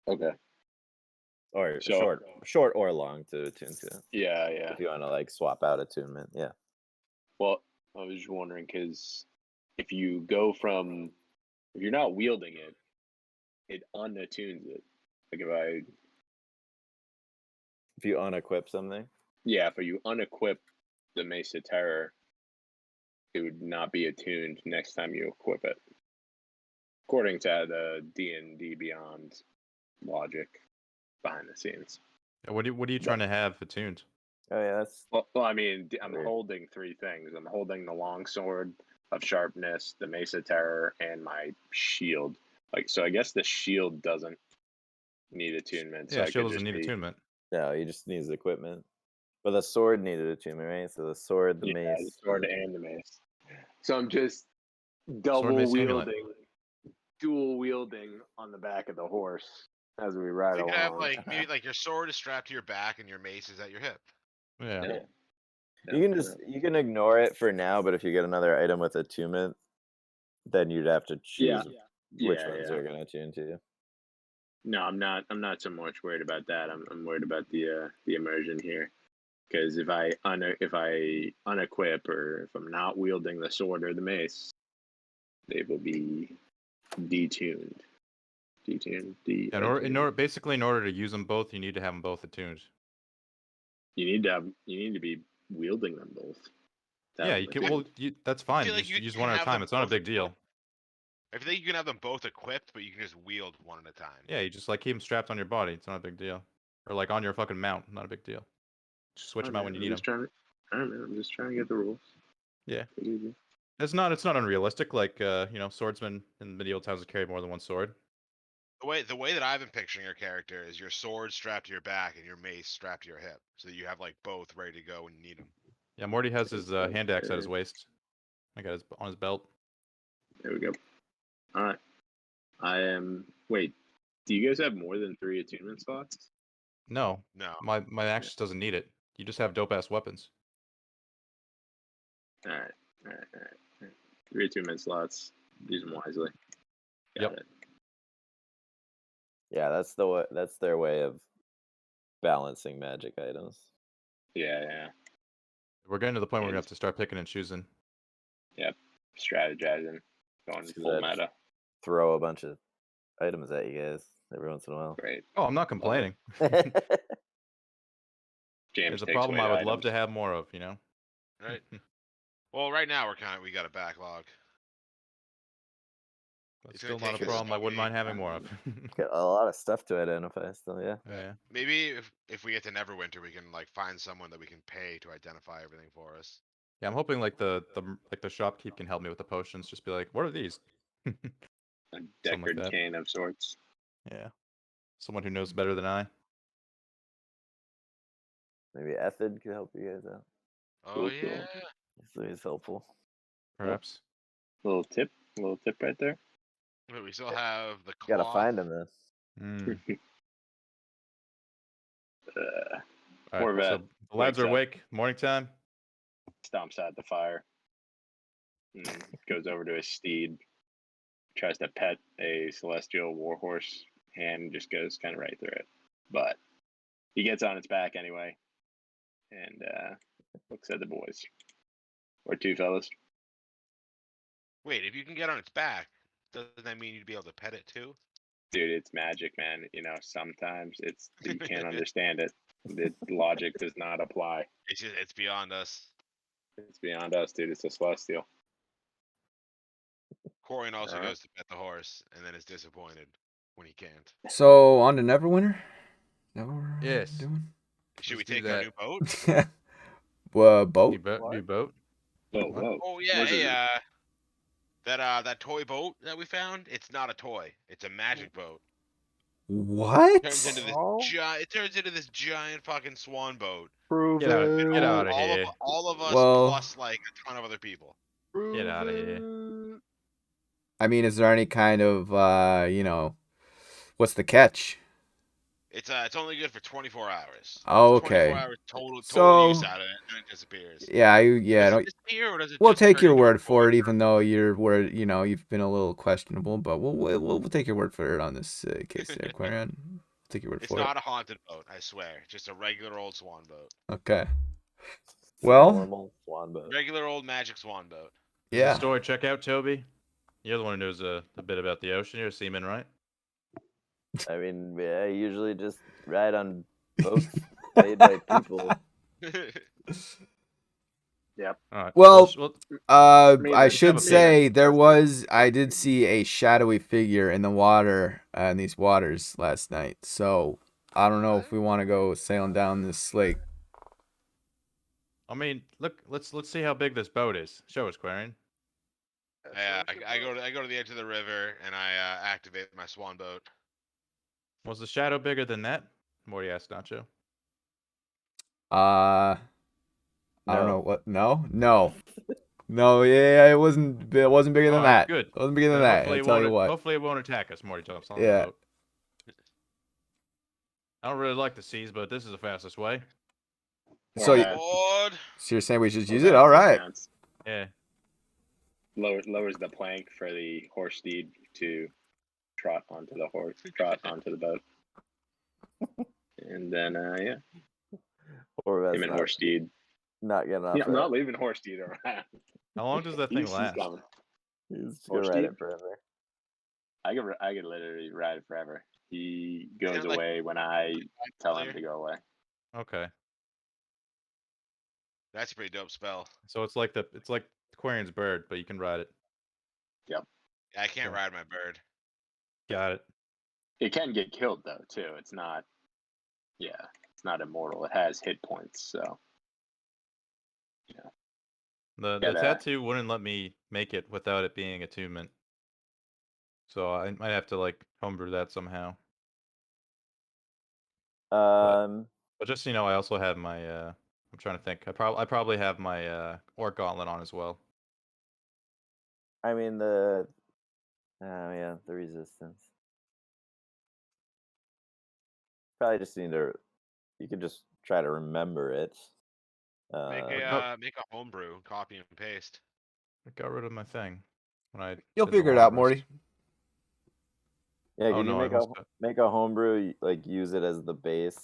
Okay. or So- short or long to attune to it. Yeah. If you want to like swap out attunement, yeah. Well, I was just wondering because if you're not wielding it, it unattunes it. Like If you unequip something, if you unequip the Mace of Terror, it would not be attuned next time you equip it. According to the D&D Beyond logic behind the scenes. What are you trying to have attuned? oh yeah, that's Well, I mean, I'm Weird. holding 3 things. I'm holding the longsword of sharpness, the Mace of Terror, and my shield. So I guess the shield doesn't need attunement. So Yeah, I shield could doesn't just need be, attunement. no. He just needs equipment. But the sword needed attunement, right? So the sword, the mace, the sword and the mace. So I'm just Sword, double mace, amulet. wielding, dual wielding on the back of the horse as we ride So you along. could have maybe your sword is strapped to your back and your mace is at your hip. Yeah. Yeah. You can ignore it for now, but if you get another item with attunement, then you'd have to choose which ones are gonna attune to you. No, I'm not so much worried about that. I'm worried about the immersion here. Because if I unequip or if I'm not wielding the sword or the mace, they will be detuned. In order to use them both, you need to have them both attuned. You need to be wielding them both. Yeah, you can. Well, that's fine. feel like Just you use can one at a have time. them It's not a both big deal. equipped. I think you can have them both equipped, but you can just wield one at a time. Yeah, you just keep them strapped on your body. It's not a big deal. Or on your fucking mount. Not a big deal. Just switch them out when you need them. I'm just trying to get the rules. Yeah. Take it easy. It's not unrealistic. Swordsmen in medieval times would carry more than one sword. The way that I've been picturing your character is your sword strapped to your back and your mace strapped to your hip, so that you have both ready to go when you need them. Yeah, Morty has his hand axe at his waist. I got on his belt. There we go. All right. I am. Wait. Do you guys have more than 3 attunement slots? No, No. my axe just doesn't need it. You just have dope ass weapons. All right. 3 attunement slots. Use them wisely. Got it. Yeah, that's their way of balancing magic items. Yeah. We're getting to the point where Yeah, we're gonna have to start picking and choosing. Yep. Strategizing. Going Just full that- meta. Throw a bunch of items at you guys every once in a while. Great. Oh, I'm not complaining. James There's a takes problem away I the would love items. to have more of, Right. Well, right now we got a backlog. That's It's gonna still not a take us problem I wouldn't mind maybe- having more of. Got a lot of stuff to identify still, yeah. Yeah. Maybe if we get to Neverwinter, we can find someone that we can pay to identify everything for us. Yeah, I'm hoping the shopkeep can help me with the potions. Just be like, what are these? A Something like Deckard that. Cain of sorts. Yeah. Someone who knows better than I. Maybe Ethid could help you guys out. Oh Cool. yeah. So he's helpful. Perhaps. Little tip right there. But we still have the You gotta cloth. find him this. Mm. More All of right, a so the lads are wakes up. awake. Morning time. Stomps out the fire. and goes over to his steed, tries to pet a celestial warhorse, and just goes kind of right through it. But he gets on its back anyway, and looks at the boys. Or two fellas. Wait, if you can get on its back, doesn't that mean you'd be able to pet it too? Dude, it's magic, man. You know, sometimes you can't understand it. The logic does not apply. It's beyond us. It's beyond us, dude. It's a celestial. Corian also Alright. goes to pet the horse and then is disappointed when he can't. So on to Neverwinter. Is that what we're Yes. doing? Should Let's we do take our that. new boat? Boat. New boat. Whoa, What? whoa. Oh yeah, Was hey, it- that toy boat that we found, it's not a toy. It's a magic boat. What? Turns into this Oh. it turns into this giant fucking swan boat. Prove Get out, it. get out of all here. Of, all of us Well- plus like a ton of other people. Get outta here. here. I mean, is there any kind of what's the catch? It's only good for 24 hours. Oh, It's 24 okay. hours total So- use out of it, and then it disappears. Yeah, Does don't. it disappear, or does it We'll just take turn your into a word for toy? it, even though you've been a little questionable, but we'll take your word for it on this case there, Quarian. Take your word It's for not a haunted boat, I swear. Just a regular old swan boat. it. Okay. Well, Normal swan boat. Regular old magic swan boat. There's yeah. a story. Check out Toby. You're the one who knows a bit about the ocean. You're a seaman, right? I mean, yeah, I usually just ride on boats made by people. All right. Well, well, mean, I let's should have a say beer. I did see a shadowy figure in the water, in these waters last night. So I don't know if we want to go sailing down this lake. I mean, look. Let's see how big this boat is. Show us, Quarian. Yeah, I go to the edge of the river and I activate my swan boat. Was the shadow bigger than that? Morty asked Nacho. I don't No. know what. No. Yeah, it wasn't bigger than Alright, that. good. It wasn't bigger than Then that. hopefully I it tell won't- you what. Hopefully it won't attack us. Morty jumps on Yeah. the boat. I don't really like the seas, but this is the fastest way. So, Yeah. Lord! so you're saying we should Okay, use it? All right. counts. Yeah. Lowers the plank for the horse steed to trot onto the boat. And then yeah, Or him that's and not, horse steed. not getting off Yeah, I'm it. not leaving horse steed around. How long does that thing He's last? coming. He's just Horse gonna ride steed? it forever. I could literally ride it forever. He goes Sounds like- away when I tell him Clear. to go away. Okay. That's a pretty dope spell. So it's like Quarian's bird, but you can ride it. I can't Yeah. ride my bird. Got it. It can get killed though too. It's not. Yeah, it's not immortal. It has hit points. So The Gotta- tattoo wouldn't let me make it without it being attunement. So I might have to like homebrew that somehow. But just so you know, I also have my I'm trying to think. I probably have my orc gauntlet on as well. I mean the resistance. Probably just need to. You could just try to remember it. Make a homebrew, copy and paste. I got rid of my thing when I. You'll did the figure it long out, rest. Morty. Yeah, Oh could you no, I make must. make a homebrew, like use it as the base,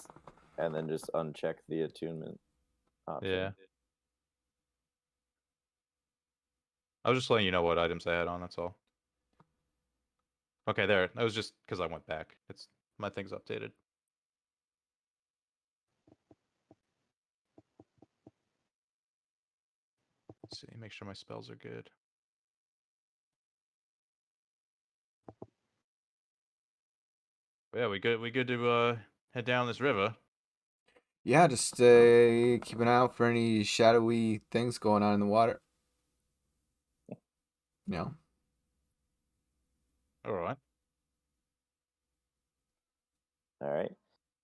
and then just uncheck the attunement option. Yeah. I was just letting you know what items I had on. That's all. Okay, there. That was just because I went back. It's my thing's updated. Let's see. Make sure my spells are good. But yeah, we good to head down this river. Yeah, just keep an eye out for any shadowy things going on in the water. No. All right. All right.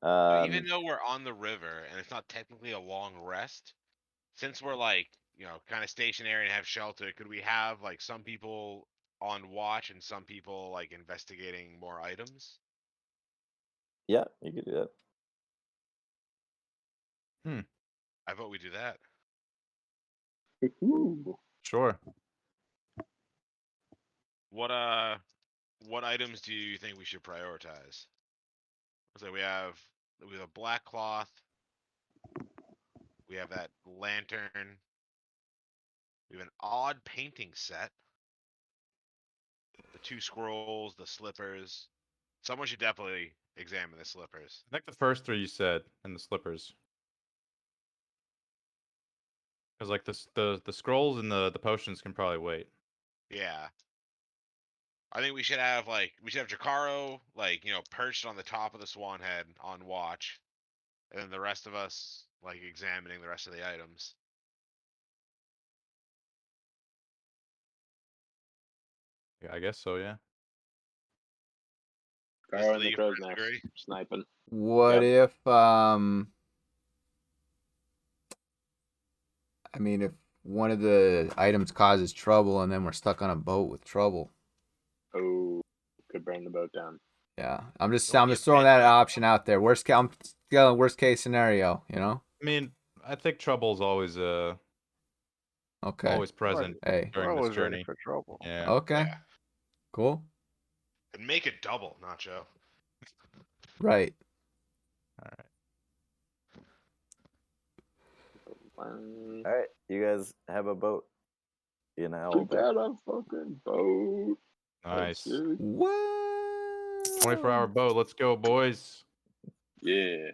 But even though we're on the river and it's not technically a long rest, since we're like, kind of stationary and have shelter, could we have like some people on watch and some people like investigating more items? yeah, you could do that. I vote we do that. Ooh. Sure. What items do you think we should prioritize? So we have a black cloth. We have that lantern. We have an odd painting set. The 2 scrolls, the slippers. Someone should definitely examine the slippers. I think the first 3 you said, and the slippers. Because like the scrolls and the potions can probably wait. Yeah. I think we should have Jakaro perched on the top of the swan head on watch. And then the rest of us examining the rest of the items. Yeah, I guess so. Yeah. Carl and Lee, the you crow's first nest agree? sniping. What if I mean, if one of the items causes trouble and then we're stuck on a boat with trouble? Oh, could burn the boat down. Yeah, I'm just Don't get throwing bit that by- option out there. Worst case scenario, you know? I mean, I think trouble's always Okay. always present Hey. We're during this always ready journey. for trouble. Yeah. Okay. Yeah. Cool. And make it double, Nacho. Right. All right. Um, All right, you guys have a boat. You know, we got a fucking boat. Nice. That's it. What? 24-hour boat. Let's go, boys. Yeah.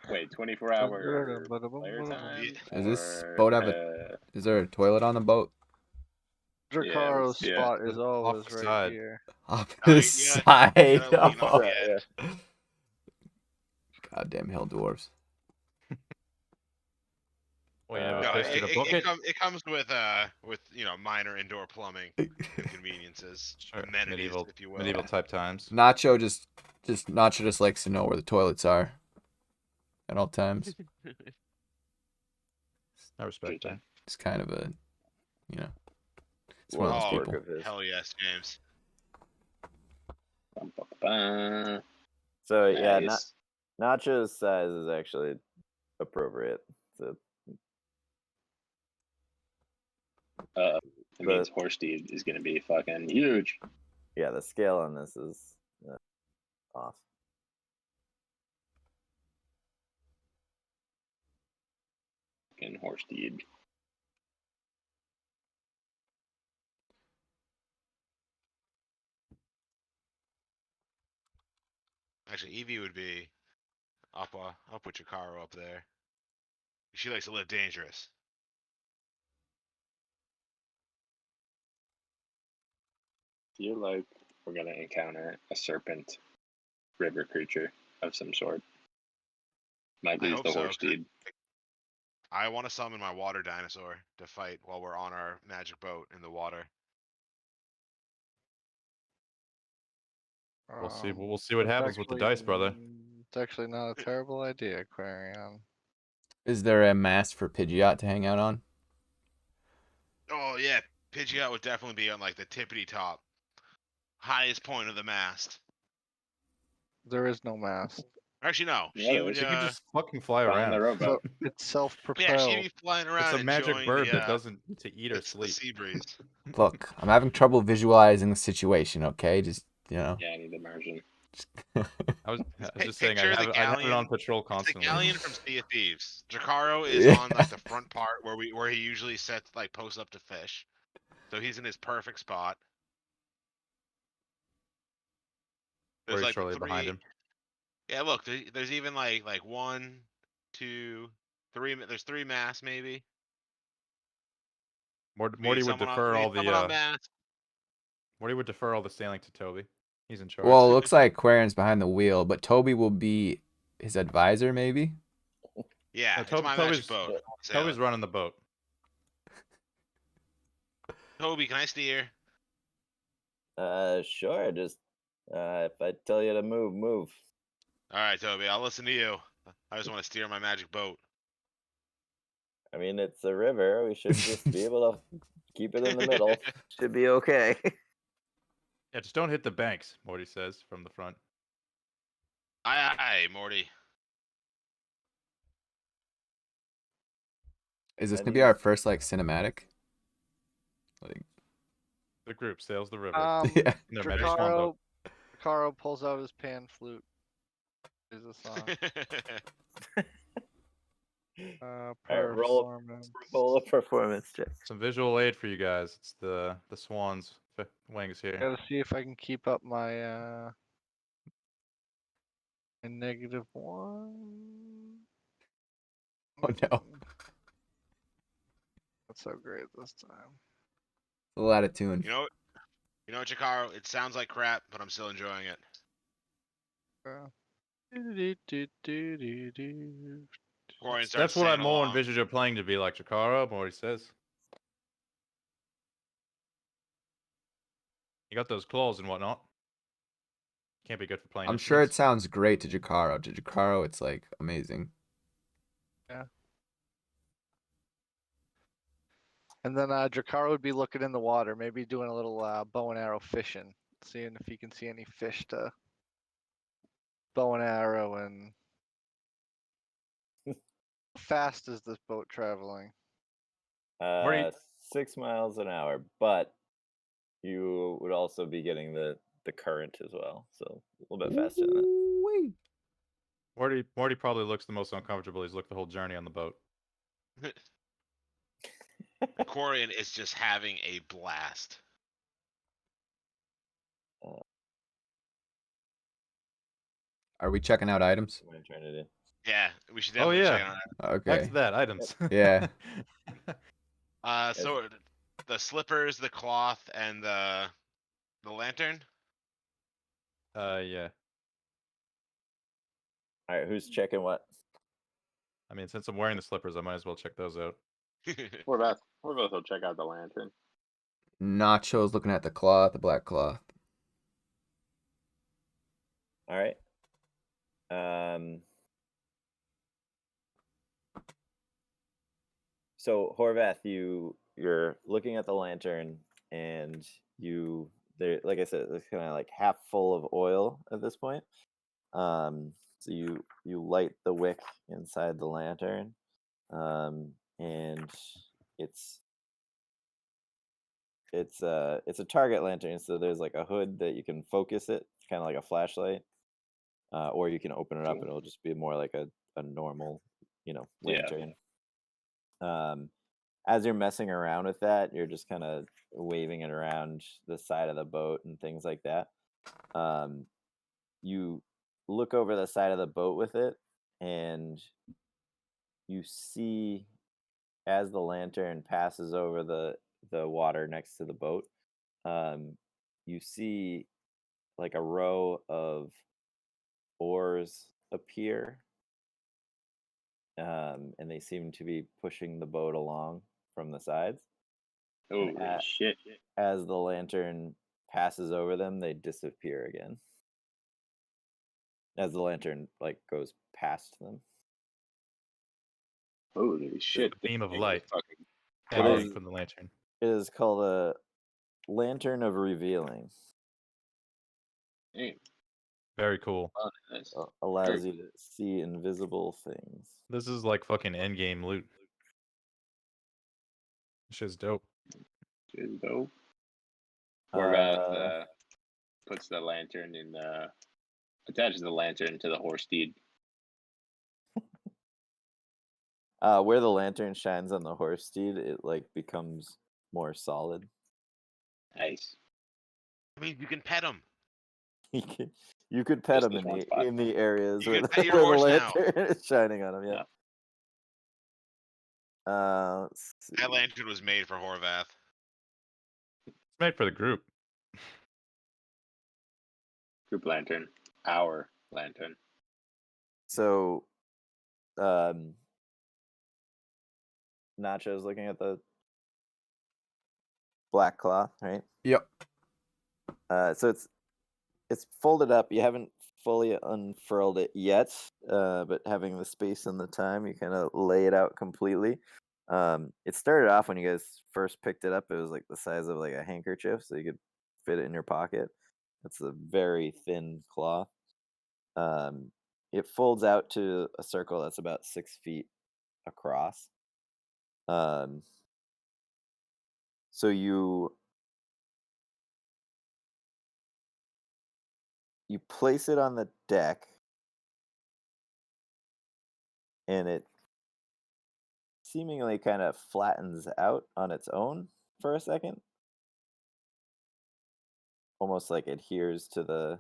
Wait, 24-hour player time? Is this or, boat have is there a toilet on the boat? Dracaro's yeah. spot is Off always the right side. here. Off Oh, the you side. gotta lean off Oh. the edge. Goddamn hell dwarves. Well, you have a No, fish in a bucket. it comes with minor indoor plumbing inconveniences, Sure. amenities, if you will. Medieval type times. Nacho just likes to know where the toilets are at all times. I respect that. It's kind of a, it's One one of those Oh, people. of his. hell yes, James. So yeah, Nice. Nacho's size is actually appropriate. So That means Horsteed is going to be fucking huge. yeah, the scale on this is off. Fucking Horsteed. Actually, Evie would be up with Jakaro up there. She likes to live dangerous. Feel like we're going to encounter a serpent river creature of some sort. Might I lose hope the so. Horsteed. I want to summon my water dinosaur to fight while we're on our magic boat in the water. We'll see. Um, We'll see what it's happens with the actually- dice, brother. It's actually not a terrible idea, Aquarion. Is there a mast for Pidgeot to hang out on? Oh yeah, Pidgeot would definitely be on the tippity top, highest point of the mast. There is no mast. Actually, no. Yeah, She there would. is. You can just fucking fly Fly on around. the rowboat. It's self-propelled. Yeah, she'd be flying around. It's a magic enjoying bird the, that doesn't need to eat or it's the sleep. sea breeze. Look, I'm having trouble visualizing the situation. Okay, just Yeah, I need immersion. I was Pi- just saying, I picture have, the I have it galleon. on patrol It's the constantly. galleon from Sea of Thieves. Jakaro is Yeah. on the front part where he usually posts up to fish. So he's in his perfect spot. There's Very like shortly behind him. Yeah, look, there's even like 1, 2, 3. There's 3 masts maybe. Morty We would need someone defer all someone on the mast. Morty would defer all the sailing to Toby. He's in charge. well, it looks like Aquarion's behind the wheel, but Toby will be his advisor, maybe. Yeah, No, it's Toby- my Toby's- magic boat. I wanna sail Toby's it. running the boat. Toby, can I steer? Sure. Just if I tell you to move, move. All right, Toby, I'll listen to you. I just want to steer my magic boat. I mean, it's a river. We should just be able to keep it in the middle. Should be okay. Yeah, just don't hit the banks, Morty says from the front. Aye, Morty. Is this I gonna be need- our first cinematic? Like, The group sails the river. Yeah. in their magic swan boat. Drakaro pulls out his pan flute. Is a song. All right, roll a performance check. Some visual aid for you guys. It's the swan's wings here. Gotta see if I can keep up my my -1. Oh no. Not so great this time. A lot of tune. You know, Chikaro, it sounds like crap, but I'm still enjoying it. Corian starts That's what I singing more along. envisioned your playing to be like Chikaro, Morty says. You got those claws and whatnot. Can't be good for playing I'm sure it instruments. sounds great to Jakaro. To Jakaro, it's like amazing. Yeah. And then Drakaro would be looking in the water, maybe doing a little bow and arrow fishing, seeing if he can see any fish to bow and arrow. And how fast is this boat traveling? 6 miles an hour, but you would also be getting the current as well, so a little bit faster than that. Ooh-wee. Morty probably looks the most uncomfortable. He's looked the whole journey on the boat. Corian is just having a blast. Are we checking out items? What am I trying to do? Yeah, we should Oh, definitely yeah. check on that. Okay. Back to that, items. Yeah. So the slippers, the cloth, and the lantern. Yeah. All right, who's checking what? I mean, since I'm wearing the slippers, I might as well check those out. We're both will check out the lantern. Nacho's looking at the cloth, the black cloth. All right. So Horvath, you're looking at the lantern, and like I said, it's kind of like half full of oil at this point. So you light the wick inside the lantern, and it's a target lantern. So there's like a hood that you can focus it, kind of like a flashlight, or you can open it up and it'll just be more like a normal, lantern. As you're messing around with that, you're just kind of waving it around the side of the boat and things like that. You look over the side of the boat with it, and you see, as the lantern passes over the water next to the boat, you see like a row of oars appear, and they seem to be pushing the boat along from the sides. Oh And shit! As the lantern passes over them, they disappear again. As the lantern like goes past them. Holy shit! The beam of thing is light fucking- emanating is- from the lantern. It is called a lantern of revealing. Damn, Very cool. fun, nice. Allows you to see invisible things. This is like fucking endgame loot. This shit's dope. Is dope. Uh, Horvath puts the lantern in attaches the lantern to the horse steed. Where the lantern shines on the horse steed, it like becomes more solid. Nice. I mean, you can pet him. You could pet Just him this one in spot. the areas You where can the, pet your where the horse now. lantern is shining on him. Yeah. Let's see. That lantern was made for Horvath. It's made for the group. Group lantern. Our lantern. So, Nacho's looking at the black cloth, right? Yep. So it's folded up. You haven't fully unfurled it yet, but having the space and the time, you kind of lay it out completely. It started off when you guys first picked it up. It was like the size of like a handkerchief, so you could fit it in your pocket. It's a very thin cloth. It folds out to a circle that's about 6 feet across. So you you place it on the deck, and it seemingly kind of flattens out on its own for a second, almost like adheres to the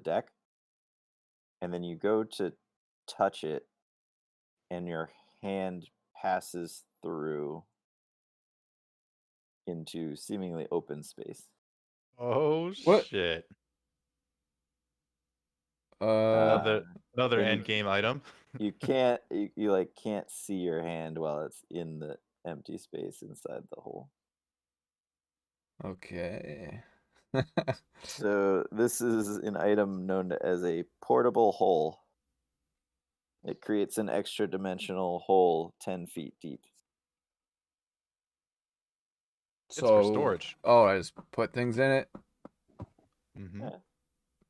deck, and then you go to touch it, and your hand passes through into seemingly open space. Oh What? shit! Uh, Another and end game item. you can't you like can't see your hand while it's in the empty space inside the hole. okay. So this is an item known as a portable hole. It creates an extra dimensional hole 10 feet deep. It's for storage. Oh, I just put things in it. Mm-hmm. Yeah.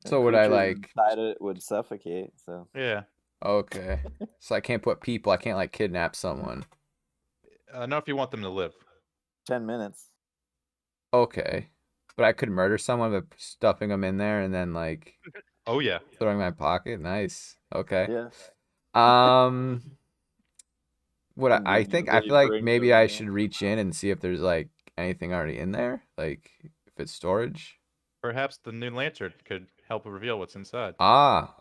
So would I Creatures like? inside it would suffocate. So Yeah. Okay. So I can't put people. I can't like kidnap someone. Not if you want them to live. 10 minutes. Okay. But I could murder someone by stuffing them in there and then like Oh yeah. throwing my pocket. Nice. Okay. Yeah. What And I you think I usually feel like bring maybe them I in. should reach in and see if there's like anything already in there, like if it's storage. Perhaps the new lantern could help reveal what's inside. Well,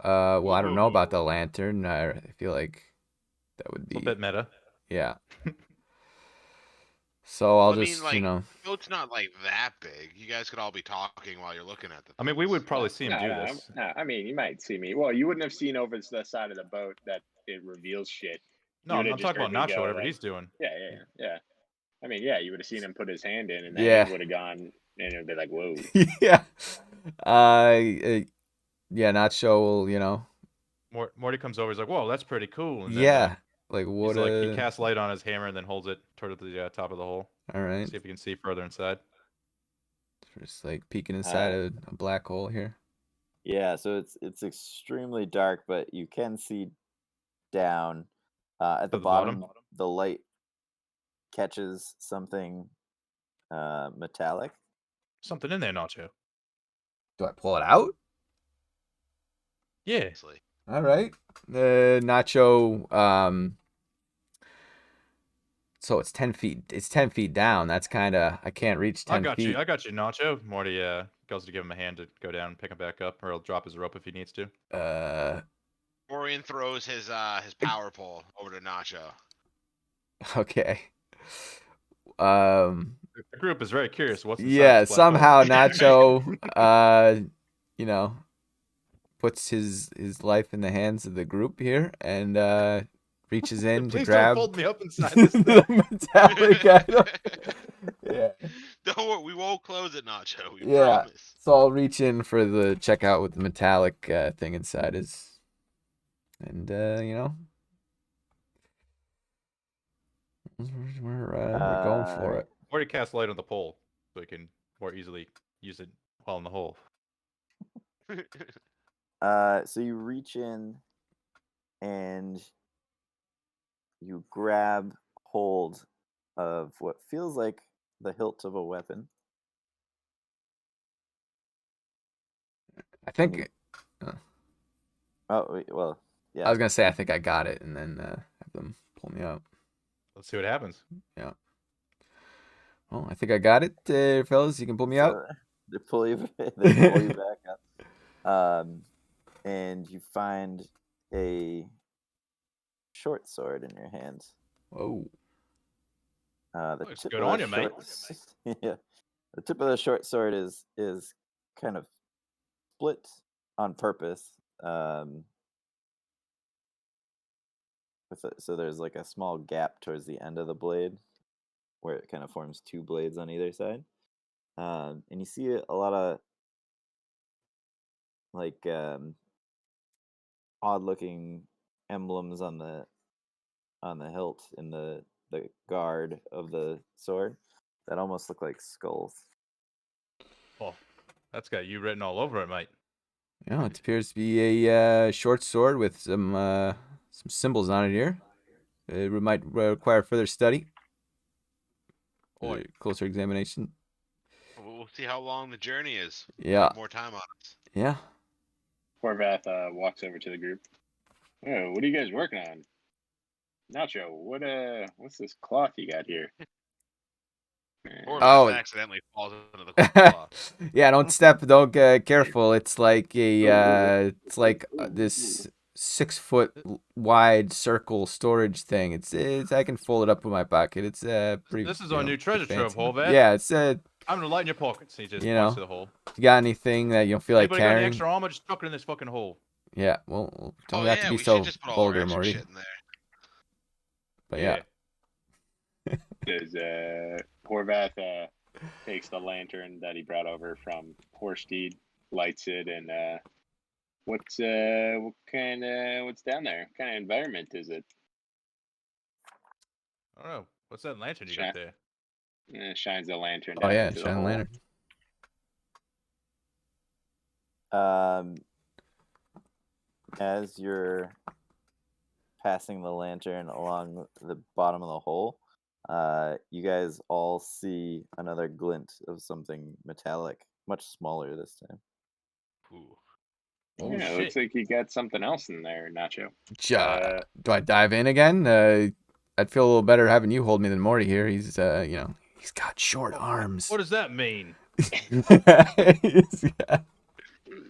I don't know about Ooh. the lantern. I feel like that would A be bit meta. yeah. So I'll I mean, just, like, you know, the boat's not like that big. You guys could all be talking while you're looking at the. I mean, we would probably No, see him no, do no, this. no, I mean, you might see me. Well, you wouldn't have seen over the side of the boat that it reveals shit. No, You I'm would have just talking heard about me Nacho, go, whatever like, he's doing. yeah. I mean, yeah, you would have seen him put his hand in, and the Yeah. hand would have gone, and it would be like, whoa. yeah. Yeah, Nacho will, you know. Morty comes over. He's like, "Whoa, that's pretty cool." And then, Yeah. Like he's what like, he casts light on his hammer and then holds it toward the top of the hole. all right. See if you can see further inside. Just like peeking inside a black hole here. Yeah, so it's extremely dark, but you can see down at the bottom. The light catches something metallic. Something in there, Nacho. Do I pull it out? Yeah. Obviously. All right. Nacho, so it's 10 feet. It's 10 feet down. That's kind of, I can't reach 10 feet. I got you, Nacho. Morty goes to give him a hand to go down and pick him back up, or he'll drop his rope if he needs to. Morian throws his power pole over to Nacho. Okay. The group is very curious. What's inside Yeah, this black somehow hole. Nacho, you know, puts his life in the hands of the group here and reaches in to Please grab don't fold me up inside this thing. the metallic item. Yeah. Don't worry, we won't close it, Nacho. We Yeah. promise. So I'll reach in for the checkout with the metallic thing inside his, and you know, we're going for it. Morty casts light on the pole so he can more easily use it while in the hole. So you reach in and you grab hold of what feels like the hilt of a weapon. I think. Oh, well, yeah. I was gonna say I think I got it, and then have them pull me out. Let's see what happens. Yeah. Well, I think I got it, fellas. You can pull me out. They pull you back up. And you find a short sword in your hand. Whoa. Looks good on you, mate. Yeah, the tip of the short sword is kind of split on purpose. So there's like a small gap towards the end of the blade, where it kind of forms two blades on either side. And you see a lot of like odd-looking emblems on the hilt in the guard of the sword that almost look like skulls. Oh, that's got you written all over it, mate. Yeah, it appears to be a short sword with some symbols on it here. It might require further study or closer examination. We'll see how long the journey is. Yeah. More time on us. Yeah. Horvath walks over to the group. Oh, what are you guys working on? Nacho, what's this cloth you got here? Or Oh. accidentally falls into the cloth. Yeah, don't get careful. It's like this 6 foot wide circle storage thing. It's I can fold it up in my pocket. It's pretty. This is our new treasure trove, fancy. Horvath. Yeah, it's I'm gonna light in your pockets. He just You points know. to the hole. you got anything that you don't feel like Anybody got any carrying? extra armor? Just chuck it in this fucking hole. Yeah, well, don't Oh have yeah, to be we so should just put all our vulgar, extra Morty. shit in there. But yeah. Does Horvath takes the lantern that he brought over from Horsteed, lights it, and what's down there? What kind of environment is it? I don't know. What's that lantern you got there? Shines the lantern Oh down yeah, into the shine hole. lantern. As you're passing the lantern along the bottom of the hole, you guys all see another glint of something metallic, much smaller this time. Ooh. Oh, Yeah, it looks like you got something else in there, Nacho. Do I dive in again? I'd feel a little better having you hold me than Morty here. He's he's got short arms. What does that mean?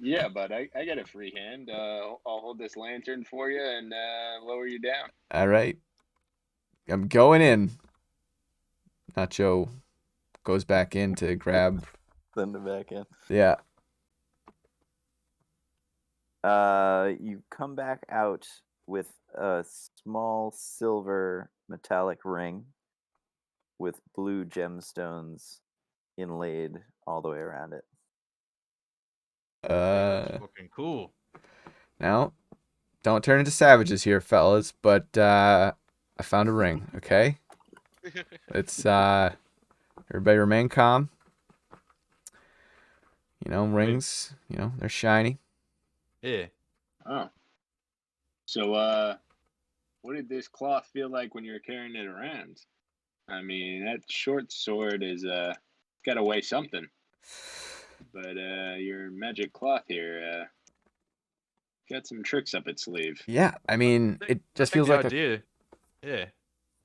Yeah, but I got a free hand. I'll hold this lantern for you and lower you down. All right. I'm going in. Nacho goes back in to grab. Send it back in. Yeah. You come back out with a small silver metallic ring with blue gemstones inlaid all the way around it. That's fucking cool. Now, don't turn into savages here, fellas, but I found a ring, okay? It's everybody remain calm. Rings, they're shiny. Yeah. Oh. So, what did this cloth feel like when you were carrying it around? I mean, that short sword is got to weigh something. But your magic cloth here got some tricks up its sleeve. Yeah, I mean, it just feels the like idea. Yeah.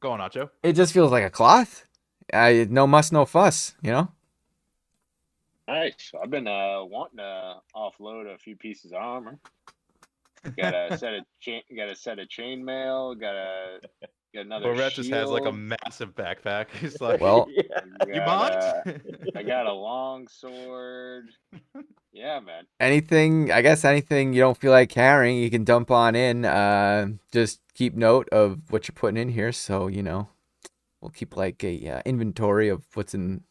Go on, Nacho. it just feels like a cloth. No muss, no fuss, Nice. I've been wanting to offload a few pieces of armor. Got a set of chainmail. Got another Horvath shield. just has like a massive backpack. He's like, Well, you mind? I got a long sword. Yeah, man. anything you don't feel like carrying, you can dump on in. Just keep note of what you're putting in here, so we'll keep like a inventory of what's in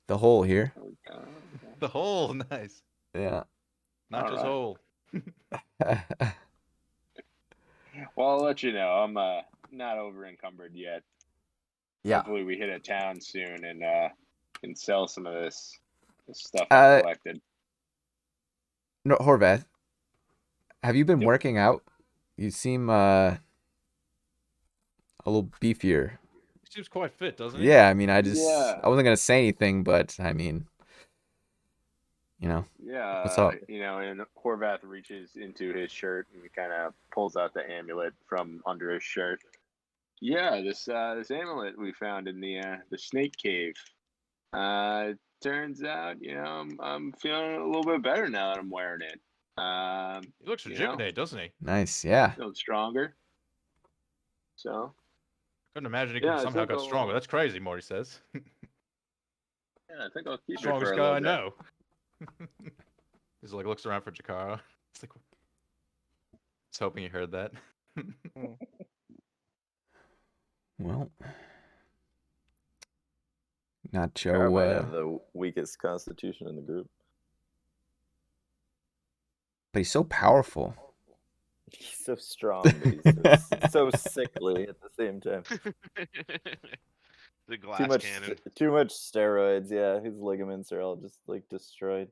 the hole here. The hole, nice. Yeah. Nacho's hole. Well, I'll let you know. I'm not over encumbered yet. Yeah. Hopefully we hit a town soon and can sell some of this stuff I collected. No, Horvath, have you been working out? You seem a little beefier. He seems quite fit, doesn't he? Yeah, I mean, I wasn't gonna say anything, but I mean, Yeah. What's up? And Horvath reaches into his shirt and kind of pulls out the amulet from under his shirt. Yeah, this amulet we found in the snake cave. Turns out, I'm feeling a little bit better now that I'm wearing it. He looks rejuvenated, doesn't he? nice, yeah. Feeling stronger. So. Couldn't imagine he Yeah, I somehow think got I'll- stronger. That's crazy, Morty says. Yeah, I think I'll keep Strongest it for a guy I little know. He's like looks around for Jakara. It's like, just hoping you heard that. Well, Kara Nacho. might have the weakest constitution in the group. But he's so powerful. He's so strong, but he's so sickly at the same time. The glass cannon. Too much steroids. Yeah, his ligaments are all just like destroyed.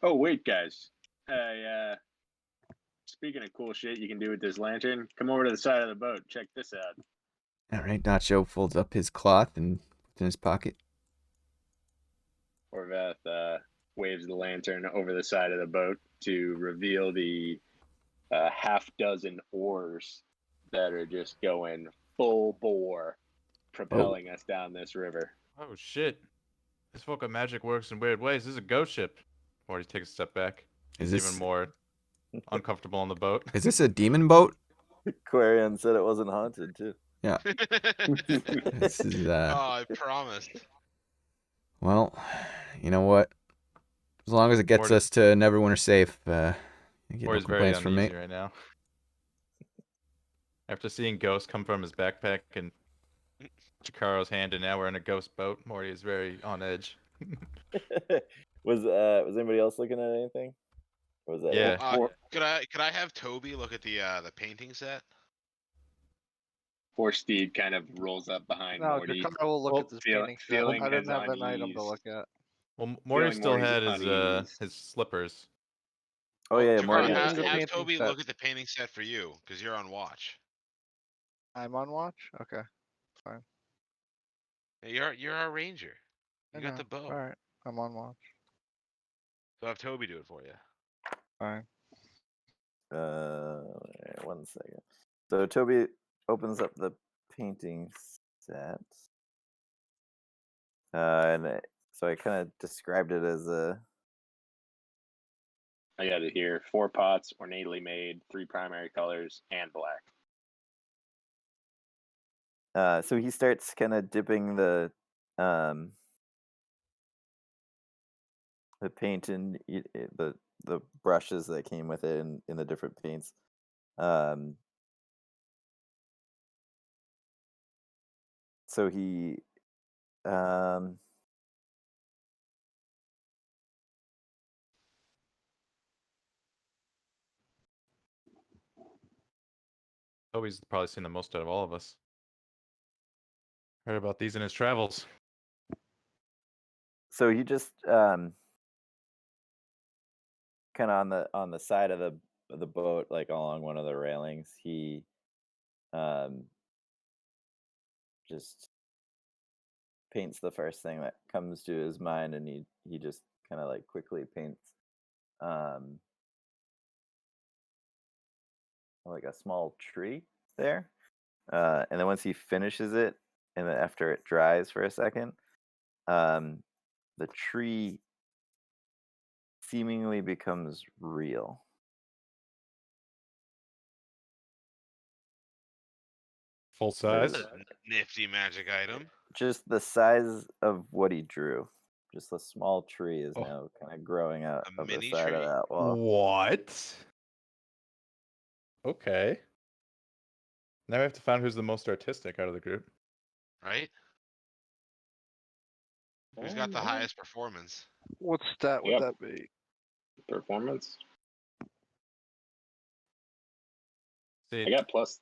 Oh wait, guys. Speaking of cool shit you can do with this lantern, come over to the side of the boat. Check this out. All right, Nacho folds up his cloth and puts it in his pocket. Orveth waves the lantern over the side of the boat to reveal the half dozen oars that are just going full bore, propelling us down this river. Oh shit! This fucking magic works in weird ways. This is a ghost ship. Morty takes a step back. Is He's this even more uncomfortable on the boat. is this a demon boat? Quarian said it wasn't haunted too. This is Oh, I promised. well, you know what? As long as it gets Morty- us to Neverwinter safe, you get no Morty's very complaints from me. uneasy right now. After seeing ghosts come from his backpack and Chikaro's hand, and now we're in a ghost boat, Morty is very on edge. Was anybody else looking at anything? Or was that Yeah. it? Could I have Toby look at the painting set? Horsteed kind of rolls up behind No, Morty. Jakara will look Well, at this feel- painting. set. feeling I didn't his have an item to unease. look at. Well, Morty Feeling still Morty's had unease. his slippers. Oh yeah, Jakara, Morty. Morty- have, the have painting Toby set. look at the painting set for you, because you're on watch. I'm on watch. Okay, fine. Yeah, you're our ranger. You I got know. the bow. All right, I'm on watch. So have Toby do it for you. Fine. One second. So Toby opens up the painting set. So I kind of described it as a I got it here. 4 pots, ornately made, 3 primary colors, and black. so he starts kind of dipping the paint in the brushes that came with it in the different paints. So he Toby's probably seen the most out of all of us. Heard about these in his travels. so he just kind of on the side of the boat, like along one of the railings, he just paints the first thing that comes to his mind, and he just kind of like quickly paints like a small tree there, and then once he finishes it, and then after it dries for a second, the tree seemingly becomes real. Full But size. it's Nifty magic item. just the size of what he drew. Just a small tree is Oh. now kind of growing out A of the mini side of tree? that wall. What? Okay. Now we have to find who's the most artistic out of the group. Right? Who's got the highest performance? What stat would Yep. that be? Performance? See, I got plus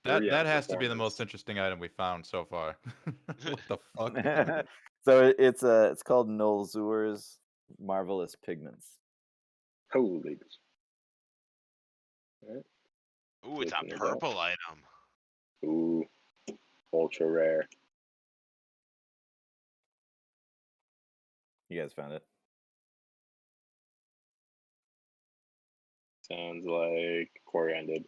3 that on has to be the most performance. interesting item we found so far. What the fuck? So it's called Nolzur's Marvelous Pigments. Holy. Ooh, it's a Looking it up. purple item. Ooh. Ultra rare. You guys found it? Sounds like Corian did.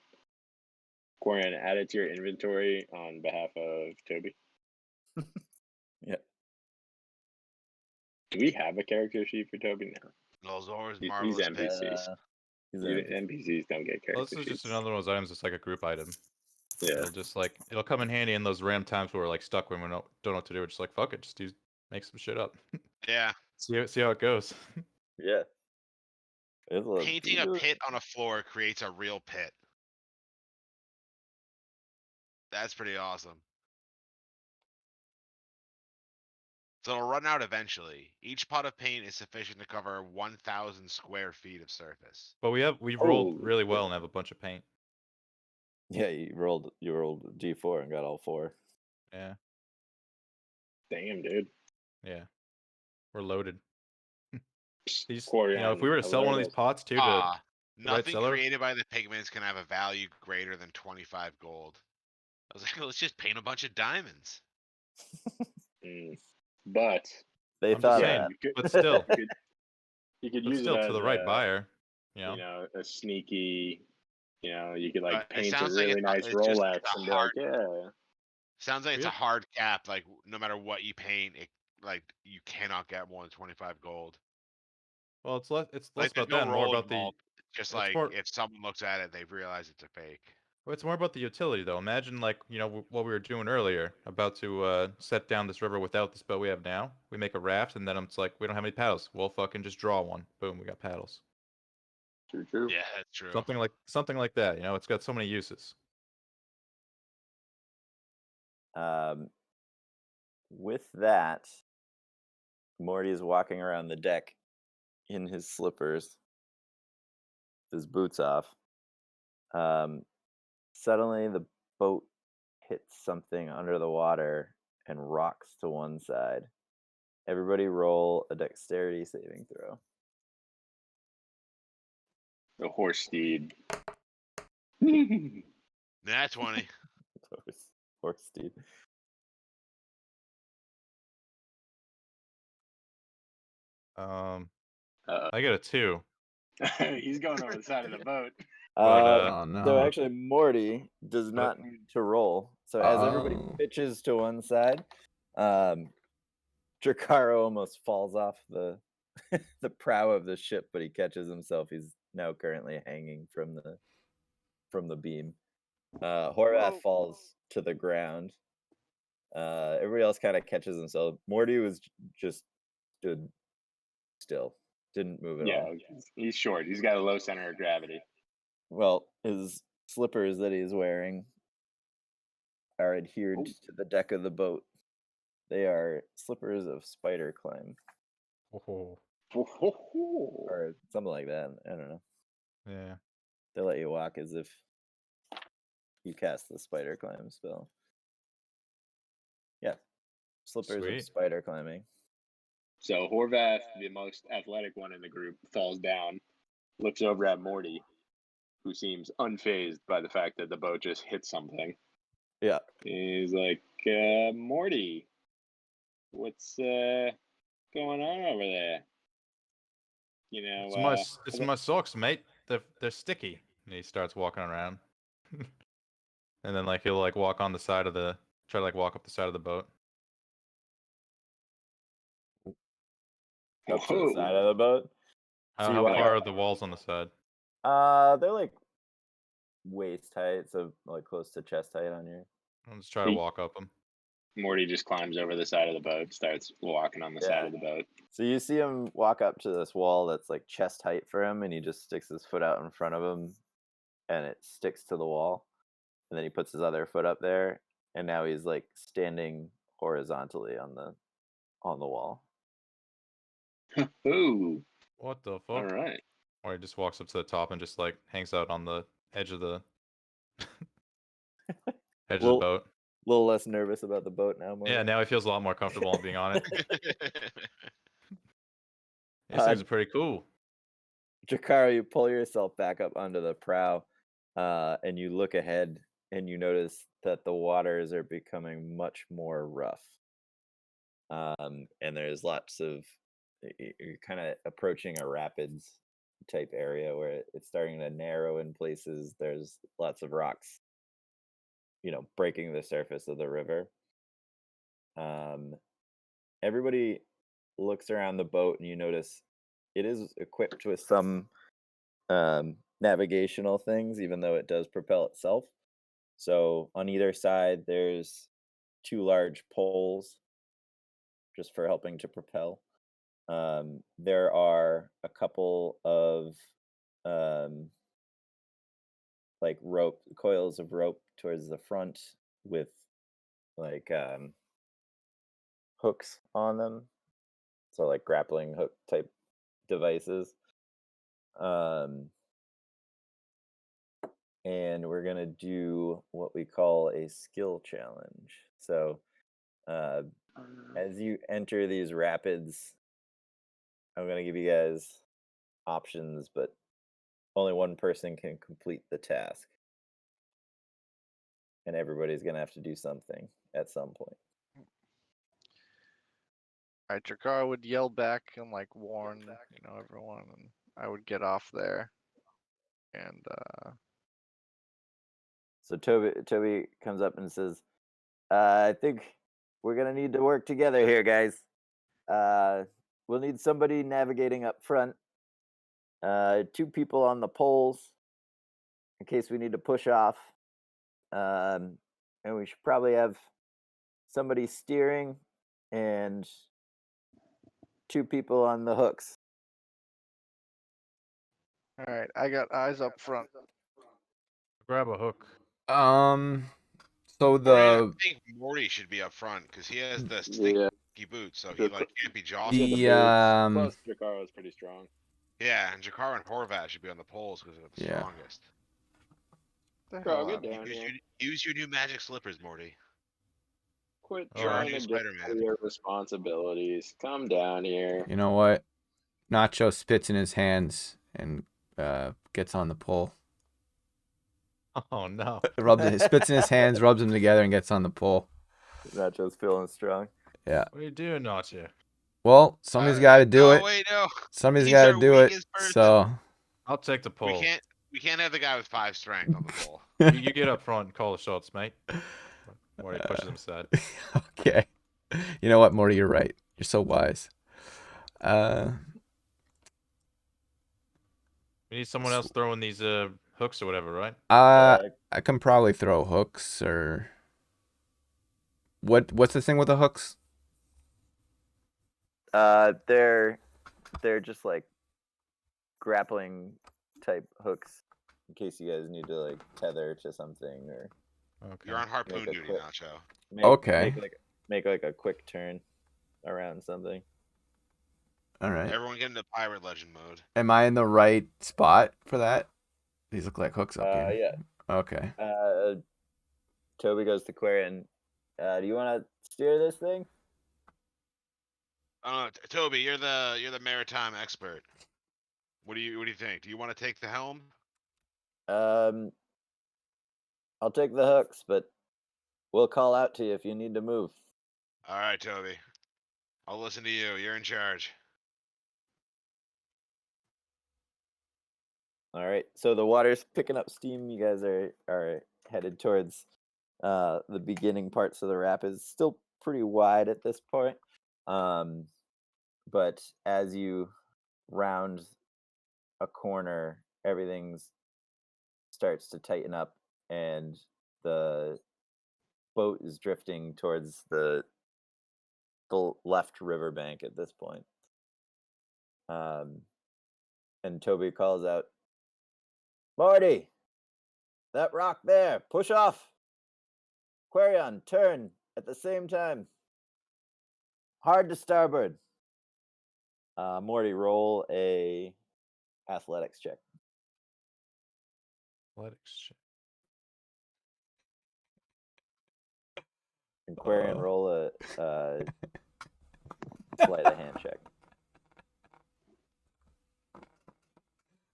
Corian, add it to your inventory on behalf of Toby. Yeah. Do we have a character sheet for Toby now? Lozor's He's marvelous NPC. pigments. He's You- in. NPCs don't get character Well, this is sheets. just another one of those items that's like a group item. Yeah. It'll just like it'll come in handy in those random times where we're like stuck when we don't know what to do. We're just like fuck it, just make some shit up. Yeah. see how it goes. Yeah. It's a Painting a pit on a floor creates a real pit. That's pretty awesome. So it'll run out eventually. Each pot of paint is sufficient to cover 1,000 square feet of surface. But we rolled Holy really shit. well and have a bunch of paint. Yeah, you rolled D4 and got all 4. Yeah, Damn, dude. yeah, we're loaded. These, Corian, if we were to sell one of these pots too to Ah, the right nothing seller. created by the pigments can have a value greater than 25 gold. I was like, let's just paint a bunch of diamonds. But They I'm just thought saying, that. you could, but still, you could but use still it to as the right a, buyer. You know, a sneaky, you could like It paint a sounds like really nice it's just Rolex it's a and be hard. like, yeah. Sounds like it's a Yep. hard cap. Like no matter what you paint, it like you cannot get more than 25 gold. well, it's less Like about there's that, no and more roll about the. involved. Just It's like more. if someone looks at it, they realize it's a fake. Well, it's more about the utility, though. Imagine, like, what we were doing earlier, about to set down this river without this boat we have now. We make a raft, and then it's like, we don't have any paddles. We'll fucking just draw one. Boom, we got paddles. True. Yeah, that's true. Something like that. It's got so many uses. With that, Morty is walking around the deck in his slippers, his boots off. Suddenly, the boat hits something under the water and rocks to one side. Everybody roll a dexterity saving throw. The horse steed. That's 20. Horse steed. I get a 2. He's going over the side of the boat. Oh no. So actually, Morty does not need to roll. So as everybody Oh. pitches to one side, Drakaro almost falls off the the prow of the ship, but he catches himself. He's now currently hanging from the beam. Horvath falls to the ground. Everybody else kind of catches himself. Morty was just stood still, didn't move at all. He's short. He's got a low center of gravity. Well, his slippers that he's wearing are adhered to the deck of the boat. They are slippers of spider climb. Oh. Or something like that. I don't know. Yeah. They let you walk as if you cast the spider climb spell. Yeah. Slippers Sweet. of spider climbing. So Horvath, the most athletic one in the group, falls down, looks over at Morty, who seems unfazed by the fact that the boat just hit something. Yeah. He's like, Morty, what's going on over there? It's my socks, mate. They're sticky. And he starts walking around. And then he'll walk on the side of the try to walk up the side of the boat. Up to the side of the boat. How, So you how walk far up- are the walls on the side? They're like waist height, so like close to chest height on your. I'll just try to walk up them. Morty just climbs over the side of the boat, starts walking on the side of the boat. So you see him walk up to this wall that's like chest height for him, and he just sticks his foot out in front of him, and it sticks to the wall. And then he puts his other foot up there, and now he's like standing horizontally on the wall. Ooh. What the fuck? All right. Or he just walks up to the top and just hangs out on the edge of the edge of the boat. A little less nervous about the boat now. Yeah, now he feels a lot more comfortable in being on it. These things are pretty cool. Drakaro, you pull yourself back up onto the prow, and you look ahead, and you notice that the waters are becoming much more rough. And there's lots of, you're kind of approaching a rapids type area where it's starting to narrow in places. There's lots of rocks, breaking the surface of the river. Everybody looks around the boat, and you notice it is equipped with some navigational things, even though it does propel itself. So on either side, there's 2 large poles just for helping to propel. There are a couple of coils of rope towards the front with hooks on them. So grappling hook type devices. And we're going to do what we call a skill challenge. So as you enter these rapids, I'm going to give you guys options, but only one person can complete the task. And everybody's going to have to do something at some point. Alright, Jakar would yell back and like warn, everyone, and I would get off there. And So Toby comes up and says, "I think we're gonna need to work together here, guys. We'll need somebody navigating up front. 2 people on the poles in case we need to push off. And we should probably have somebody steering and 2 people on the hooks." alright, I got eyes up front. Grab a hook. So I the think Morty should be up front because he has the Yeah. sticky boots, so he like can't be Yeah, jostling. the the boots. Plus, Jacaro's pretty strong. Yeah, and Jakar and Horvat should be on the poles because they're the Yeah. strongest. The Bro, hell get out of down here. here. Use your new magic slippers, Morty. Quit You're our trying new to get Spider-Man. your responsibilities. Come down here. you know what? Nacho spits in his hands and gets on the pole. Oh no. Spits in his hands, rubs them together, and gets on the pole. Nacho's feeling strong. Yeah. What are you doing, Nacho? Well, somebody's got to do oh, it. wait, no. Somebody's He's got to our do it. weakest person. So I'll take the pole. We can't have the guy with 5 strength on the pole. You get up front and call the shots, mate. Morty pushes him aside. okay. You know what, Morty? You're right. You're so wise. We need someone else throwing these hooks or whatever, right? I can probably throw hooks or what's the thing with the hooks? They're just like grappling type hooks in case you guys need to like tether to something or Okay. You're on harpoon Make a duty, quick- Nacho. Okay. make like a quick turn around something. All right. Everyone get into pirate legend mode. Am I in the right spot for that? These look like hooks up here. Yeah. Okay. Toby goes to Quarian. Do you want to steer this thing? Toby, you're the maritime expert. What do you think? Do you want to take the helm? I'll take the hooks, but we'll call out to you if you need to move. All right, Toby. I'll listen to you. You're in charge. All right. So the water's picking up steam. You guys are headed towards the beginning parts of the rapids. Still pretty wide at this point. But as you round a corner, everything starts to tighten up and the boat is drifting towards the left riverbank at this point. And Toby calls out, "Morty, that rock there, push off. Quarion, turn at the same time. Hard to starboard." Morty, roll a athletics check. Athletics check. And Quarion, roll a sleight of hand check.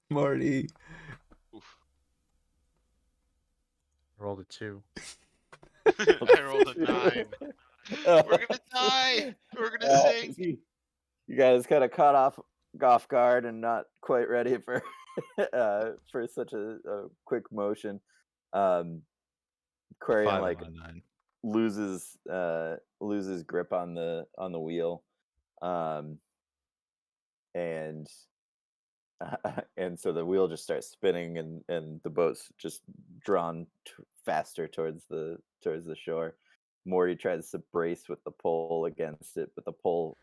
Morty. Oof. Rolled a 2. I rolled a 9. We're gonna die. We're gonna sink. You guys kind of caught off guard and not quite ready for for such a quick motion. Quarion 5 like on a 9. loses grip on the wheel, and so the wheel just starts spinning and the boat's just drawn faster towards the shore. Morty tries to brace with the pole against it, but the pole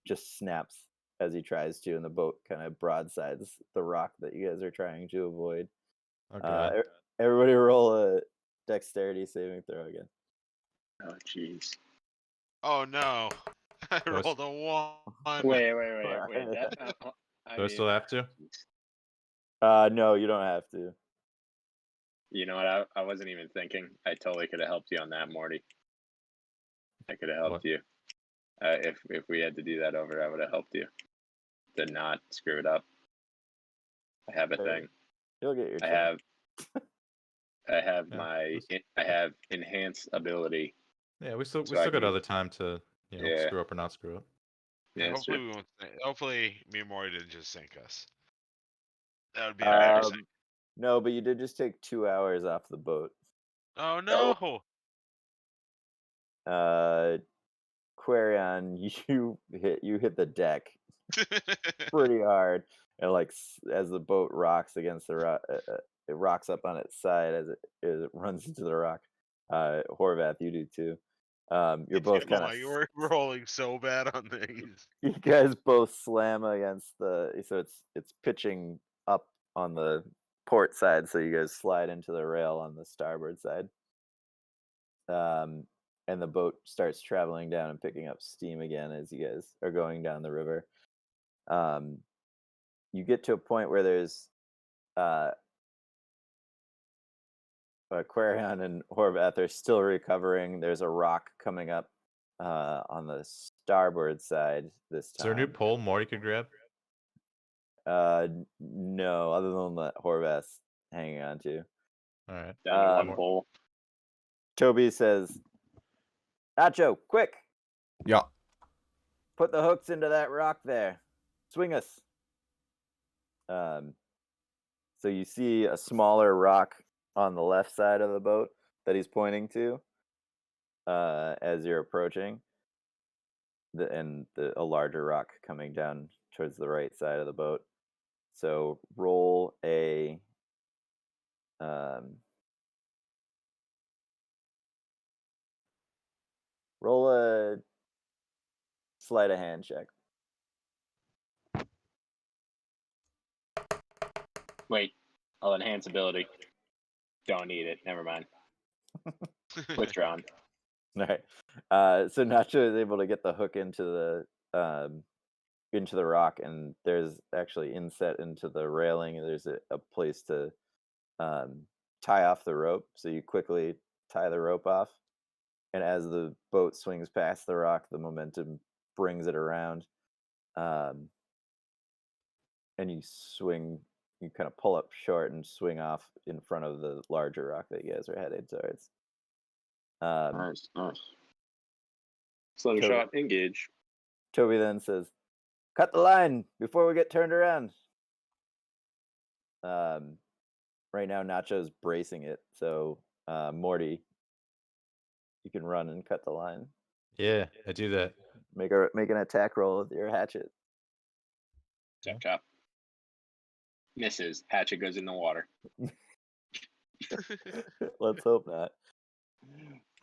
just snaps as he tries to, and the boat kind of broadsides the rock that you guys are trying to avoid. Okay. Everybody roll a dexterity saving throw again. Oh, jeez. Oh no. I What's- rolled a 1. Wait. That, Do I still have to? No, you don't have to. You know what? I wasn't even thinking. I totally could have helped you on that, Morty. I could have helped What? you. If we had to do that over, I would have helped you to not screw it up. I have a thing. You'll get your I turn. have Yeah, I have enhanced ability. Yeah, we still So I got can- other time to Yeah. screw up or not screw up. Yeah, that's hopefully true. we won't. Hopefully, me and Maury didn't just sink us. That would be embarrassing. No, but you did just take 2 hours off the boat. Oh no! Quarion, you hit the deck pretty hard, and like as the boat rocks against the rock, it rocks up on its side as it runs into the rock. Horvath, you do too. You're both kind of You're rolling so bad on these. you guys both slam against so it's pitching up on the port side, so you guys slide into the rail on the starboard side. And the boat starts traveling down and picking up steam again as you guys are going down the river. You get to a point where there's Quarion and Horvath are still recovering. There's a rock coming up on the starboard side this Is there a new time. pole Morty could grab? No, other than that Horvath's hanging on to. All right. Down one pole. Toby says, Nacho, quick! Yeah. Put the hooks into that rock there. Swing us. So you see a smaller rock on the left side of the boat that he's pointing to as you're approaching. A larger rock coming down towards the right side of the boat. So roll a sleight of hand check. Wait, I'll enhance ability. Don't need it. Never mind. Withdrawn. All right. So Nacho is able to get the hook into the rock, and there's actually inset into the railing. There's a place to tie off the rope. So you quickly tie the rope off, and as the boat swings past the rock, the momentum brings it around, and you swing. You kind of pull up short and swing off in front of the larger rock that you guys are headed towards. Nice. Slingshot shot, engage. Toby then says, "Cut the line before we get turned around." Right now, Nacho's bracing it, so Morty, you can run and cut the line. Yeah, I do that. Make an attack roll with your hatchet. Chop. Misses. Hatchet goes in the water. Let's hope not.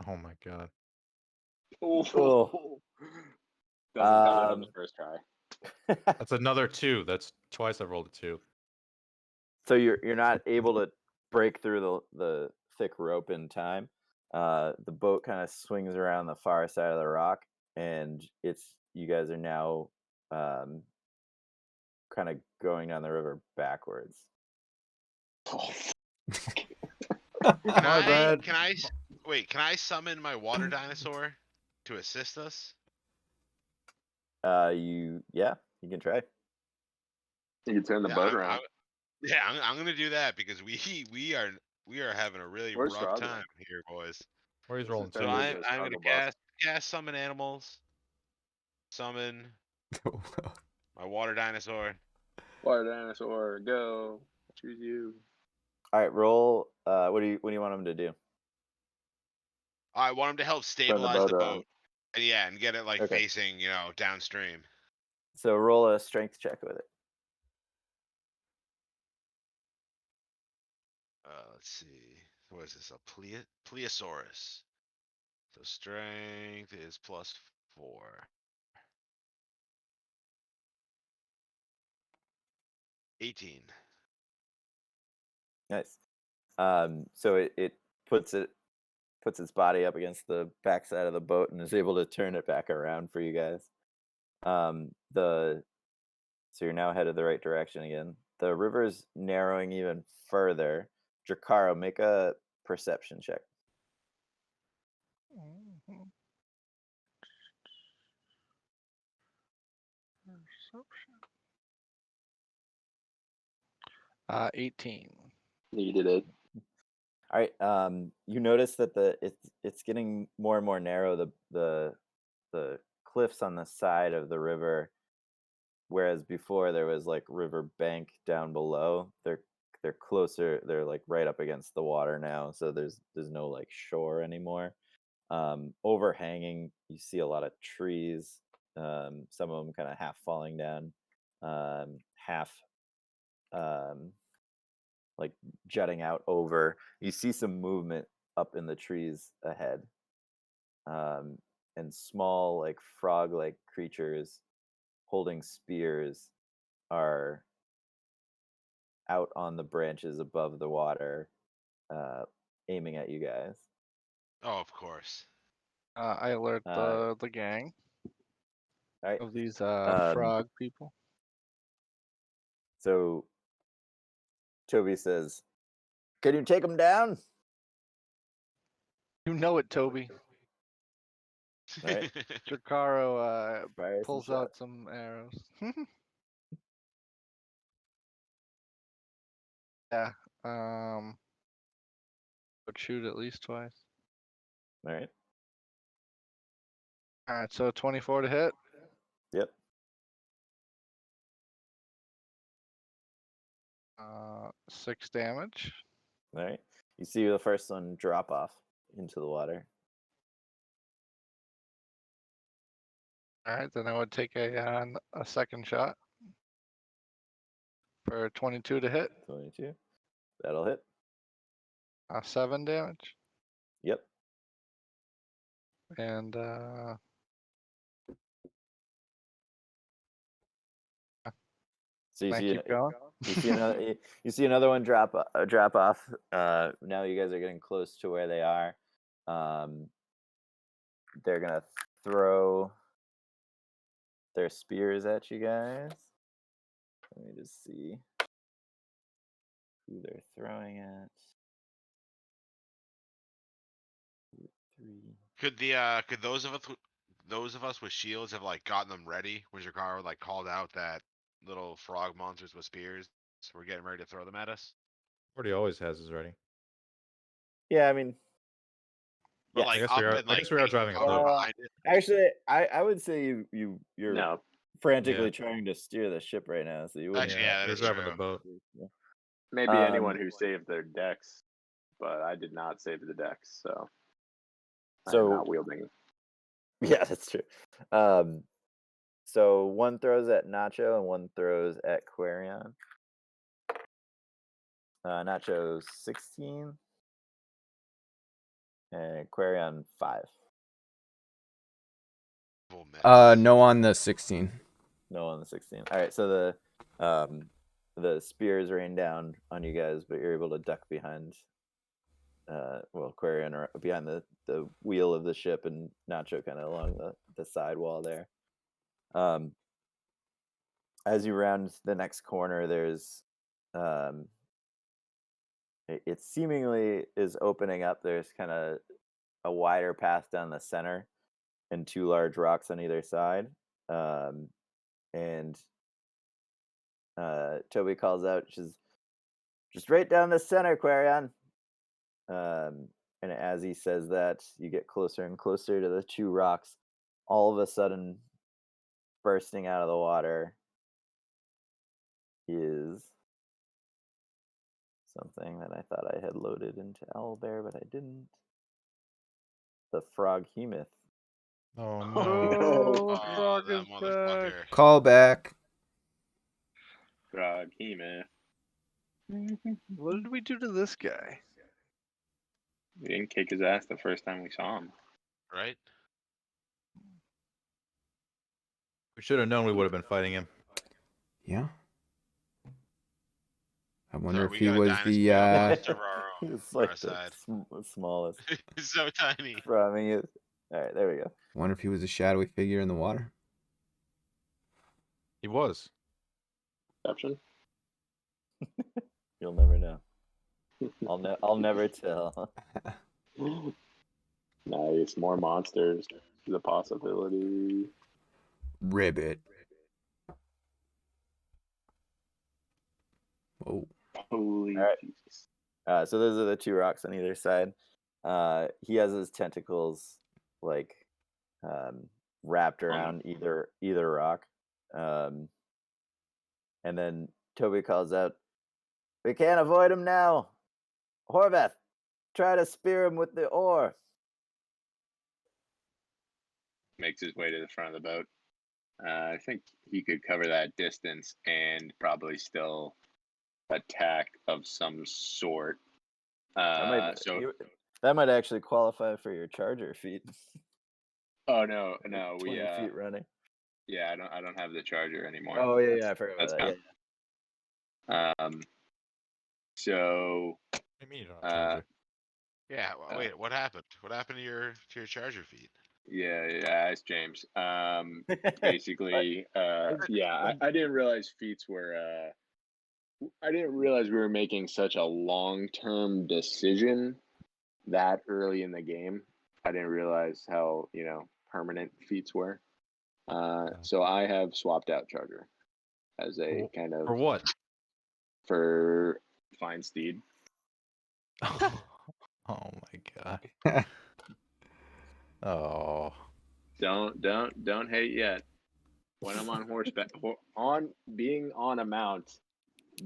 Oh my god. Oh. Doesn't cut it on the first try. That's another 2. That's twice I've rolled a 2. So you're not able to break through the thick rope in time. The boat kind of swings around the far side of the rock, and you guys are now kind of going down the river backwards. Can I summon my water dinosaur to assist us? You can try. You can turn the boat around. I'm gonna do that because we are having a really Where's rough Strasbourg? time here, boys. Where he's rolling So So 2. I'm just gonna struggle cast summon animals. Summon my water dinosaur. Water dinosaur, go. Choose you. All right, roll. What do you want him to do? I want him to help Turn stabilize the boat boat. around. And get it Okay. facing, downstream. So roll a strength check with it. Let's see. What is this? A Plesiosaurus. So strength is +4. 18. Nice. So it puts its body up against the backside of the boat and is able to turn it back around for you guys. So you're now headed the right direction again. The river's narrowing even further. Drakaro, make a perception check. Mhm. 18. You did it. All right. You notice that it's getting more and more narrow. The cliffs on the side of the river, whereas before there was like river bank down below. They're closer. They're like right up against the water now, so there's no like shore anymore. Overhanging, you see a lot of trees. Some of them kind of half falling down, half like jutting out over. You see some movement up in the trees ahead, and small like frog-like creatures holding spears are out on the branches above the water, aiming at you guys. Oh, of course. I alert the gang All right. of these Um, frog people. So Toby says, "Can you take them down?" You know it, Toby. Right. Drakaro Fire some pulls shots. out some arrows. Yeah. Would shoot at least twice. All right. All right, so 24 to hit. Yep. 6 damage. All right. You see the first one drop off into the water. All right, then I would take a second shot for 22 to hit. 22. That'll hit. 7 damage. Yep. And So you can I see, keep going? you see another, you see another one drop off. Now you guys are getting close to where they are. They're gonna throw their spears at you guys. Let me just see who they're throwing at. 2, 3. Could those of us with shields have like gotten them ready when Jakaro like called out that little frog monsters with spears were getting ready to throw them at us? Morty always has his ready. Yeah, I mean, But yes. like I guess up we are- and I like guess we are taking driving a cover boat. behind it. Actually, I would say you're No, frantically trying to steer the ship right now, so you wouldn't. Actually, yeah, that you're is driving true. the boat. Yeah. maybe anyone who saved their decks, but I did not save the decks, so I'm So not wielding. yeah, that's true. So one throws at Nacho and one throws at Quarion. Nacho 16 and Quarion 5. Full miss. No on the 16. No on the 16. All right, so the spears rain down on you guys, but you're able to duck behind. Quarion or behind the wheel of the ship, and Nacho kind of along the side wall there. As you round the next corner, there's it seemingly is opening up. There's kind of a wider path down the center and 2 large rocks on either side. And Toby calls out, she's just right down the center, Quarion. And as he says that, you get closer and closer to the 2 rocks. All of a sudden, bursting out of the water is something that I thought I had loaded into Owlbear, but I didn't. The Froghemoth. Oh no. Oh, Oh, frog that is back. motherfucker. Call back. Froghemoth. What did we do to this guy? We didn't kick his ass the first time we saw him. Right? We should have known we would have been fighting him. Yeah. I wonder So if we he got a was dynasty the of our own. It's on our like the side. smallest It's so tiny. Froghemoth. All right, there we go. wonder if he was a shadowy figure in the water. He was. Perception? You'll never know. I'll never tell. Nice. More monsters. Is a possibility. Ribbit. Whoa. Holy Alright. Jesus. So those are the 2 rocks on either side. He has his tentacles like wrapped around either rock. And then Toby calls out, "We can't avoid him now. Horvath, try to spear him with the oar." Makes his way to the front of the boat. I think he could cover that distance and probably still attack of some sort. That might actually qualify for your charger feat. Oh no, 20 feet running. Yeah, I don't have the charger anymore. Oh yeah, I forgot about that. Yeah. So. What do you mean you don't have a charger? Yeah. Wait. What happened? What happened to your charger feed? Yeah, it's James. Basically, yeah, I didn't realize feats were. I didn't realize we were making such a long-term decision that early in the game. I didn't realize how permanent feats were. So I have swapped out Charger as a kind of For what? for Fine Steed. Oh my god. Oh. Don't hate yet. When I'm on horseback, being on a mount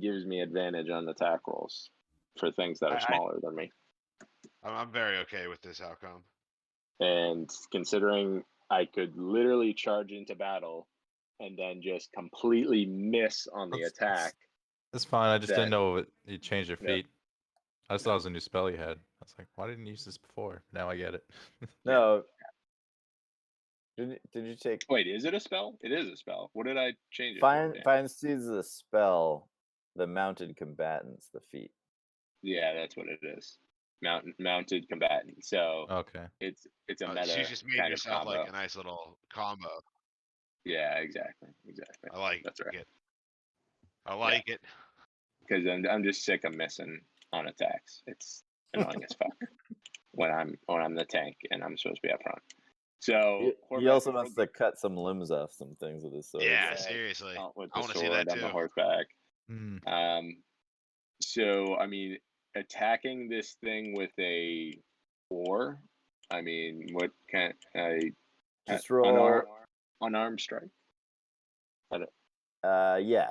gives me advantage on attack rolls for things that are smaller than me. I'm very okay with this outcome. And considering I could literally charge into battle and then just completely miss on the attack. That's fine. I just didn't know you changed your feet. I just thought it was a new spell you had. I was like, why didn't you use this before? Now I get it. No. Did you take? Wait, is it a spell? It is a spell. What did I change it? Fine Steeds is a spell. The mounted combatants, the feat. Yeah, that's what it is. Mounted combatant. So okay, it's a meta. So you just made kind yourself of combo. like a nice little combo. Yeah, exactly. I like that's right. it. I like it. Because I'm just sick of missing on attacks. It's annoying as fuck when I'm the tank and I'm supposed to be up front. So he also wants to cut some limbs off some things with his sword. Yeah, seriously. I with the want to sword see that on too. the horseback. Mm. So I mean, attacking this thing with a oar. I mean, what can I just roll unarmed strike? Yeah.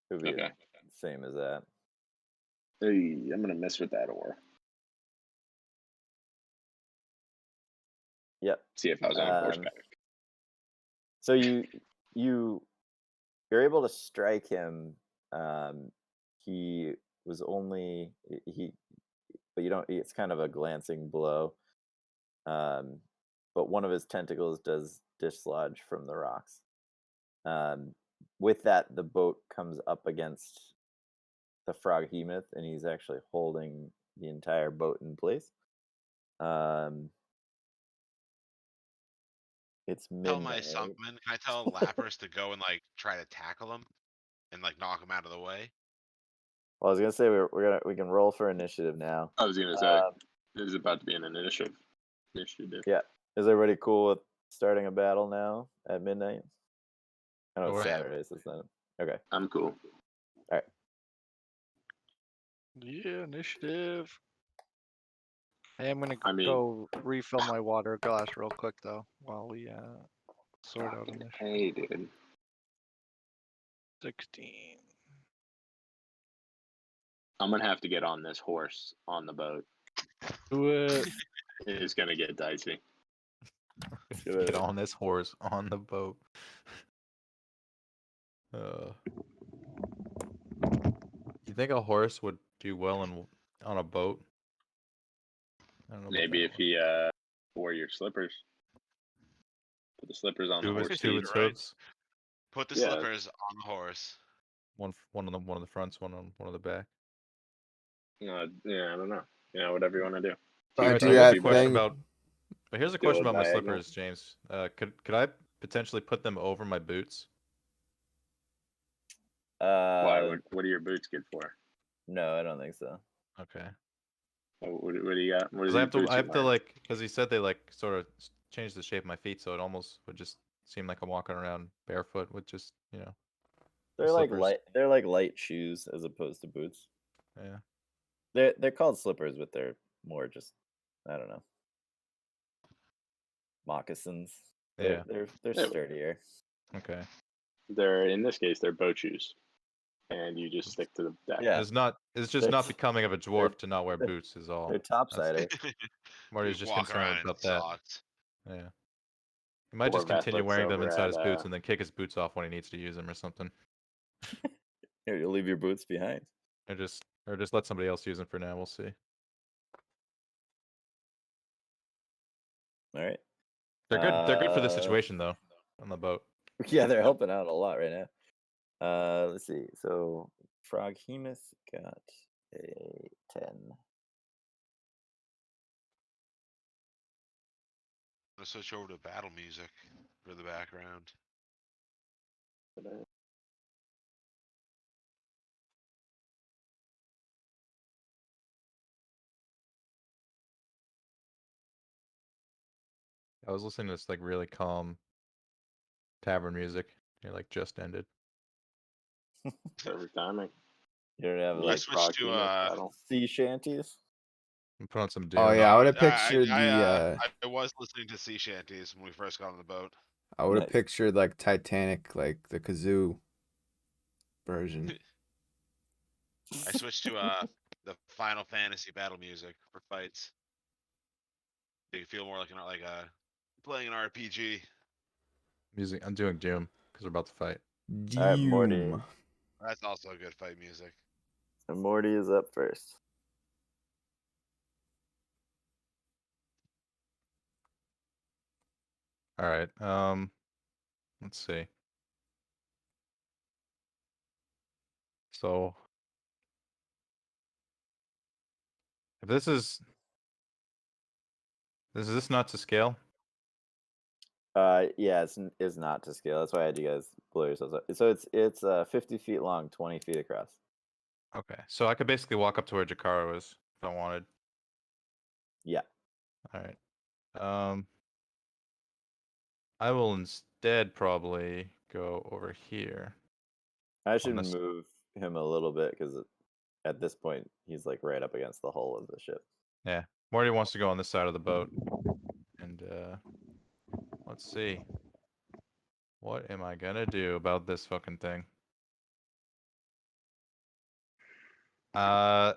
It would be Okay. the same as that. Hey, I'm gonna mess with that oar. Yep. See if I was on horseback. So you're able to strike him. He was only but you don't. It's kind of a glancing blow. But one of his tentacles does dislodge from the rocks. With that, the boat comes up against the Froghemoth, and he's actually holding the entire boat in place. It's midnight. Tell my summon. Can I tell Lapras to go and like try to tackle him and like knock him out of the way? Well, I was gonna say we can roll for initiative now. I was gonna say this is about to be an initiative. Yeah. Is everybody cool with starting a battle now at midnight? I know it's Sure. Saturdays, isn't it? Okay. I'm cool. All right. Yeah, initiative. Hey, I'm gonna I mean- go refill my water glass real quick though, while we sort out initiative. Hey, dude. 16. I'm gonna have to get on this horse on the boat. Do it. It is gonna get dicey. Get on this horse on the boat. You think a horse would do well on a boat? I don't know. Maybe if he wore your slippers. Put the slippers on the horse. Two Right. its hooves. Put the Yeah. slippers on the horse. One on the fronts, one on the back. Yeah, I don't know. Whatever you want to do. Do Alright, that here's a question thing. about. But here's a Do question a about my diagonal. slippers, James. Could I potentially put them over my boots? Why? What are your boots good for? No, I don't think so. Okay. What do you got? What Because are I your have to, boots I you have to wear? like, because he said they like sort of change the shape of my feet, so it almost would just seem like I'm walking around barefoot with just, They're like slippers. light. They're like light shoes as opposed to boots. Yeah. They're called slippers, but they're more just, I don't know, moccasins. Yeah. They're Yeah. sturdier. Okay. They're in this case they're boat shoes, and you just stick to the deck. Yeah. It's just They're- not becoming of a dwarf to not wear they're- boots is all. They're topsiders. Marty's just walk around concerned in about that. socks. Yeah. He might just Horvath continue looks wearing them over inside at, his boots and then kick his boots off when he needs to use them or something. Here, you'll leave your boots behind. Or just let somebody else use them for now. We'll see. All right. They're good for the Uh, situation though. On the boat. Yeah, they're helping out a lot right now. Let's see. So Froghemus got a 10. Let's switch over to battle music for the background. I was listening to this like really calm tavern music. It like just ended. Perfect timing. You don't have Yeah, like switched Frog to, Hemus battle. sea shanties? I'm putting on some Doom. Oh yeah, I would have No, pictured the. I was listening to sea shanties when we first got on the boat. I would have Nice. pictured like Titanic, like the kazoo version. I switched to the Final Fantasy battle music for fights. You feel more like playing an RPG. Music. I'm doing Doom because we're about to fight. All right, Morty. Doom. That's also a good fight music. So Morty is up first. All right. Let's see. So if this is this not to scale? Yeah, it's not to scale. That's why I had you guys blow yourselves up. So it's 50 feet long, 20 feet across. Okay. So I could basically walk up to where Jakaro is if I wanted. Yeah. All right. I will instead probably go over here. I should this- move him a little bit because at this point he's like right up against the hull of the ship. Yeah. Morty wants to go on this side of the boat. And let's see. What am I gonna do about this fucking thing? I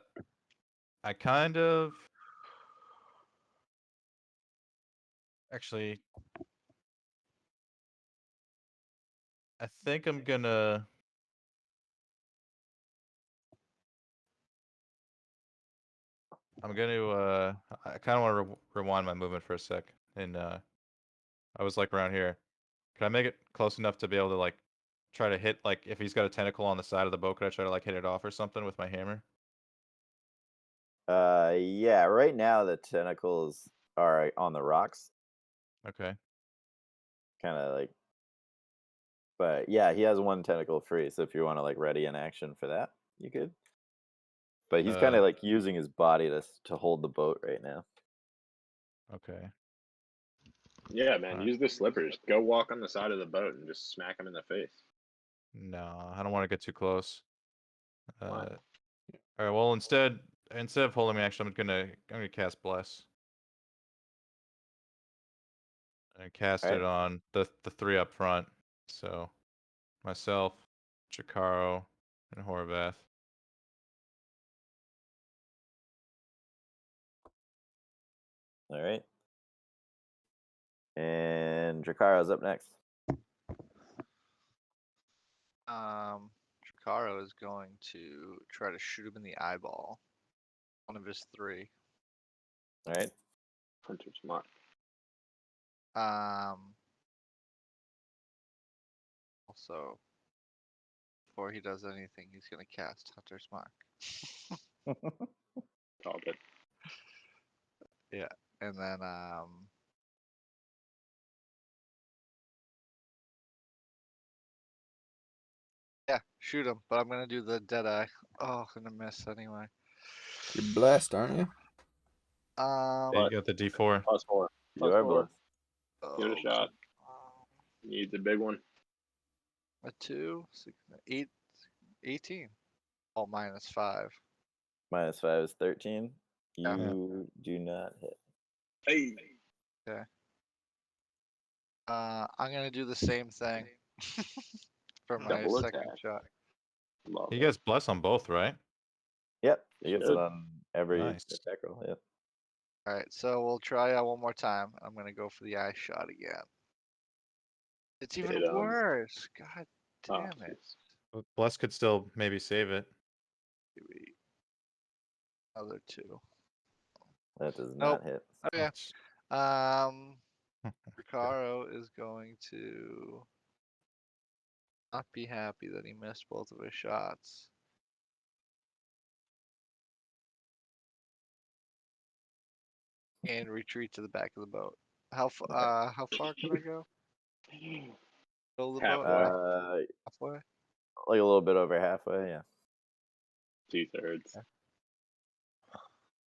kind of actually I think I'm gonna I kind of want to rewind my movement for a sec. And I was like around here. Can I make it close enough to be able to like try to hit, like if he's got a tentacle on the side of the boat, could I try to like hit it off or something with my hammer? Yeah, right now the tentacles are on the rocks, Okay. kind of like. But yeah, he has one tentacle free, so if you want to like ready an action for that, you could. But he's kind Uh, of like using his body to hold the boat right now. Okay. Yeah, man, Alright. use the slippers. Go walk on the side of the boat and just smack him in the face. No, I don't want to get too close. Why? All right. Well, instead of holding action, I'm gonna cast Bless. And cast Alright. it on the three up front. So myself, Jakaro, and Horvath. All right. And Drakaro's up next. Jakaro is going to try to shoot him in the eyeball. One of his three. All right. Hunter's mark. Also, before he does anything, he's gonna cast Hunter's Mark. All good. And then yeah, shoot him, but I'm gonna do the dead eye. Oh, gonna miss anyway. You're blessed, aren't you? Yeah, But- you got the D4. +4. You are +4. blessed. Give it a shot. Need the big one. A 2, 6, 8, 18. Oh, -5. -5 is 13. Yeah. You do not hit. Hey. I'm gonna do the same thing for my Double second attack. shot. Love He it. gets bless on both, right? Yep, he gets it Should. on every Nice. attack roll. Yep. All right, so we'll try one more time. I'm gonna go for the eye shot again. It's even Hit 'em. worse. God Oh, damn it. jeez. But bless could still maybe save it. Maybe Another 2. That does Nope. not hit. Okay. Ouch. Ricaro is going to not be happy that he missed both of his shots. And retreat to the back of the boat. How far can I go? Fill the boat Halfway. halfway. Like a little bit over halfway. Yeah. 2/3.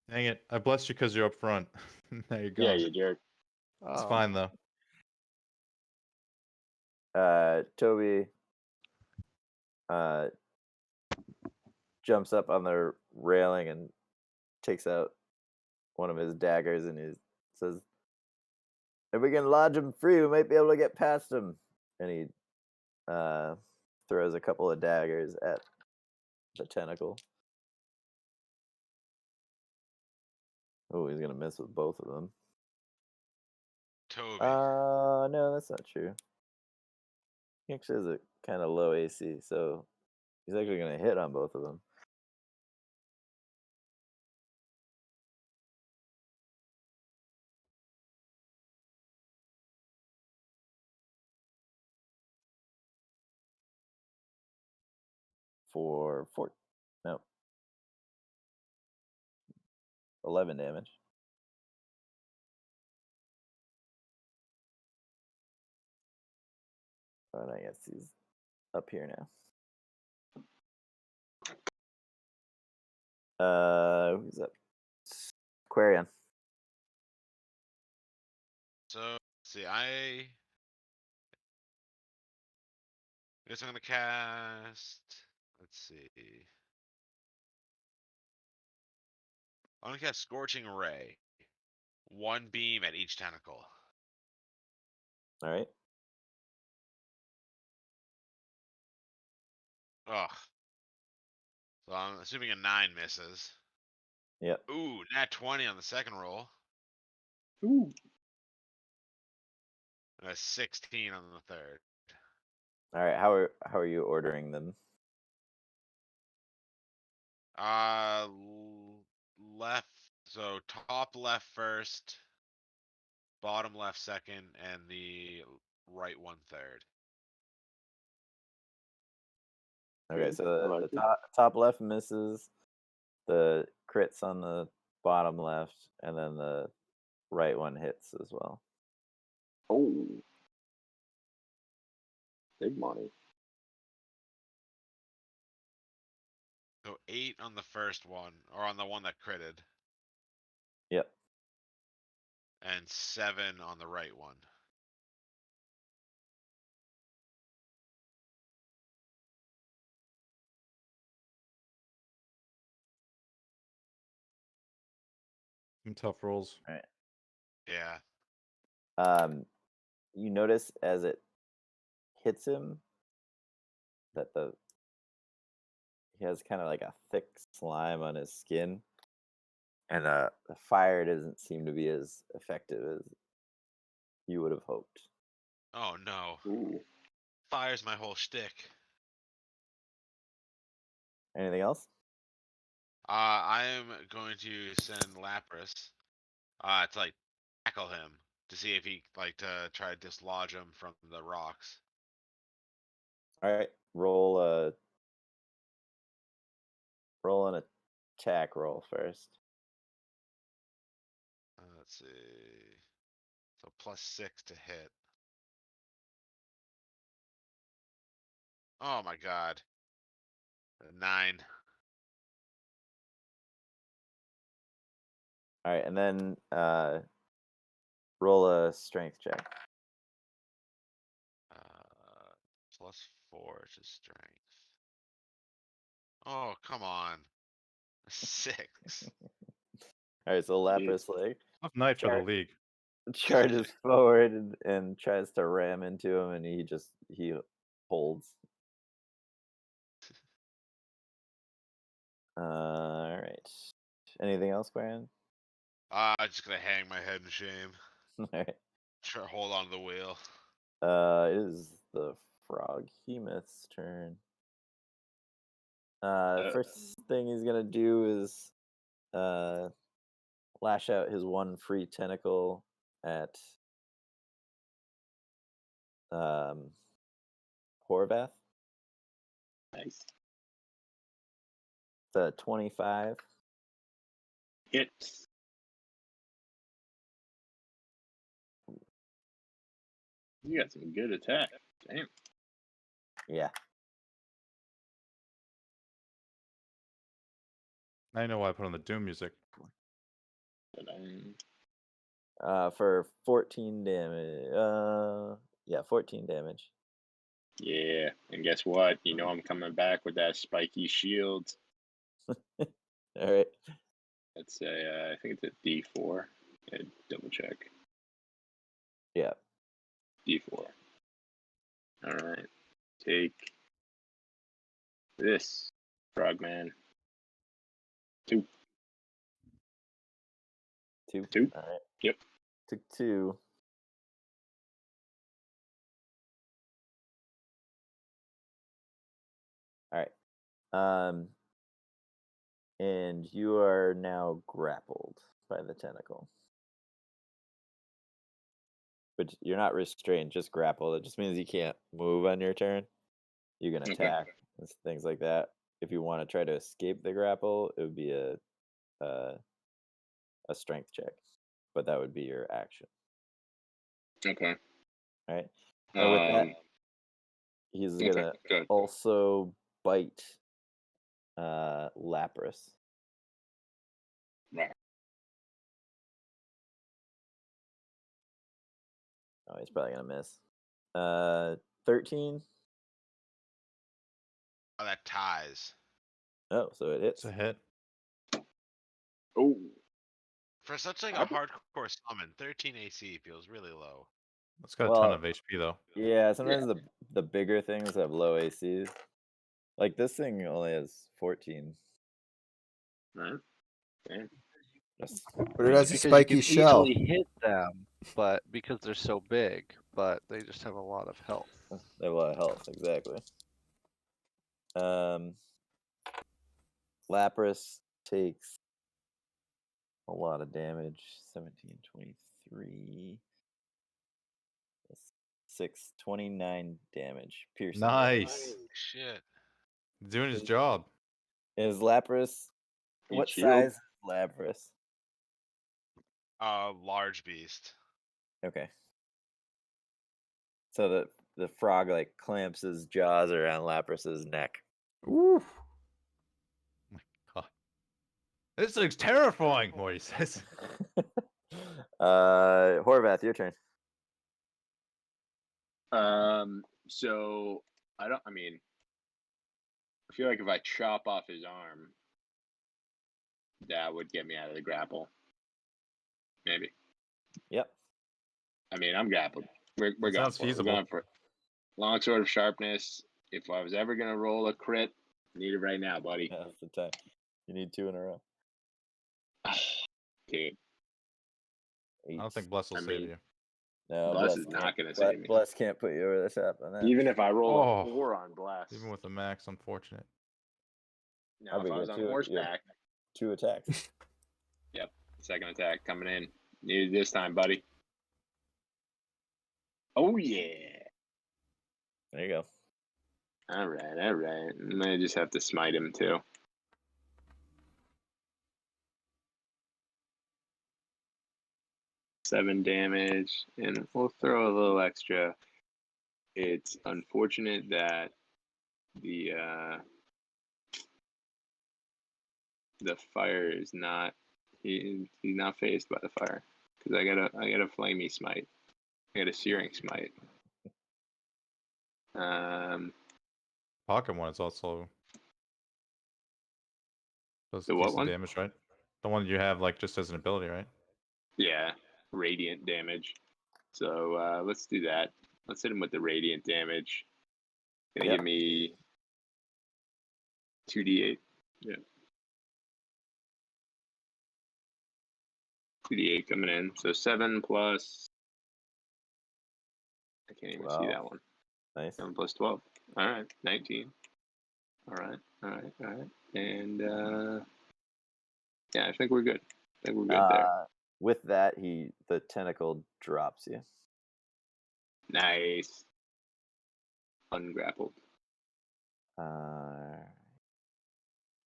Dang it! I blessed you because you're up front. Now you're gone. Yeah, you jerk. It's Oh, fine though. Toby jumps up on the railing and takes out one of his daggers and he says, "If we can lodge him free, we might be able to get past him." And he throws a couple of daggers at the tentacle. Oh, he's gonna miss with both of them. Toby. No, that's not true. He actually has a kind of low AC, so he's actually gonna hit on both of them. For 11 damage. And I guess he's up here now. Who's up? Aquarian. So let's see, I guess I'm gonna cast. Let's see. I'm gonna cast Scorching Ray. 1 beam at each tentacle. All right. Ugh. So I'm assuming a 9 misses. Yep. Ooh, nat 20 on the second roll. Ooh. And a 16 on the third. All right. How are you ordering them? Left. So top left first, bottom left second, and the right 1/3. Okay, Good. so I the like it. top left misses, the crits on the bottom left, and then the right one hits as well. Oh. Big money. So 8 on the first one, or on the one that critted, Yep. and 7 on the right one. Some tough rolls. Yeah. You notice as it hits him that he has kind of like a thick slime on his skin, and the fire doesn't seem to be as effective as you would have hoped. Oh no. Ooh. Fire's my whole shtick. Anything else? I am going to send Lapras to like tackle him to see if he like to try to dislodge him from the rocks. All right, roll an attack roll first. Let's see. So +6 to hit. Oh my god. A 9. All right, and then roll a strength check. +4 to strength. Oh, come on. 6. All right, so Lapras like Tough night for the Sure. league. charges forward and tries to ram into him, and he holds. All right. Anything else, Brian? I'm just gonna hang my head in shame. All right. Try to hold on to the wheel. It is the Froghemoth's turn. First thing he's gonna do is lash out his one free tentacle at Horvath. Nice. It's a 25. Hits. You got some good attack. Damn. Yeah. I know why I put on the Doom music. For 14 damage. Yeah, 14 damage. Yeah, and guess what? You know I'm coming back with that spiky shield. All right. That's a, I think it's a D4. Double check. Yeah. D4. All right. Take this, Frogman. 2. 2. 2. All right. Yep. Took 2. All right. And you are now grappled by the tentacle. But you're not restrained, just grappled. It just means you can't move on your turn. You can Okay. attack and things like that. If you want to try to escape the grapple, it would be a strength check, but that would be your action. Okay. All right. And with that, he's okay, gonna good. also bite Lapras. Right. Oh, he's probably gonna miss. 13. Oh, that ties. Oh, so it hits. It's a hit. Oh, For such like a hardcore summon, 13 AC feels really low. It's got a Well, ton of HP though. Yeah, sometimes the bigger things have low ACs. Like this thing only has 14. right. Okay. Just But it has a Because you spiky can shell. easily hit them, but because they're so big, but they just have a lot of health. they have a lot of health, exactly. Lapras takes a lot of damage. 17, 23. 6, 29 damage. Piercing damage. Nice. Holy shit. Doing his job. Is Lapras Eat what shield. size is Lapras? Large beast. Okay. So the frog like clamps his jaws around Lapras's neck. Ooh. Oh my god. This looks terrifying, Morty says. Horvath, your turn. So I mean, I feel like if I chop off his arm, that would get me out of the grapple. Maybe. Yep. I mean, I'm grappled. We're going Sounds for it. feasible. We're going for it. Longsword of Sharpness. If I was ever gonna roll a crit, need it right now, buddy. Now's the time. You need 2 in a row. Dude, I don't think Bless will I save mean, you. No, Bless is can't- not gonna save me. Bless can't put you over the top on that. Even if I roll Oh. a 4 on Blast. Even with the max, unfortunate. Now, if I'll I be was good on too, yeah. horseback, 2 attacks. second attack coming in. Need it this time, buddy. Oh yeah. There you go. All right. I might just have to smite him too. Seven damage, and we'll throw a little extra. It's unfortunate that the fire is not. He's not phased by the fire because I got a flamey smite. I got a searing smite. Pocket one is also does The what decent one? damage, right? The one you have like just as an ability, right? Yeah. radiant damage. So let's do that. Let's hit him with the radiant damage. Gonna Yeah. give me 2d8. Yeah. 2d8 coming in. So 7 plus. I can't even see that 12. one. Nice. 7 plus 12. All right, 19. All right. And yeah, I think we're good. I think we're good there. With that, the tentacle drops you. Nice. Ungrappled.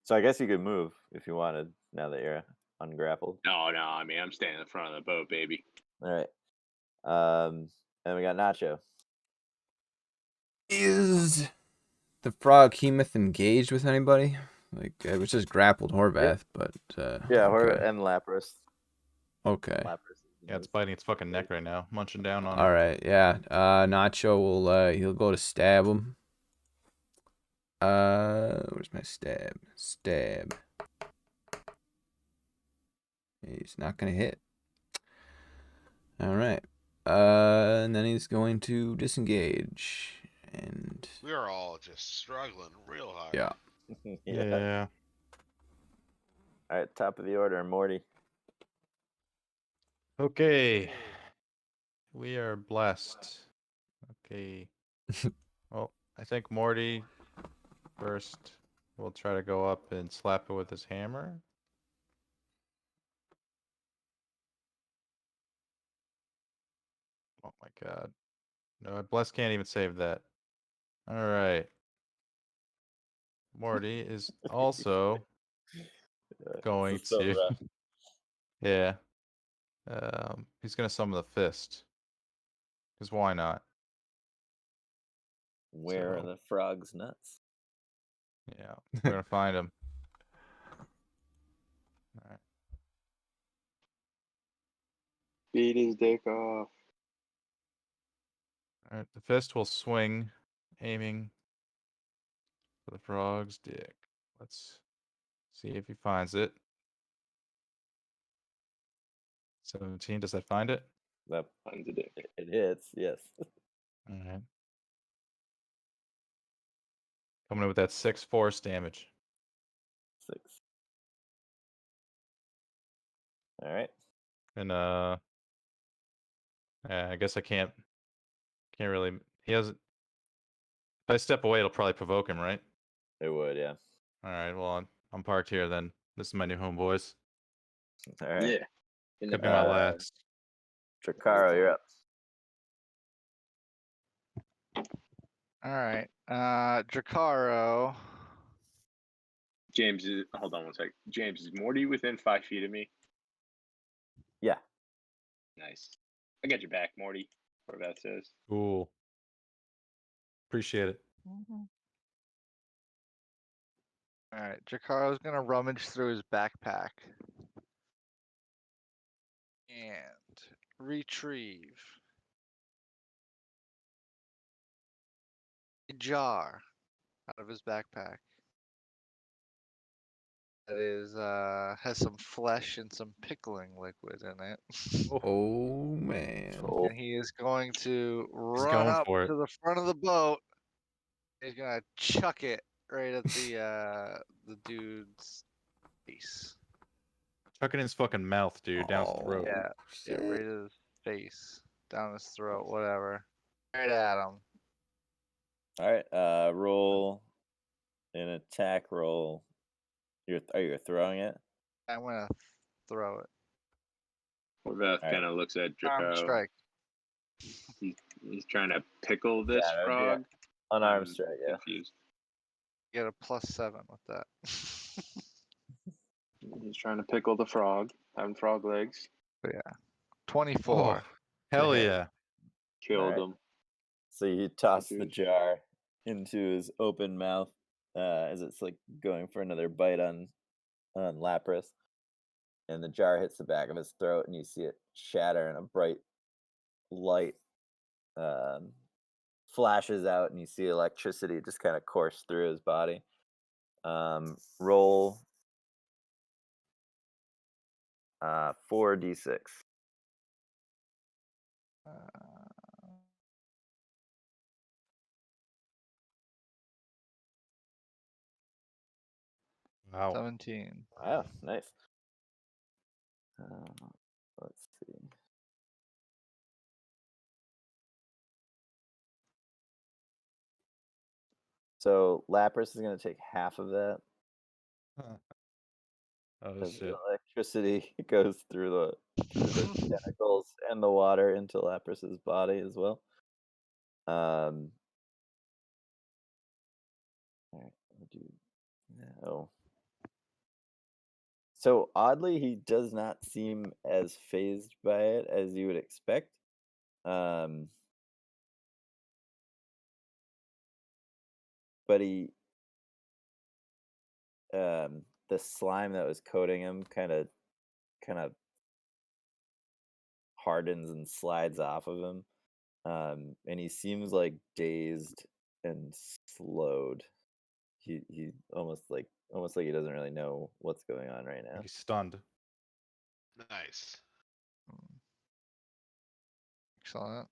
So I guess you could move if you wanted now that you're ungrappled. No, I mean, I'm standing in front of the boat, baby. All right. And we got Nacho. Is the Froghemoth engaged with anybody? Like, it was just grappled Horvath, but Yeah, okay. and Lapras. Okay. Lapras. Yeah, it's biting its fucking neck right now, munching down on All it. right, yeah. Nacho will he'll go to stab him. Where's my stab? Stab. He's not gonna hit. All right. And then he's going to disengage, and We are all just struggling real hard. yeah. Yeah. All right, top of the order, Morty. Okay. We are blessed. Okay. Well, I think Morty first will try to go up and slap it with his hammer. Oh my god. No, Bless can't even save that. Alright. Morty is also going This is so to rough. yeah. He's gonna summon the fist. Because why not? Where are So- the frogs nuts? Yeah. We're gonna find him. Alright. Beat his dick off. Alright, the fist will swing, aiming for the frog's dick. Let's see if he finds it. 17, does that find it? That Finds a dick. it hits, yes. Alright. Coming in with that 6 force damage. 6. All right. And I guess I can't really he hasn't if I step away it'll probably provoke him, right? It would, yeah. Alright, well I'm parked here then. This is my new home, boys. All right. Yeah. In the Could be my Uh, last. Dracaro, you're up. All right. Dracaro. James is. Hold on one sec. James, is Morty within 5 feet of me? Yeah. Nice. I got your back, Morty. Whatever that says. Cool. Appreciate it. All right. Dracaro's gonna rummage through his backpack and retrieve a jar out of his backpack that is has some flesh and some pickling liquid in it. Oh man. Oh, And he is going to He's run going up for it. to the front of the boat. He's gonna chuck it right at the dude's face. Chuck it in his fucking mouth, dude, down his throat. Yeah, yeah, right at his face, down his throat, whatever. Right at him. all right. Roll an attack roll. Are you throwing it? I'm gonna throw it. Horvath Alright. kind of looks at Arm Draco. strike. He's trying to pickle this Yeah, that'd be frog. Unarmed I'm strike, yeah. Confused. Get a +7 with that. He's trying to pickle the frog, having frog legs. 24. Hell hit. yeah. Killed Alright. him. So you toss the Dude. jar into his open mouth as it's like going for another bite on Lapras. And the jar hits the back of his throat, and you see it shatter, and a bright light flashes out, and you see electricity just kind of course through his body. Roll 4d6. Wow. 17. Wow, nice. Let's see. So Lapras is going to take half of that Oh as the shit. electricity goes through the tentacles and the water into Lapras's body as well. All right, we'll do no. So oddly, he does not seem as phased by it as you would expect. But the slime that was coating him kind of hardens and slides off of him. And he seems like dazed and slowed. He almost like he doesn't really know what's going on right now. He's stunned. Nice. Excellent.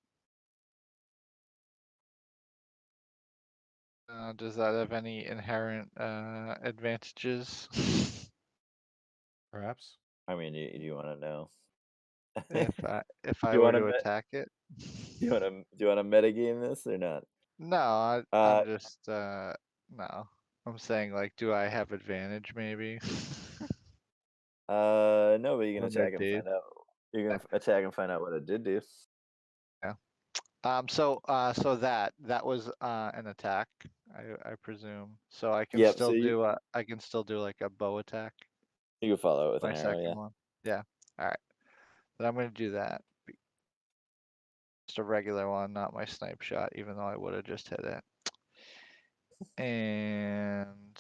Does that have any inherent advantages? Perhaps. I mean, do you want to know? if I you were wanna to met- attack it? Do you want to metagame this or not? No, I'm just no. I'm saying like, do I have advantage maybe? No, but you can When they're attack and dead. find out. You can attack and find out what it did do. So that was an attack, I presume. So I can Yep, still so do I can still do like a bow attack. You can follow it with My an arrow, second yeah. one. Yeah. All right. But I'm gonna do that. Just a regular one, not my snipe shot, even though I would have just hit it. And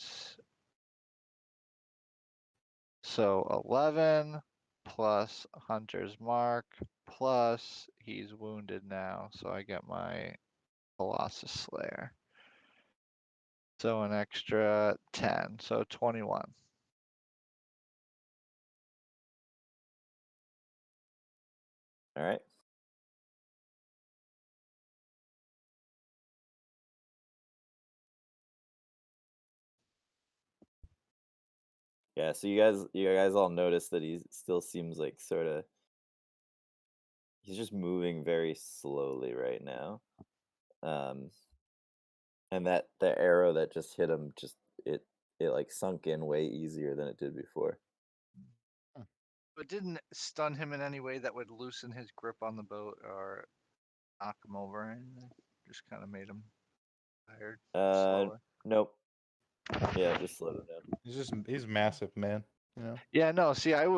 so 11 plus Hunter's Mark plus he's wounded now, so I get my Colossus Slayer. So an extra 10, so 21. All right. Yeah, so you guys all notice that he still seems like he's just moving very slowly right now. And that the arrow that just hit him it like sunk in way easier than it did before. But didn't stun him in any way that would loosen his grip on the boat or knock him over or anything? Just kind of made him tired, slower. Nope. Yeah, just slowed him down. He's massive, man. You know. Yeah, no. See, I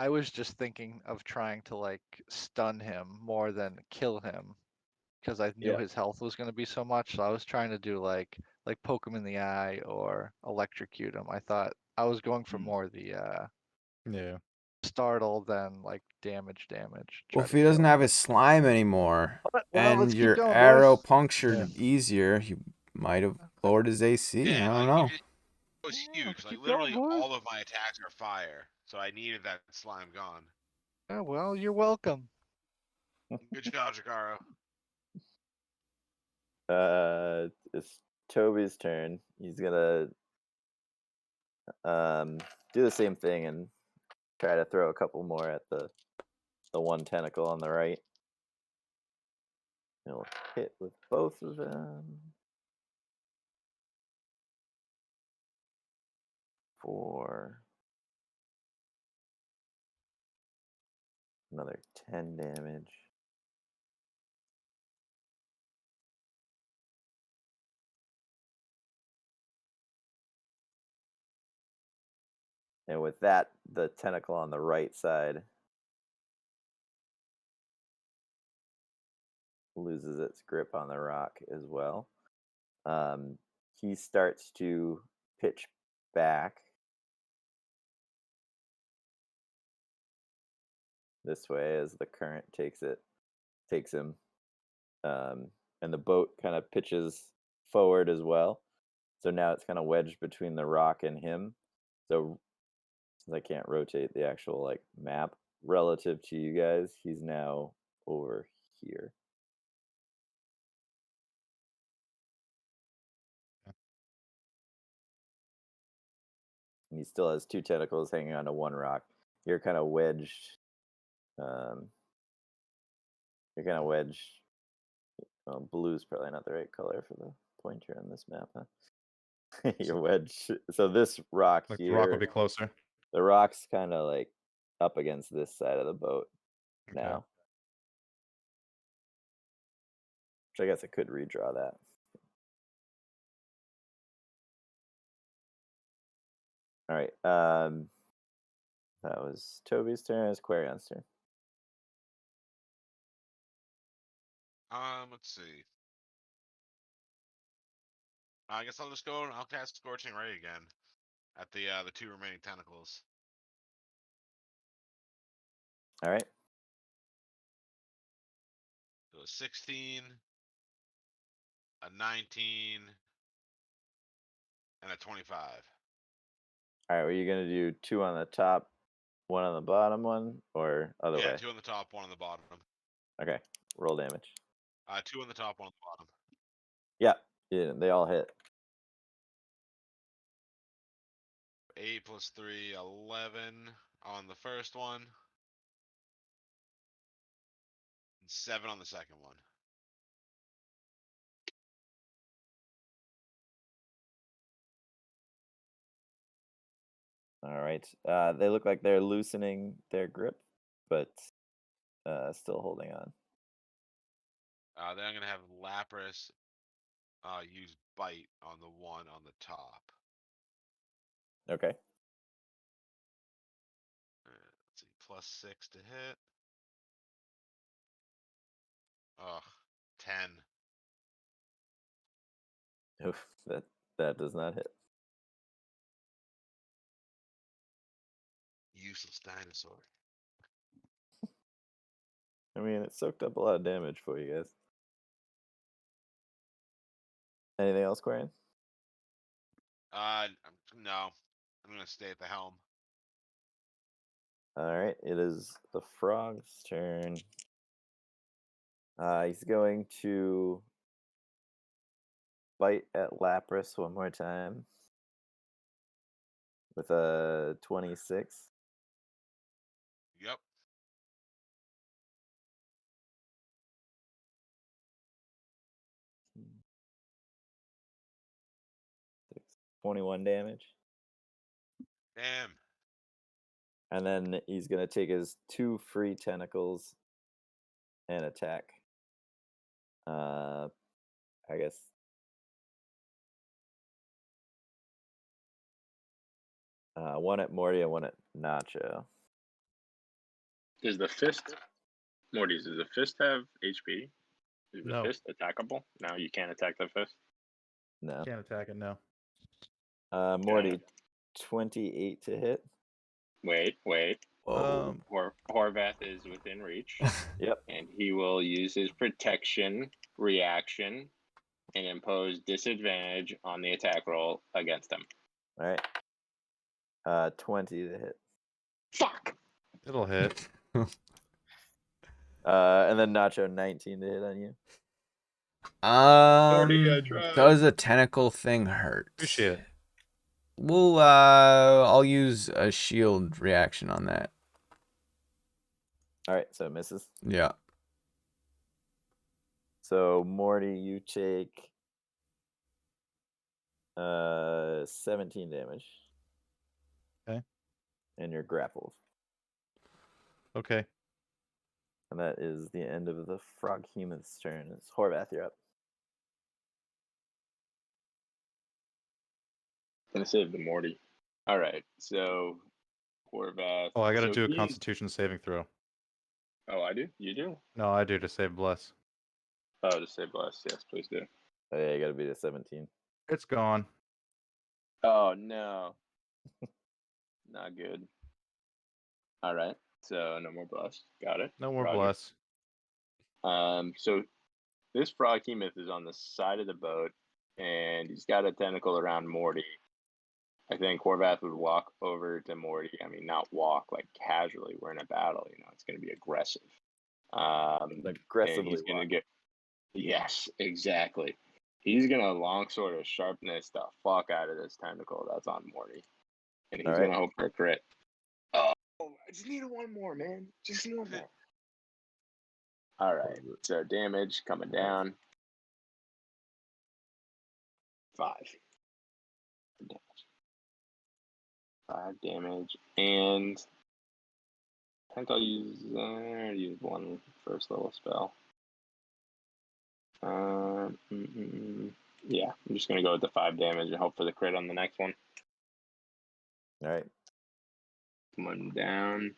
was just thinking of trying to like stun him more than kill him because I knew Yeah. his health was going to be so much. So I was trying to do like poke him in the eye or electrocute him. I thought I was going for more the Yeah. startle than like damage. Well, if he doesn't have his slime anymore and let's keep your going, arrow boys. punctured easier, he might have lowered his AC. Yeah, I don't like, know. it was huge. Like keep going, literally boys. all of my attacks are fire, so I needed that slime gone. Yeah, well, you're welcome. Good job, Jakaro. It's Toby's turn. He's gonna do the same thing and try to throw a couple more at the one tentacle on the right. He'll hit with both of them. For another 10 damage. And with that, the tentacle on the right side loses its grip on the rock as well. He starts to pitch back this way as the current takes him. And the boat kind of pitches forward as well. So now it's kind of wedged between the rock and him. So since I can't rotate the actual like map, relative to you guys, he's now over here. And he still has 2 tentacles hanging onto 1 rock. You're kind of wedged. You're kind of wedged. Blue's probably not the right color for the pointer on this map, huh? You're wedged. So this rock Like the here, rock will be closer. the rock's kind of like up against this side of the boat Okay. now. Which I guess I could redraw that. All right. That was Toby's turn. It's Querion's turn. Let's see. I guess I'll just go and I'll cast Scorching Ray again at the 2 remaining tentacles. All right. So a 16, a 19, and a 25. All right. Were you gonna do 2 on the top, 1 on the bottom one, or other Yeah, way? 2 on the top, 1 on the bottom. Okay. Roll damage. 2 on the top, 1 on the bottom. Yeah. They all hit. 8 plus 3, 11 on the first one. And 7 on the second one. All right. They look like they're loosening their grip, but still holding on. Then I'm gonna have Lapras use Bite on the one on the top. Okay. Let's see, plus 6 to hit. Ugh, 10. Oof, that does not hit. Useless dinosaur. I mean, it soaked up a lot of damage for you guys. Anything else, Quarian? No. I'm gonna stay at the helm. All right. It is the frog's turn. He's going to bite at Lapras one more time with a 26. Yep. Hmm. 21 damage. Damn. And then he's going to take his 2 free tentacles and attack. I guess. One at Morty and one at Nacho. Does the fist, Morty, does the fist have HP? Is the No. fist attackable? No, you can't attack the fist. No. Can't attack it. No. Morty, 28 to hit. Wait. Whoa. Horvath is within reach. Yep. And he will use his protection reaction and impose disadvantage on the attack roll against him. All right. 20 to hit. Fuck! It'll hit. And then Nacho, 19 to hit on you. Morty, I tried. Does a tentacle thing hurt? Appreciate it. Well, I'll use a shield reaction on that. All right, so it misses. Yeah. So Morty, you take 17 damage. Okay. And you're grappled. Okay. And that is the end of the Froghemoth's turn. It's Horvath, you're up. Gonna save the Morty. All right, so Horvath. Oh, I gotta so do a he's- Constitution saving throw. Oh, I do. You do. No, I do to save Bless. Oh, to save bless. Yes, please do. Oh, yeah, you got to beat a 17. It's gone. Oh no. Not good. All right. So no more bless. Got it. No more Roger. Bless. So this Froghemoth is on the side of the boat, and he's got a tentacle around Morty. I think Horvath would walk over to Morty. I mean, not walk like casually. We're in a battle. It's going to be aggressive. And Aggressively he's going to walk. get. Yes, exactly. He's going to longsword of sharpness the fuck out of this tentacle that's on Morty, and he's All right. going to hope for a crit. Oh, I just needed one more, man. Just one more. All right. So damage coming down. 5. 5 damage, and I think I'll use one first level spell. Yeah, I'm just gonna go with the 5 damage and hope for the crit on the next one. All right. Come down.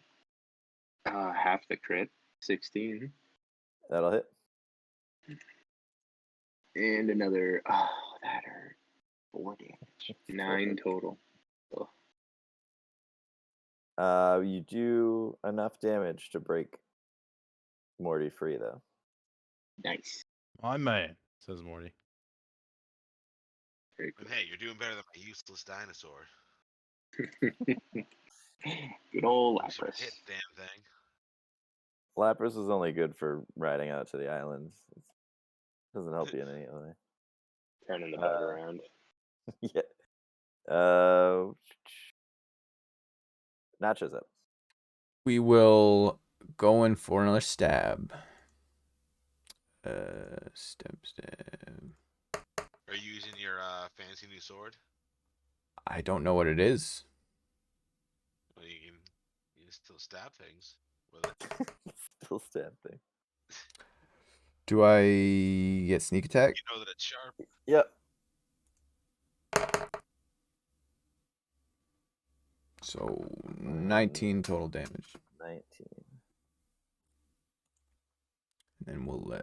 Half the crit, 16, That'll hit. and another. Oh, that hurt. 4 damage. 9 total. You do enough damage to break Morty free, though. Nice. My man, says Morty. Very And hey, you're doing better than my useless dinosaur. cool. Good old You should Lapras. hit the damn thing. Lapras is only good for riding out to the islands. It doesn't help you in any other way. Turning the boat around. Yeah. Nachos up. We will go in for another stab. Stab. Are you using your fancy new sword? I don't know what it is. Well, you can still stab things with it. Still stab thing. Do I get sneak attack? You know that it's sharp. Yep. So 19 total damage. 19. And then we'll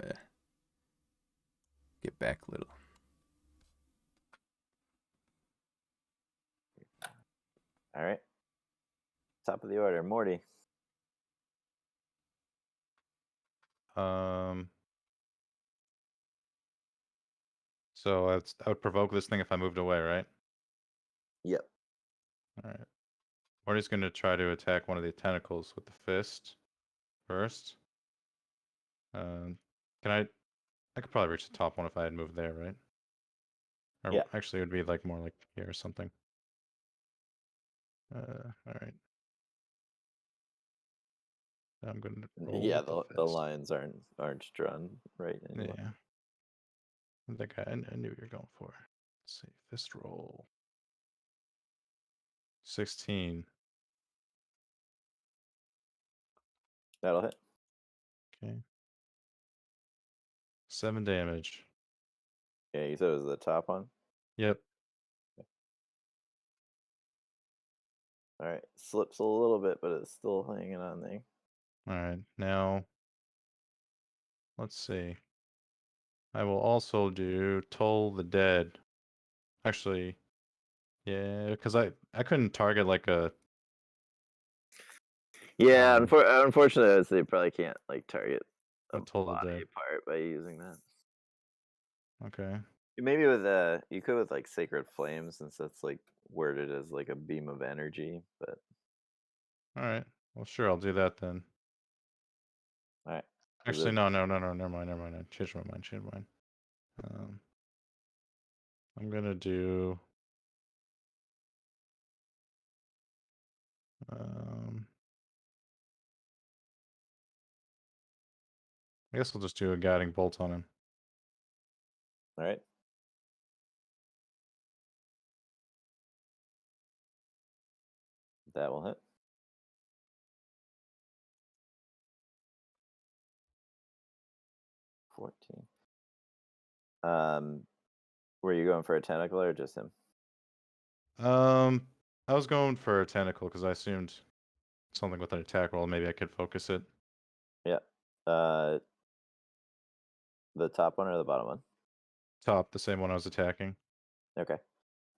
get back a little. All right. Top of the order, Morty. So I would provoke this thing if I moved away, right? Yep. All right. Morty's going to try to attack one of the tentacles with the fist first. Can I could probably reach the top one if I had moved there, right? Or Yeah. actually, it would be like more like here or something. All right. I'm going to roll Yeah, with the fist. lines aren't drawn right anymore. Yeah. I think I knew what you're going for. Let's see. Fist roll. 16. That'll hit. Okay. 7 damage. Yeah, you said it was the top one? Yep. All right. Slips a little bit, but it's still hanging on there. All right. Now, let's see. I will also do Toll the Dead. Actually, yeah, because I couldn't target like a. Yeah, unfortunately, I would say you probably can't like target a Toll the body Dead. part by using that. Okay. Maybe with you could with like Sacred Flame, since that's like worded as like a beam of energy, but All right. Well, sure, I'll do that then. all right. Actually, no, never mind. I changed my mind. I'm gonna do. I guess I'll just do a guiding bolt on him. All right. That will hit. 14. Were you going for a tentacle or just him? I was going for a tentacle because I assumed something with an attack roll. Maybe I could focus it. Yeah. The top one or the bottom one? Top, the same one I was attacking. Okay.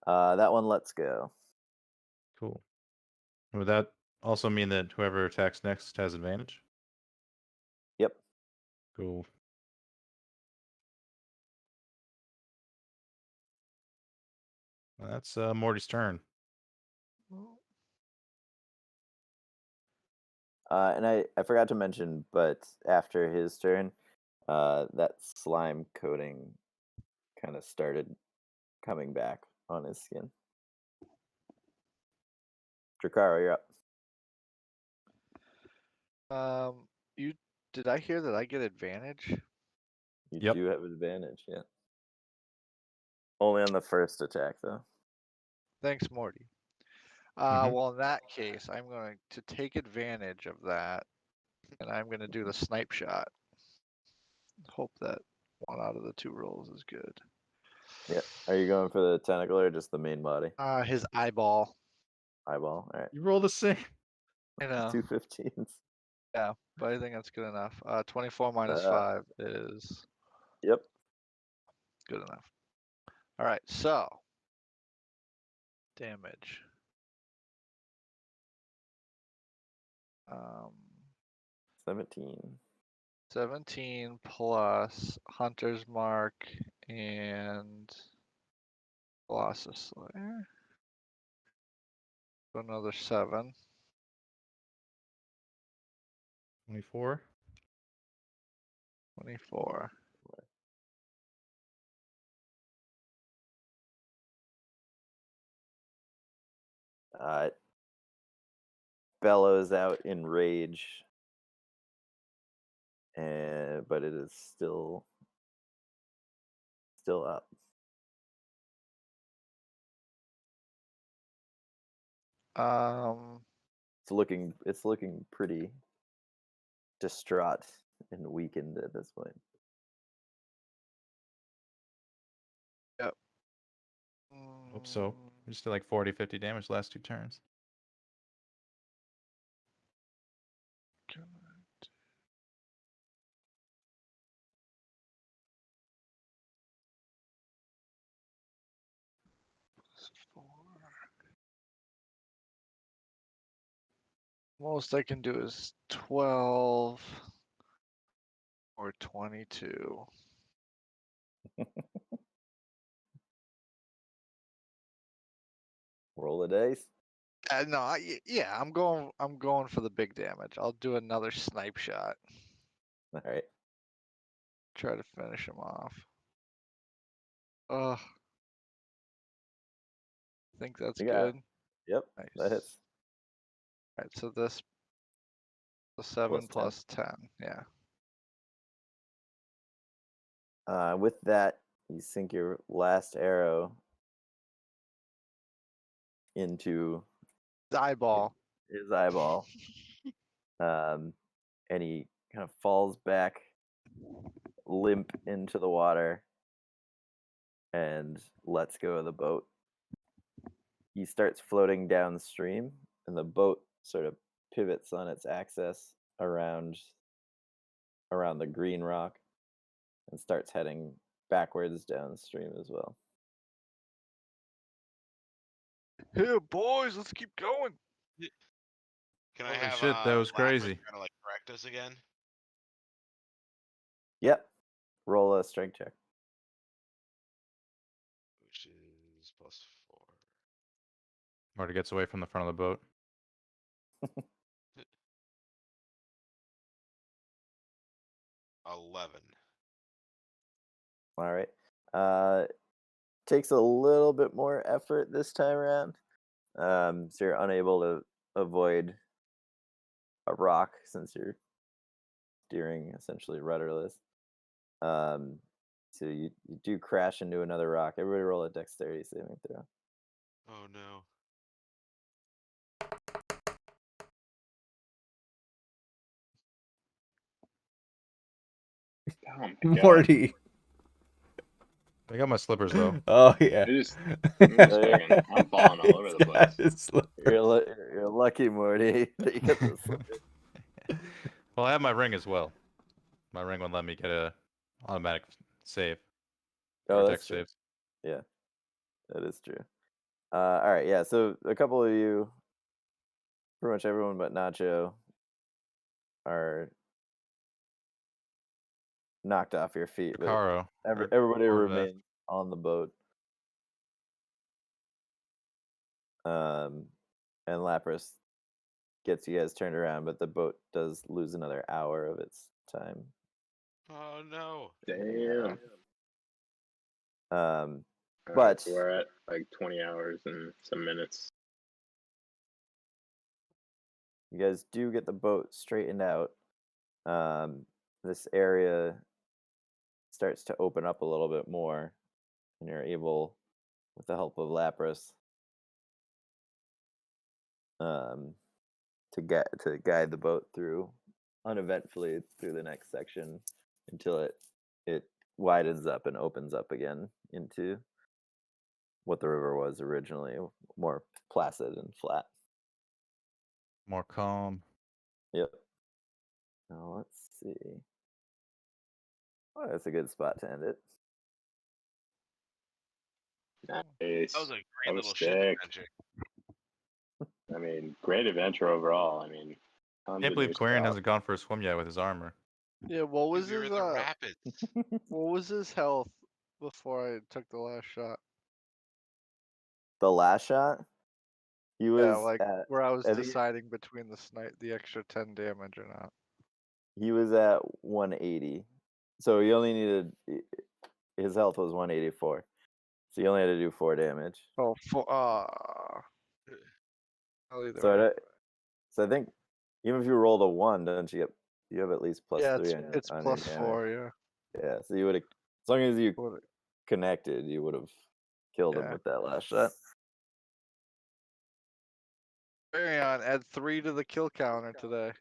That one lets go. Cool. Would that also mean that whoever attacks next has advantage? Yep. Cool. That's Morty's turn. And I forgot to mention, but after his turn, that slime coating kind of started coming back on his skin. Drakaro, you're up. You did I hear that I get advantage? You Yep. do have advantage, yeah. Only on the first attack, though. Thanks, Morty. Mhm. Well, in that case, I'm going to take advantage of that, and I'm going to do the snipe shot. Hope that one out of the 2 rolls is good. Yeah. Are you going for the tentacle or just the main body? His eyeball. Eyeball. All right. You roll the same. I know. 2 15s. Yeah, but I think that's good enough. 24 minus Uh, 5 is Yep. good enough. All right, so damage. 17. 17 plus Hunter's Mark and Colossus Slayer. So another 7. 24. 24. It bellows out in rage, but it is still up. It's looking pretty distraught and weakened at this point. Yep. Hope so. We just did like 40, 50 damage last 2 turns. Most I can do is 12 or 22. Roll a dice. No, yeah, I'm going for the big damage. I'll do another snipe shot. All right. Try to finish him off. Ugh. Think that's You got it. good. Yep. Nice. That hits. Alright, so this the 7 plus 10. Yeah. With that, you sink your last arrow into The eyeball. his eyeball, and he kind of falls back limp into the water and lets go of the boat. He starts floating downstream, and the boat sort of pivots on its axis around the green rock and starts heading backwards downstream as well. Hey boys, let's keep going. Can I Holy have shit, that was Lapras crazy. Kind of like correct us again? Yep. Roll a strength check. Which is +4. Marty gets away from the front of the boat. 11. All right. Takes a little bit more effort this time around. So you're unable to avoid a rock since you're steering essentially rudderless. So you do crash into another rock. Everybody roll a dexterity saving throw. Oh no. Oh my God. Morty. I got my slippers though. Oh yeah. I just, I'm falling all over the place. You're lucky, Morty, that you got this. Well, I have my ring as well. My ring would let me get a automatic save. Oh, or that's dex true. save. Yeah, that is true. All right, yeah. So a couple of you, pretty much everyone but Nacho, are knocked off your feet, but Caro. everybody or remains on the boat. And Lapras gets you guys turned around, but the boat does lose another hour of its time. Oh no. Damn. Um, All right, But- so we're at like 20 hours and some minutes. you guys do get the boat straightened out. This area starts to open up a little bit more, and you're able, with the help of Lapras, to guide the boat through uneventfully through the next section until it widens up and opens up again into what the river was originally, more placid and flat. More calm. Yep. Now let's see. Oh, that's a good spot to end it. Nice. That was a great That was little ship sick. adventure. I mean, great adventure overall. I mean, tons Can't of believe new Quarian stuff. hasn't gone for a swim yet with his armor. Yeah, what was We were his in the rapids. what was his health before I took the last shot? The last shot, he was Yeah, like where I was I think- deciding between the extra 10 damage or not. he was at 180, so he only needed his health was 184, so you only had to do 4 damage. Oh, So I think even if you rolled a 1, don't you have at least plus yeah, 3 on, it's on plus your 4, damage. yeah. Yeah, so you would have, as long as you Would've- connected, you would have killed him Yeah. with that last shot. Varion, add 3 to the kill counter today.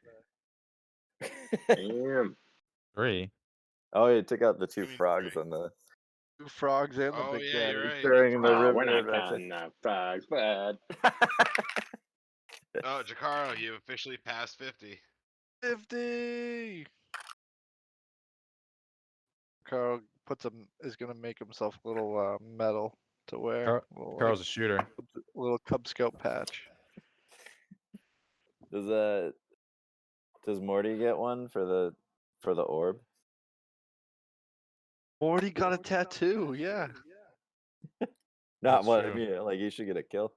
Damn. 3. Oh, you took out the 2 Give me frogs 3. on the 2 frogs and the Oh, big yeah, daddy. you're right. during the Oh, river. we're not adventure. counting frogs, bad. Oh, Jakaro, you officially passed 50. 50! Carl is gonna make himself a little medal to wear. Carl's a shooter. Little Cub Scout patch. Does Morty get one for the orb? Morty got a tattoo, yeah. Not That's what I true. mean. Like you should get a kill.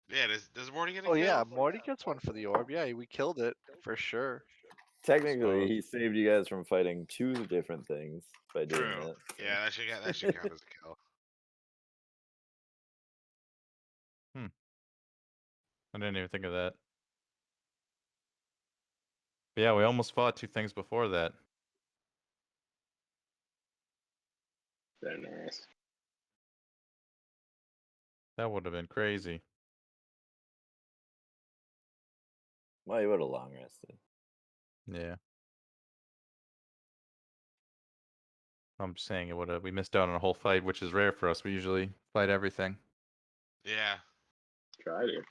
Yeah, does Morty get a Oh kill? yeah, Morty gets one for the orb. Yeah, we killed it for sure. Technically, Suppose. he saved you guys from fighting 2 different things by doing True. that. so. Yeah, that should count as a kill. I didn't even think of that. But yeah, we almost fought 2 things before that. Very nice. That would have been crazy. Well, you would have long rested. Yeah. I'm just saying it would have. We missed out on a whole fight, which is rare for us. We usually fight everything. Yeah. Try to.